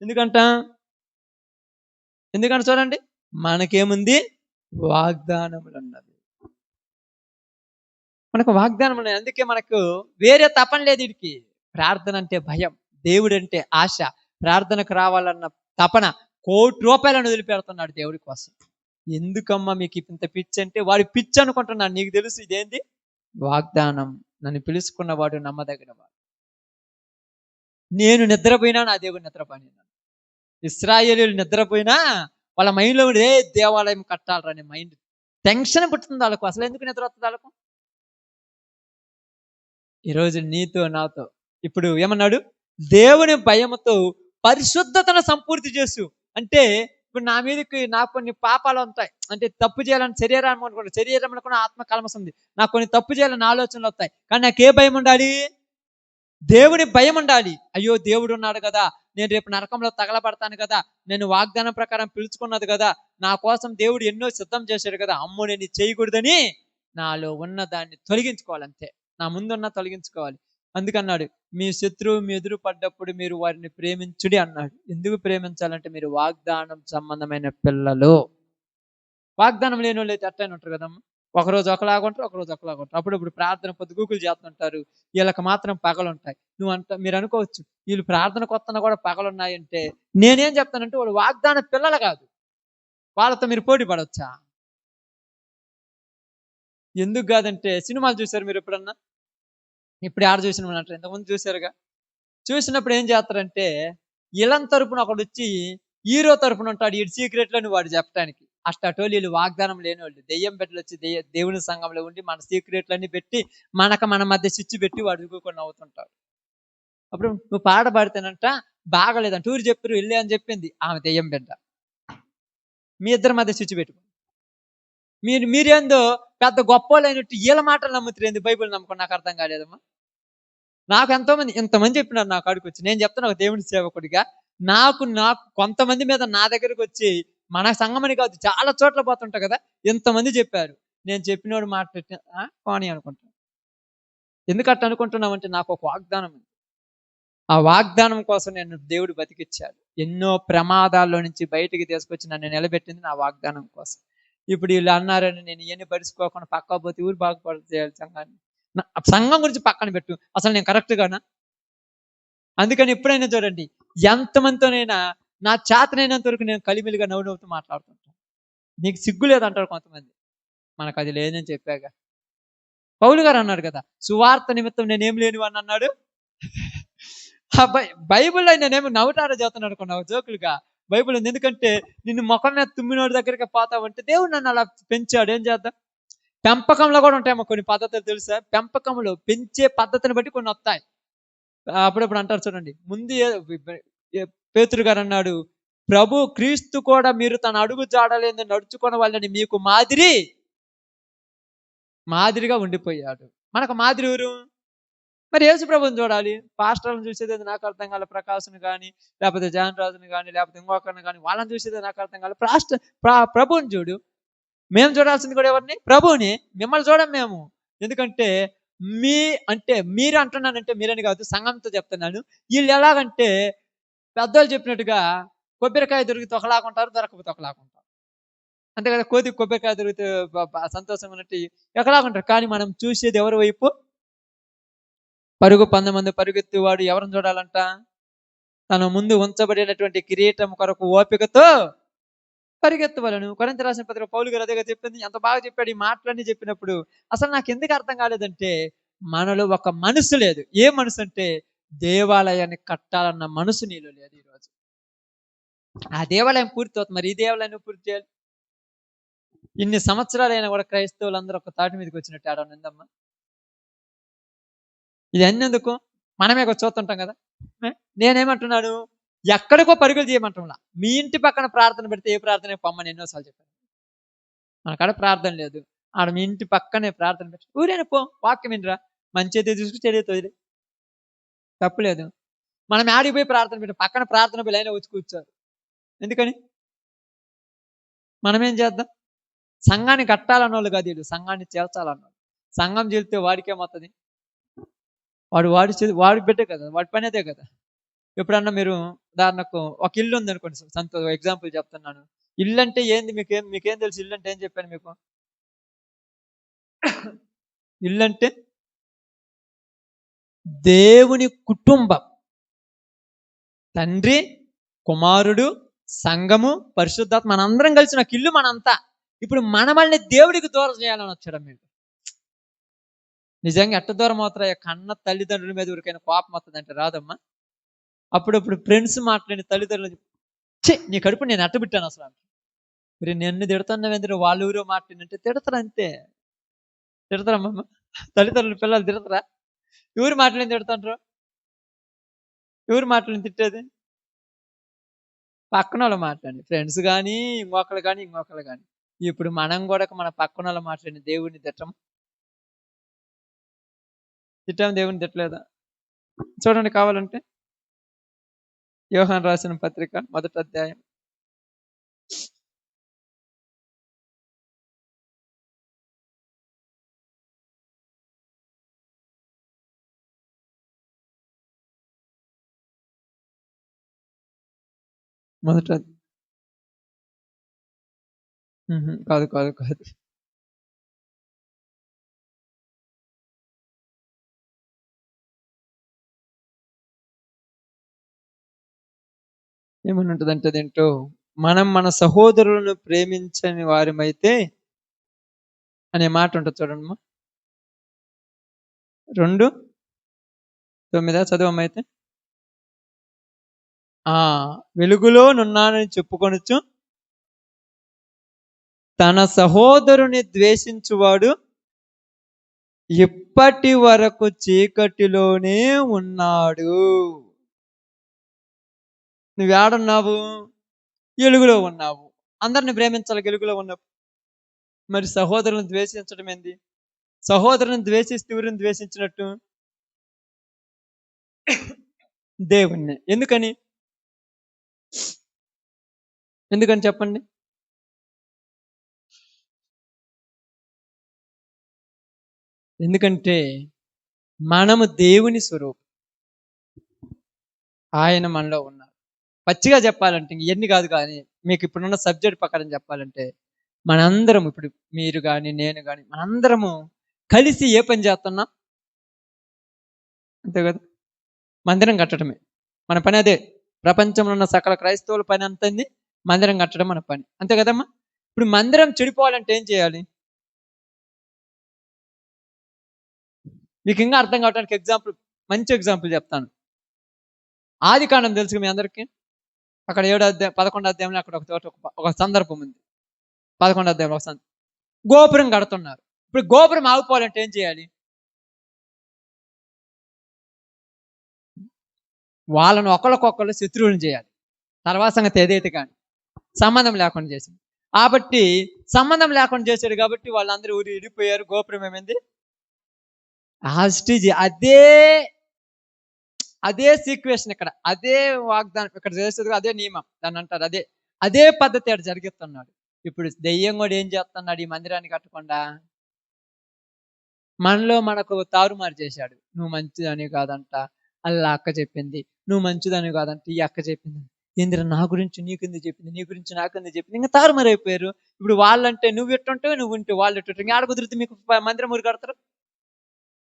ఎందుకంటే చూడండి, మనకేముంది? వాగ్దానములు ఉన్నవి. మనకు వాగ్దానం ఉన్నాయి. అందుకే మనకు వేరే తపన లేదు వీడికి. ప్రార్థన అంటే భయం, దేవుడు అంటే ఆశ, ప్రార్థనకు రావాలన్న తపన, ₹1,00,00,000 వదిలిపెడుతున్నాడు దేవుడి కోసం. ఎందుకమ్మా మీకు ఇంత పిచ్చి అంటే, వాడి పిచ్చి అనుకుంటున్నాడు. నీకు తెలుసు ఇదేంది? వాగ్దానం. నన్ను పిలుచుకున్నవాడు నమ్మదగినవాడు. నేను నిద్రపోయినా నా దేవుడు నిద్రపోయినాడు. ఇశ్రాయేలీయులు నిద్రపోయినా వాళ్ళ మైండ్లో ఏ దేవాలయం కట్టాలనే మైండ్ టెన్షన్ పుట్టుతుంది వాళ్ళకు. అసలు ఎందుకు నిద్ర వస్తుంది వాళ్ళకు? ఈరోజు నీతో నాతో ఇప్పుడు ఏమన్నాడు? దేవుని భయముతో పరిశుద్ధతను సంపూర్తి చేసు. అంటే ఇప్పుడు నా మీదకి నాకు కొన్ని పాపాలు ఉంటాయి, అంటే తప్పు చేయాలని శరీరం అనుకుంటా, శరీరంలో కూడా ఆత్మ కలమసం ఉంది. నాకు కొన్ని తప్పు చేయాలని ఆలోచనలు వస్తాయి. కానీ నాకు ఏ భయం ఉండాలి? దేవుని భయం ఉండాలి. అయ్యో దేవుడు ఉన్నాడు కదా, నేను రేపు నరకంలో తగలబడతాను కదా, నేను వాగ్దానం ప్రకారం పిలుచుకున్నది కదా, నా కోసం దేవుడు ఎన్నో సిద్ధం చేశాడు కదా, అమ్మో నేను చేయకూడదని నాలో ఉన్న దాన్ని తొలగించుకోవాలంతే. నా ముందున్న తొలగించుకోవాలి. అందుకన్నాడు, మీ శత్రువు మీ ఎదురు పడ్డప్పుడు మీరు వారిని ప్రేమించుడి అన్నాడు. ఎందుకు ప్రేమించాలంటే మీరు వాగ్దానం సంబంధమైన పిల్లలు. వాగ్దానం లేని వాళ్ళు అయితే అట్టనే ఉంటారు కదమ్మా. ఒకరోజు ఒకలాగా ఉంటారు, ఒకరోజు ఒకలాగా ఉంటారు. అప్పుడప్పుడు ప్రార్థన పొద్దుగూకులు చేస్తుంటారు, వీళ్ళకి మాత్రం పగలుంటాయి. మీరు అనుకోవచ్చు వీళ్ళు ప్రార్థన కొత్తన కూడా పగలున్నాయంటే, నేనేం చెప్తానంటే వాళ్ళు వాగ్దాన పిల్లలు కాదు. వాళ్ళతో మీరు పోటీ పడవచ్చా? ఎందుకు కాదంటే, సినిమాలు చూసారు మీరు ఎప్పుడన్నా? ఇప్పుడు ఆడ చూసిన అంటారు, ఇంతకుముందు చూసారుగా. చూసినప్పుడు ఏం చేస్తారంటే, ఇలం తరపున ఒకడు వచ్చి హీరో తరపున ఉంటాడు, ఈ సీక్రెట్లని వాడు చెప్పడానికి. అష్టటోలీలు వాగ్దానం లేని వాళ్ళు, దెయ్యం బిడ్డలు వచ్చి దేవుని సంఘంలో ఉండి మన సీక్రెట్లన్నీ పెట్టి మన మధ్య స్విచ్ పెట్టి వాడు దిగుకొని నవ్వుతుంటాడు. అప్పుడు నువ్వు పాట పాడితేనంట బాగలేదంట, ఊరు చెప్పారు వెళ్ళి అని చెప్పింది ఆమె దెయ్యం బిడ్డ. మీ ఇద్దరి మధ్య స్విచ్ పెట్టుకో. మీరేందో పెద్ద గొప్పలైనట్టు వీళ్ళ మాటలు నమ్ముతారు, బైబిల్ నమ్ముకుని నాకు అర్థం కాలేదమ్మా. నాకు ఇంతమంది చెప్పినారు నాకు అడుగు వచ్చి. నేను చెప్తాను ఒక దేవుని సేవకుడిగా, నాకు కొంతమంది మీద నా దగ్గరకు వచ్చి, మన సంఘమని కాదు చాలా చోట్ల పోతుంటా కదా, ఇంతమంది చెప్పారు. నేను చెప్పినోడు మాట పోనీ అనుకుంటాను. ఎందుకట్ట అనుకుంటున్నామంటే నాకు ఒక వాగ్దానం ఉంది. ఆ వాగ్దానం కోసం నేను దేవుడు బతికిచ్చాడు. ఎన్నో ప్రమాదాల్లో నుంచి బయటికి తీసుకొచ్చి నన్ను నిలబెట్టింది నా వాగ్దానం కోసం. ఇప్పుడు వీళ్ళు అన్నారని నేను ఇవన్నీ పరుచుకోకుండా పక్కా పోతే ఊరు బాగుపడి చేయాలి సంఘాన్ని. సంఘం గురించి పక్కన పెట్టు, అసలు నేను కరెక్ట్ గానా? అందుకని ఎప్పుడైనా చూడండి, ఎంతమందితోనైనా నా చేతనైనంత వరకు నేను కలిమిలిగా నవ్వుతూ మాట్లాడుతుంటాను. నీకు సిగ్గు లేదంటారు కొంతమంది, మనకు అది లేదని చెప్పాగా. పౌలు గారు అన్నాడు కదా, సువార్త నిమిత్తం నేనేం లేనివాడిని అన్నాడు. బైబిల్లో నేనేమో నవ్వుతారో చదువుతాను అనుకున్నావు జోకులుగా. బైబిల్ ఉంది. ఎందుకంటే నిన్ను ముఖం మీద తుమ్మినోడి దగ్గరికి పోతావంటే దేవుడు నన్ను అలా పెంచాడు. ఏం చేద్దాం? పెంపకంలో కూడా ఉంటాయేమో కొన్ని పద్ధతులు తెలుసా? పెంపకంలో పెంచే పద్ధతిని బట్టి కొన్ని వస్తాయి. అప్పుడప్పుడు అంటారు చూడండి, ముందు పేతురు గారు అన్నాడు, ప్రభు క్రీస్తు కూడా మీరు తన అడుగు జాడలేదు నడుచుకున్న వాళ్ళని మీకు మాదిరిగా ఉండిపోయాడు. మనకు మాదిరి ఎవరు? మరి యేసు ప్రభుని చూడాలి. పాస్టర్లను చూసేది నాకు అర్థం కాలే, ప్రకాశ్ని కానీ, లేకపోతే జాన్ రాజుని కానీ, లేకపోతే ఇంకొకరిని కానీ, వాళ్ళని చూసేది నాకు అర్థం కాలే. ప్రభుని చూడు. మేము చూడాల్సింది కూడా ఎవరిని? ప్రభుని. మిమ్మల్ని చూడం మేము. ఎందుకంటే మీరు అంటున్నానంటే మీరని కాదు, సంఘంతో చెప్తున్నాను. వీళ్ళు ఎలాగంటే పెద్దోళ్ళు చెప్పినట్టుగా కొబ్బరికాయ దొరికితే ఒకలాగుంటారు, దొరకపోతే ఒకలాగుంటారు. అంతే కదా, కొబ్బరికాయ దొరికితే సంతోషం ఉన్నట్టు ఒకలాగుంటారు. కానీ మనం చూసేది ఎవరి వైపు? పరుగు 10 మంది పరుగెత్తువాడు ఎవరిని చూడాలంట? తన ముందు ఉంచబడినటువంటి కిరీటం కొరకు ఓపికతో పరిగెత్తవలను. కొరింథీ రాసిన పత్రిక పౌలు గారు అదేగా చెప్పింది. ఎంత బాగా చెప్పాడు ఈ మాటలన్నీ చెప్పినప్పుడు. అసలు నాకు ఎందుకు అర్థం కాలేదంటే, మనలో ఒక మనసు లేదు. ఏ మనసు అంటే, దేవాలయాన్ని కట్టాలన్న మనసు నీలో లేదు ఈరోజు. ఆ దేవాలయం పూర్తి అవుతుంది, మరి ఈ దేవాలయాన్ని పూర్తి చేయాలి. ఇన్ని సంవత్సరాలైనా కూడా క్రైస్తవులందరూ ఒక తాటి మీదకి వచ్చినట్టు ఆడ ఉందమ్మా. ఇది అన్నెందుకు? మనమే చూస్తుంటాం కదా. నేనేమంటున్నాను, ఎక్కడికో పరుగులు చేయమంటున్నా. మీ ఇంటి పక్కన ప్రార్థన పెడితే ఏ ప్రార్థన పొమ్మని ఎన్నోసార్లు చెప్పాను. మనకాడ ప్రార్థన లేదు, ఆడ మీ ఇంటి పక్కనే ప్రార్థన పెట్టి ఊరేనా పో, వాక్యం వినరా, మంచి అయితే చూసుకు చెడు తప్పులేదు. మనం ఆడికి పోయి ప్రార్థన పెట్టి పక్కన ప్రార్థన పోయి అయినా వచ్చి కూర్చోరు. ఎందుకని? మనమేం చేద్దాం? సంఘాన్ని కట్టాలన్న వాళ్ళు కాదు వీళ్ళు, సంఘాన్ని చేర్చాలన్నోళ్ళు. సంఘం చేరితే వాడికేమవుతుంది? వాడి బిడ్డే కదా, వాడి పని అదే కదా. ఎప్పుడన్నా మీరు ఉదాహరణకు ఒక ఇల్లు ఉంది అనుకోండి, ఎగ్జాంపుల్ చెప్తున్నాను. ఇల్లు అంటే ఏంది? మీకేం తెలుసు? ఇల్లు అంటే ఏం చెప్పాను మీకు? ఇల్లు అంటే దేవుని కుటుంబం. తండ్రి, కుమారుడు, సంఘము, పరిశుద్ధాత్మ, మనందరం కలిసి నాకు ఇల్లు మనంతా. ఇప్పుడు మనమల్ని దేవుడికి దూరం చేయాలని వచ్చాడు మీరు. నిజంగా ఎట్ట దూరం అవుతారా? కన్న తల్లిదండ్రుల మీద ఎవరికైనా కోపం వస్తుందంటే రాదమ్మా. అప్పుడప్పుడు ఫ్రెండ్స్ మాట్లాడిన తల్లిదండ్రులు, ఛీ నీ కడుపు నేను అట్టబిట్టాను అసలు. మీరు నిన్ను తిడుతున్నావేంద్ర, వాళ్ళ ఊరో మాట్లాడినంటే తిడతారు అంతే. తిడతారమ్మా తల్లిదండ్రులు పిల్లలు తిడతారా? ఎవరు మాట్లాడింది తిడతాండ్రు? ఎవరు మాట్లాడింది తిట్టేది? పక్కన వాళ్ళు మాట్లాడి ఫ్రెండ్స్ కానీ ఇంకొకళ్ళు కానీ. ఇప్పుడు మనం కూడా మన పక్కన వాళ్ళు మాట్లాడిన దేవుడిని తిట్టాము, దేవుడిని తిట్టలేదా? చూడండి కావాలంటే యోహాను రాసిన పత్రిక 1వ అధ్యాయం. కాదు కాదు కాదు. ఏమని ఉంటుందంటే అదేంటో, మనం మన సహోదరులను ప్రేమించని వారిమైతే అనే మాట ఉంటుంది చూడండి. 2:9 చదవమైతే. వెలుగులో నున్నానని చెప్పుకొనుచు తన సహోదరుని ద్వేషించువాడు ఇప్పటి వరకు చీకటిలోనే ఉన్నాడు. నువ్వేడున్నావు? వెలుగులో ఉన్నావు. అందరిని ప్రేమించాలి వెలుగులో ఉన్నావు. మరి సహోదరులను ద్వేషించడం ఏంది? సహోదరుని ద్వేషిస్తే ఎవరిని ద్వేషించినట్టు? దేవుణ్ణి. ఎందుకని చెప్పండి? ఎందుకంటే మనము దేవుని స్వరూపం, ఆయన మనలో ఉన్నారు. పచ్చిగా చెప్పాలంటే ఇవన్నీ కాదు, కానీ మీకు ఇప్పుడున్న సబ్జెక్ట్ ప్రకారం చెప్పాలంటే మనందరం, ఇప్పుడు మీరు కానీ నేను కానీ మనందరము కలిసి ఏ పని చేస్తున్నాం? అంతే కదా, మందిరం కట్టడమే మన పని. అదే ప్రపంచంలో ఉన్న సకల క్రైస్తవుల పని అంతంది మందిరం కట్టడం మన పని, అంతే కదమ్మా. ఇప్పుడు మందిరం చెడిపోవాలంటే ఏం చేయాలి? మీకు ఇంకా అర్థం కావడానికి మంచి ఎగ్జాంపుల్ చెప్తాను. ఆదికాండం తెలుసు మీ అందరికీ. అక్కడ 11వ అధ్యాయంలో అక్కడ ఒక సందర్భం ఉంది. 11వ అధ్యాయంలో ఒక గోపురం కడుతున్నారు. ఇప్పుడు గోపురం ఆగిపోవాలంటే ఏం చేయాలి? వాళ్ళను ఒకళ్ళకొకళ్ళు శత్రువులను చేయాలి. తర్వాత సంగతి ఏదైతే కానీ సంబంధం లేకుండా చేసింది. కాబట్టి సంబంధం లేకుండా చేశాడు కాబట్టి వాళ్ళందరూ ఊరి విడిపోయారు. గోపురం ఏమైంది? అదే సీక్వేషన్ ఇక్కడ, అదే వాగ్దానం ఇక్కడ చేసేది, అదే నియమం దాన్ని అంటారు. అదే పద్ధతి అక్కడ జరిగిస్తున్నాడు. ఇప్పుడు దెయ్యం కూడా ఏం చేస్తున్నాడు? ఈ మందిరాన్ని కట్టకుండా మనకు తారుమారు చేశాడు. నువ్వు మంచిదని కాదంట, అలా అక్క చెప్పింది. నువ్వు మంచిదని కాదంట, ఈ అక్క చెప్పింది. ఏందిరా నా గురించి నీకెందుకు చెప్పింది, నీ గురించి నాకెందుకు చెప్పింది? ఇంకా తారుమారు అయిపోయారు. ఇప్పుడు వాళ్ళంటే నువ్వు ఎట్టుంటే నువ్వు ఉంటే వాళ్ళు ఎట్టుంటే ఆడ కుదిరితే మీకు మందిరం ఊరు కడతారు.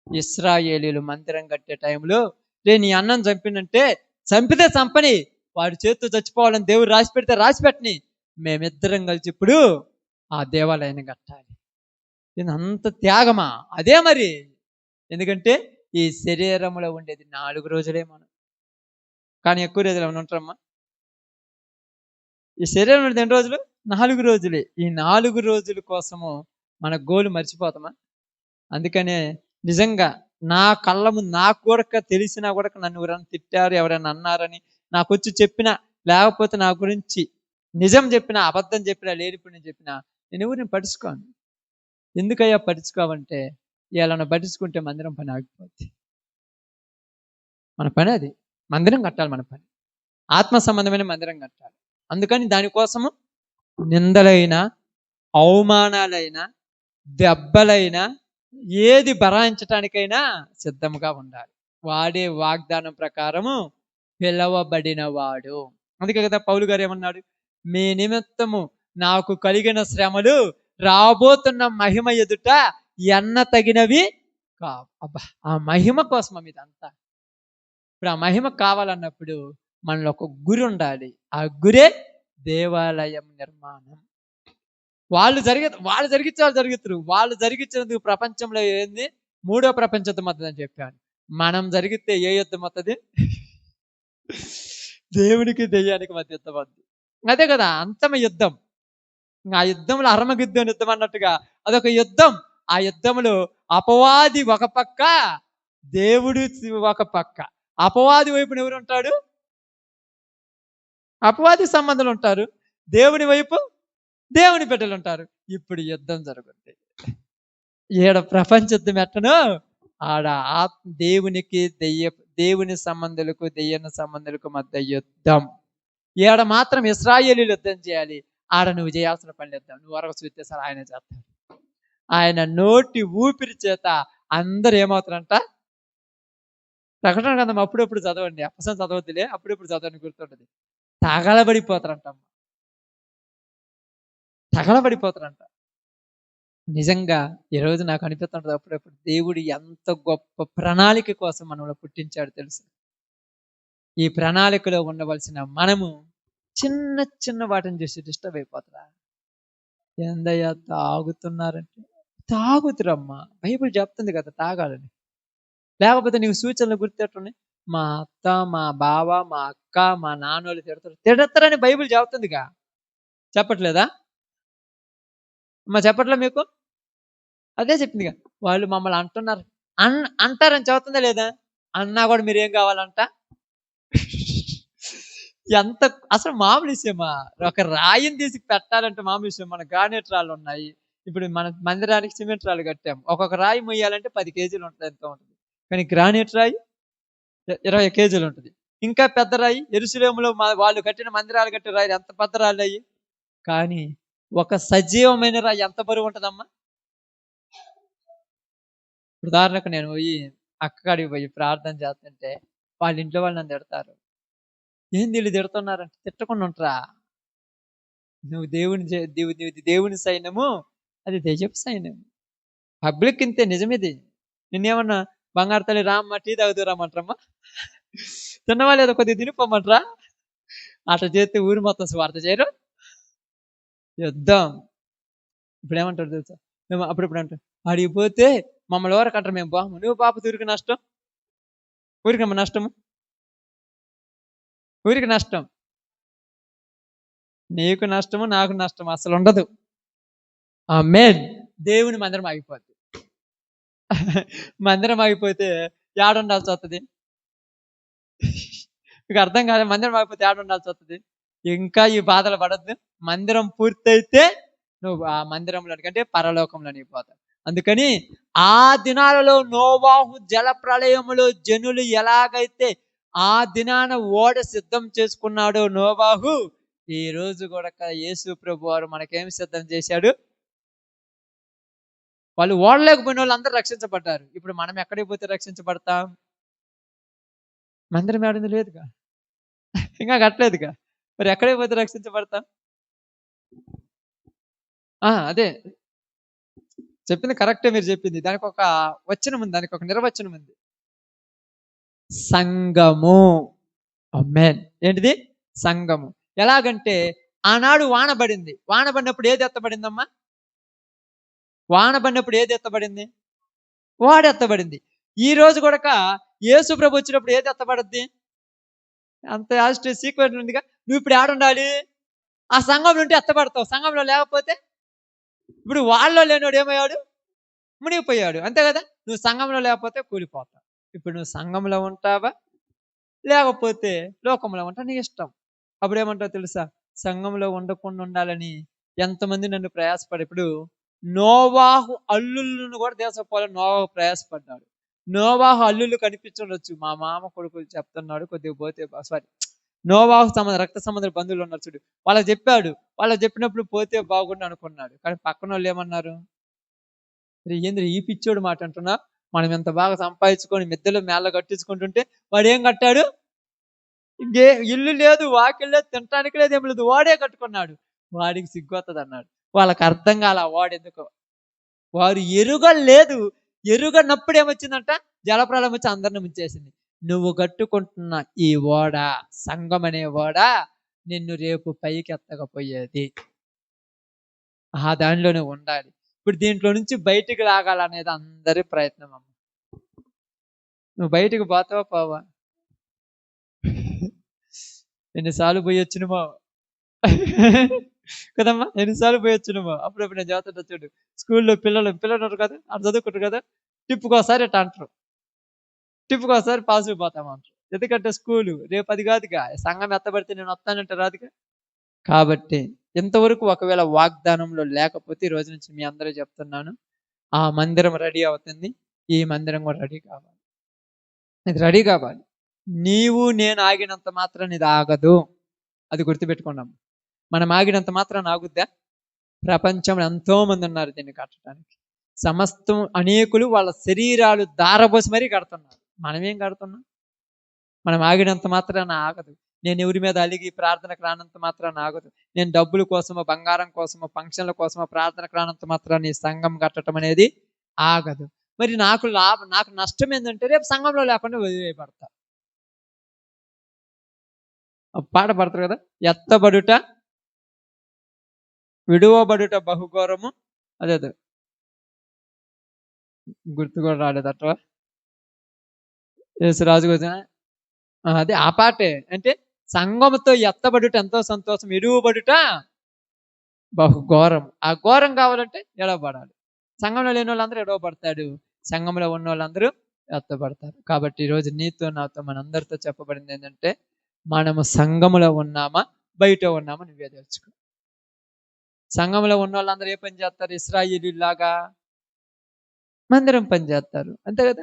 ఇశ్రాయేలీలు మందిరం కట్టే టైంలో నీ అన్నం చంపినంటే చంపితే చంపని, వాడి చేతితో చచ్చిపోవాలని దేవుడు రాసి పెడితే రాసి పెట్టని, మేమిద్దరం కలిసి ఇప్పుడు ఆ దేవాలయాన్ని కట్టాలి. ఇది అంత త్యాగమా? అదే మరి. ఎందుకంటే ఈ శరీరంలో ఉండేది 4 రోజులే మనం, కానీ ఎక్కువ రోజులు ఏమైనా ఉంటారమ్మా? ఈ శరీరం ఉండేది ఎన్ని రోజులు? 4 రోజులే. ఈ 4 రోజుల కోసము మన గోలు మర్చిపోతామా? అందుకనే నిజంగా నా కళ్ళ ముందు నాకు కూడా తెలిసినా కూడా నన్ను ఎవరైనా తిట్టారు, ఎవరైనా అన్నారని నాకు వచ్చి చెప్పినా, లేకపోతే నా గురించి నిజం చెప్పినా, అబద్ధం చెప్పినా, లేనిపోయిన చెప్పినా నేను ఎవరిని పట్టించుకోను. ఎందుకయ్యా పట్టించుకోవంటే, ఇలా పట్టించుకుంటే మందిరం పని ఆగిపోద్ది. మన పని అది, మందిరం కట్టాలి. మన పని ఆత్మ సంబంధమైన మందిరం కట్టాలి. అందుకని దానికోసము నిందలైనా, అవమానాలైనా, దెబ్బలైనా ఏది భరాయించటానికైనా సిద్ధంగా ఉండాలి. వాడే వాగ్దానం ప్రకారము పిలవబడిన వాడు. అందుకే కదా పౌలు గారు ఏమన్నాడు? మీ నిమిత్తము నాకు కలిగిన శ్రమలు రాబోతున్న మహిమ ఎదుట ఎన్న తగినవి కావు. అబ్బా, ఆ మహిమ కోసం ఇదంతా. ఇప్పుడు ఆ మహిమ కావాలన్నప్పుడు మనలో ఒక గురి ఉండాలి. ఆ గురే దేవాలయం నిర్మాణం. వాళ్ళు జరిగించారు. వాళ్ళు జరిగించినందుకు ప్రపంచంలో ఏంది మూడో ప్రపంచ యుద్ధం అవుతుంది అని చెప్పాను. మనం జరిగితే ఏ యుద్ధం అవుతుంది? దేవునికి దెయ్యానికి మధ్య యుద్ధం అవుతుంది. అదే కదా అంతమ యుద్ధం. ఆ యుద్ధంలో అర్మగిద్దోని యుద్ధం అన్నట్టుగా అదొక యుద్ధం. ఆ యుద్ధంలో అపవాది ఒక పక్క, దేవుడు ఒక పక్క. అపవాది వైపున ఎవరు ఉంటాడు? అపవాది సంబంధాలు ఉంటారు. దేవుని వైపు దేవుని బిడ్డలు ఉంటారు. ఇప్పుడు యుద్ధం జరుగుతుంది. ఈడ ప్రపంచ యుద్ధం ఎట్టనో ఆడ దేవుని సంబంధులకు దెయ్యన సంబంధులకు మధ్య యుద్ధం. ఈడ మాత్రం ఇశ్రాయేలీయులు యుద్ధం చేయాలి. ఆడ నువ్వు చేయాల్సిన పని లేదు. నువ్వు వరకు చూస్తే సార్ ఆయన చేస్తాడు. ఆయన నోటి ఊపిరి చేత అందరు ఏమవుతారంట? ప్రకటన గ్రంథం అప్పుడప్పుడు చదవండి. అప్పసం చదవద్దులే, అప్పుడప్పుడు చదవండి, గుర్తుంటది. తగలబడిపోతారంట. నిజంగా ఈరోజు నాకు అనిపిస్తుంటది అప్పుడప్పుడు, దేవుడు ఎంత గొప్ప ప్రణాళిక కోసం మనల్ని పుట్టించాడు తెలుసు. ఈ ప్రణాళికలో ఉండవలసిన మనము చిన్న చిన్న వాటిని చూసి డిస్టర్బ్ అయిపోతారా? ఏందయ్యా తాగుతున్నారంటే, తాగుతురమ్మా, బైబిల్ చెప్తుంది కదా తాగాలని. లేకపోతే నీకు సూచనలు గుర్తెట్టున్నాయి. మా అత్త, మా బావ, మా అక్క, మా నాన్నోళ్ళు తిడతారని బైబిల్ చెబుతుందిగా. చెప్పట్లేదా అమ్మా? చెప్పట్లే మీకు? అదే చెప్పిందిగా. వాళ్ళు మమ్మల్ని అంటున్నారు అంటారని చెబుతుందా లేదా? అన్నా కూడా మీరు ఏం కావాలంట? ఎంత అసలు మామూలు విషయమా? ఒక రాయిని తీసి పెట్టాలంటే మామూలు విషయం. మన గ్రానైట్ రాళ్ళు ఉన్నాయి. ఇప్పుడు మన మందిరానికి సిమెంట్ రాళ్ళు కట్టాము. ఒక్కొక్క రాయి మొయ్యాలంటే 10 కేజీలు ఉంటుంది, ఎంత ఉంటుంది. కానీ గ్రానైట్ రాయి 20 కేజీలు ఉంటుంది. ఇంకా పెద్ద రాయి యెరూషలేములో వాళ్ళు కట్టిన మందిరాలు కట్టిన రాయి ఎంత పెద్ద రాళ్ళు అయ్యి. కానీ ఒక సజీవమైన రాయి ఎంత బరువు ఉంటుందమ్మా? ఉదాహరణకు నేను పోయి అక్కడికి పోయి ప్రార్థన చేస్తుంటే వాళ్ళ ఇంట్లో వాళ్ళు నన్ను తిడతారు. ఏం వీళ్ళు తిడుతున్నారంటే, తిట్టకుండా ఉంటారా? నువ్వు దేవుని సైన్యము, అది దెయ్యపు సైన్యం. పబ్లిక్ ఇంతే, నిజమిది. నిన్నేమన్నా బంగారు తల్లి రామ్మ టీ తాగుతూ రమ్మంటారమ్మా? తిన్నవా లేదా కొద్దిగా తినిపోమంటారా? అట్లా చేస్తే ఊరు మొత్తం స్వార్థ చేయరు. యుద్ధం. ఇప్పుడు ఏమంటారు తెలుసా? మేము అప్పుడప్పుడు అంటాం, అడిగి పోతే మమ్మల్ని ఎవరికి అంటారు, మేము బాము, నువ్వు పాప ఊరికి నష్టం. ఊరికమ్మ నష్టము, ఊరికి నష్టం. నీకు నష్టము, నాకు నష్టం అసలు ఉండదు. ఆమేన్. దేవుని మందిరం ఆగిపోద్ది. మందిరం ఆగిపోతే ఏడుండాల్సి వస్తుంది? మీకు అర్థం కాదు. మందిరం ఆగిపోతే ఏడుండాల్సి వస్తుంది? ఇంకా ఈ బాధలు పడద్దు. మందిరం పూర్తయితే నువ్వు ఆ మందిరంలోనికి అంటే పరలోకంలోనికి పోతావు. అందుకని ఆ దినాలలో నోవాహు జల ప్రళయములో జనులు ఎలాగైతే ఆ దినాన ఓడ సిద్ధం చేసుకున్నాడో నోవాహు, ఈ రోజు కూడా యేసు ప్రభు వారు మనకేం సిద్ధం చేశాడు? వాళ్ళు ఓడలేకపోయిన వాళ్ళు అందరూ రక్షించబడ్డారు. ఇప్పుడు మనం ఎక్కడికి పోతే రక్షించబడతాం? మందిరం ఏడుంది? లేదుగా, ఇంకా కట్టలేదుగా. మరి ఎక్కడికి పోతే రక్షించబడతాం? అదే చెప్పింది కరెక్టే, మీరు చెప్పింది. దానికి ఒక వచనం ఉంది, దానికి ఒక నిర్వచనం ఉంది. సంఘము. ఆమేన్. ఏంటిది? సంఘము. ఎలాగంటే ఆనాడు వాన పడింది. వాన పడినప్పుడు ఏది ఎత్తబడిందమ్మా? వాన పడినప్పుడు ఏది ఎత్తబడింది? ఓడ ఎత్తబడింది. ఈ రోజు కూడా యేసు ప్రభు వచ్చినప్పుడు ఏది ఎత్తబడుద్ది? అంత సీక్వెన్స్ ఉందిగా. నువ్వు ఇప్పుడు ఏడుండాలి? ఆ సంఘంలో ఉంటే ఎత్తబడతావు. సంఘంలో లేకపోతే, ఇప్పుడు వాళ్ళలో లేనివాడు ఏమయ్యాడు? మునిగిపోయాడు. అంతే కదా. నువ్వు సంఘంలో లేకపోతే కూలిపోతావు. ఇప్పుడు నువ్వు సంఘంలో ఉంటావా లేకపోతే లోకంలో ఉంటావు, నీ ఇష్టం. అప్పుడు ఏమంటావు తెలుసా? సంఘంలో ఉండకుండా ఉండాలని ఎంతమంది నన్ను ప్రయాసపడి, ఇప్పుడు నోవాహు అల్లుళ్ళను కూడా దేశపోవాలని నోవాహు ప్రయాసపడ్డాడు. నోవాహు అల్లుళ్ళు కనిపించవచ్చు. మా మామ కొడుకులు చెప్తున్నాడు, కొద్దిగా పోతే సారీ, నోవాహు రక్త సంబంధ బంధువులు ఉన్నారు చూడు, వాళ్ళకి చెప్పాడు. వాళ్ళకి చెప్పినప్పుడు పోతే బాగుండు అనుకున్నాడు. కానీ పక్కన వాళ్ళు ఏమన్నారు? ఏంద్ర ఈ పిచ్చోడు మాట అంటున్నా, మనం ఎంత బాగా సంపాదించుకొని మిద్దెలు మేళ్ళ కట్టించుకుంటుంటే వాడు ఏం కట్టాడు? ఇల్లు లేదు, వాకిల్ లేదు, తినటానికి లేదు, ఏం లేదు, వాడే కట్టుకున్నాడు. వాడికి సిగ్గొత్తది అన్నాడు. వాళ్ళకి అర్థం కాల వాడు ఎందుకో. వారు ఎరుగలేదు. ఎరుగనప్పుడు ఏమొచ్చిందంట, జలప్రళయం వచ్చి అందరిని ముంచేసింది. నువ్వు కట్టుకుంటున్న ఈ ఓడ, సంఘం అనే ఓడ నిన్ను రేపు పైకి ఎత్తకపోయేది. ఆ దానిలోనే ఉండాలి. ఇప్పుడు దీంట్లో నుంచి బయటికి లాగాలనేది అందరి ప్రయత్నం అమ్మ. నువ్వు బయటికి పోతావా పోవా? ఎన్నిసార్లు పోయి వచ్చినమో కదమ్మా, ఎన్నిసార్లు పోయి వచ్చినమో. అప్పుడప్పుడు నేను చదువుతుంటా చూడు, స్కూల్లో పిల్లలు ఉన్నారు కదా, అది చదువుకుంటారు కదా, టిప్పుకోసారి ఇట్లా అంటారు, టిప్పుకోసారి పాస్ అయిపోతామంటారు. ఎందుకంటే స్కూలు రేపు అది కాదుగా, సంఘం ఎత్తబడితే నేను వస్తానంటే రాదుగా. కాబట్టి ఇంతవరకు ఒకవేళ వాగ్దానంలో లేకపోతే ఈ రోజు నుంచి మీ అందరూ చెప్తున్నాను, ఆ మందిరం రెడీ అవుతుంది, ఈ మందిరం కూడా రెడీ కావాలి. ఇది రెడీ కావాలి. నీవు నేను ఆగినంత మాత్రం ఇది ఆగదు, అది గుర్తుపెట్టుకున్నాం. మనం ఆగినంత మాత్రం ఆగుద్దా? ప్రపంచంలో ఎంతో మంది ఉన్నారు దీన్ని కట్టడానికి. సమస్తం అనేకులు వాళ్ళ శరీరాలు దారబోసి మరీ కడుతున్నారు. మనమేం కడుతున్నాం? మనం ఆగినంత మాత్రాన ఆగదు. నేను ఎవరి మీద అలిగి ప్రార్థనకు రానంత మాత్రాన ఆగదు. నేను డబ్బుల కోసమో, బంగారం కోసమో, ఫంక్షన్ల కోసమో ప్రార్థనకు రానంత మాత్రాన ఈ సంఘం కట్టడం అనేది ఆగదు. మరి నాకు నాకు నష్టం ఏంటంటే రేపు సంఘంలో లేకుండా వదిలేయబడతా. పాట పడతారు కదా, ఎత్తబడుట విడువబడుట బహుఘోరము, అదే గుర్తు కూడా రాలేదట. యేసురాజు వచ్చిన అదే ఆ పాటే. అంటే సంఘముతో ఎత్తబడుట ఎంతో సంతోషం, విడువబడుట బహుఘోరం. ఆ ఘోరం కావాలంటే ఎడవబడాలి. సంఘంలో లేని వాళ్ళందరూ ఎడవబడతాడు, సంఘంలో ఉన్న వాళ్ళందరూ ఎత్తబడతారు. కాబట్టి ఈరోజు నీతో నాతో మనందరితో చెప్పబడింది ఏంటంటే, మనము సంఘములో ఉన్నామా బయట ఉన్నామా నువ్వే తెలుసుకో. సంఘంలో ఉన్న వాళ్ళందరూ ఏ పని చేస్తారు? ఇశ్రాయేలీలాగా మందిరం పని చేస్తారు, అంతే కదా.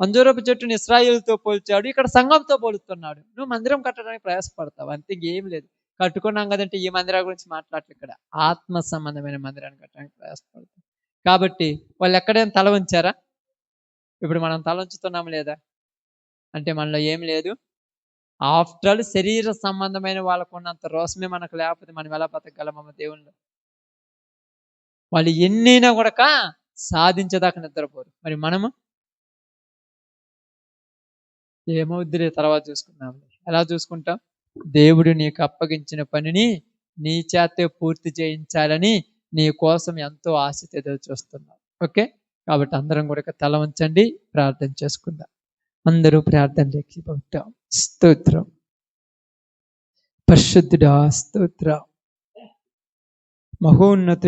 అంజూరపు చెట్టుని ఇశ్రాయేలుతో పోల్చాడు, ఇక్కడ సంఘంతో పోలుస్తున్నాడు. నువ్వు మందిరం కట్టడానికి ప్రయాసపడతావు, అంతే, ఏం లేదు. కట్టుకున్నాం కదంటే ఈ మందిరం గురించి మాట్లాడలేదు, ఇక్కడ ఆత్మ సంబంధమైన మందిరాన్ని కట్టడానికి ప్రయాసపడతాం. కాబట్టి వాళ్ళు ఎక్కడైనా తల వంచారా? ఇప్పుడు మనం తల వంచుతున్నాం లేదా? అంటే మనలో ఏం లేదు. ఆఫ్టర్ ఆల్ శరీర సంబంధమైన వాళ్ళకు ఉన్నంత రోషమే మనకు లేకపోతే మనం ఎలా బతకగలమమ్మ దేవుళ్ళు? వాళ్ళు ఎన్నైనా కూడా సాధించేదాకా నిద్రపోరు. మరి మనము ఏమవుద్దిలే తర్వాత చూసుకున్నాం. ఎలా చూసుకుంటాం? దేవుడు నీకు అప్పగించిన పనిని నీ చేతే పూర్తి చేయించాలని నీ కోసం ఎంతో ఆశతో ఎదురు చూస్తున్నాం. ఓకే, కాబట్టి అందరం కూడా తల వంచండి, ప్రార్థన చేసుకుందాం. అందరూ ప్రార్థనలోకి పోతాం. స్తోత్రం, పరిశుద్ధుడా స్తోత్రం, మహోన్నత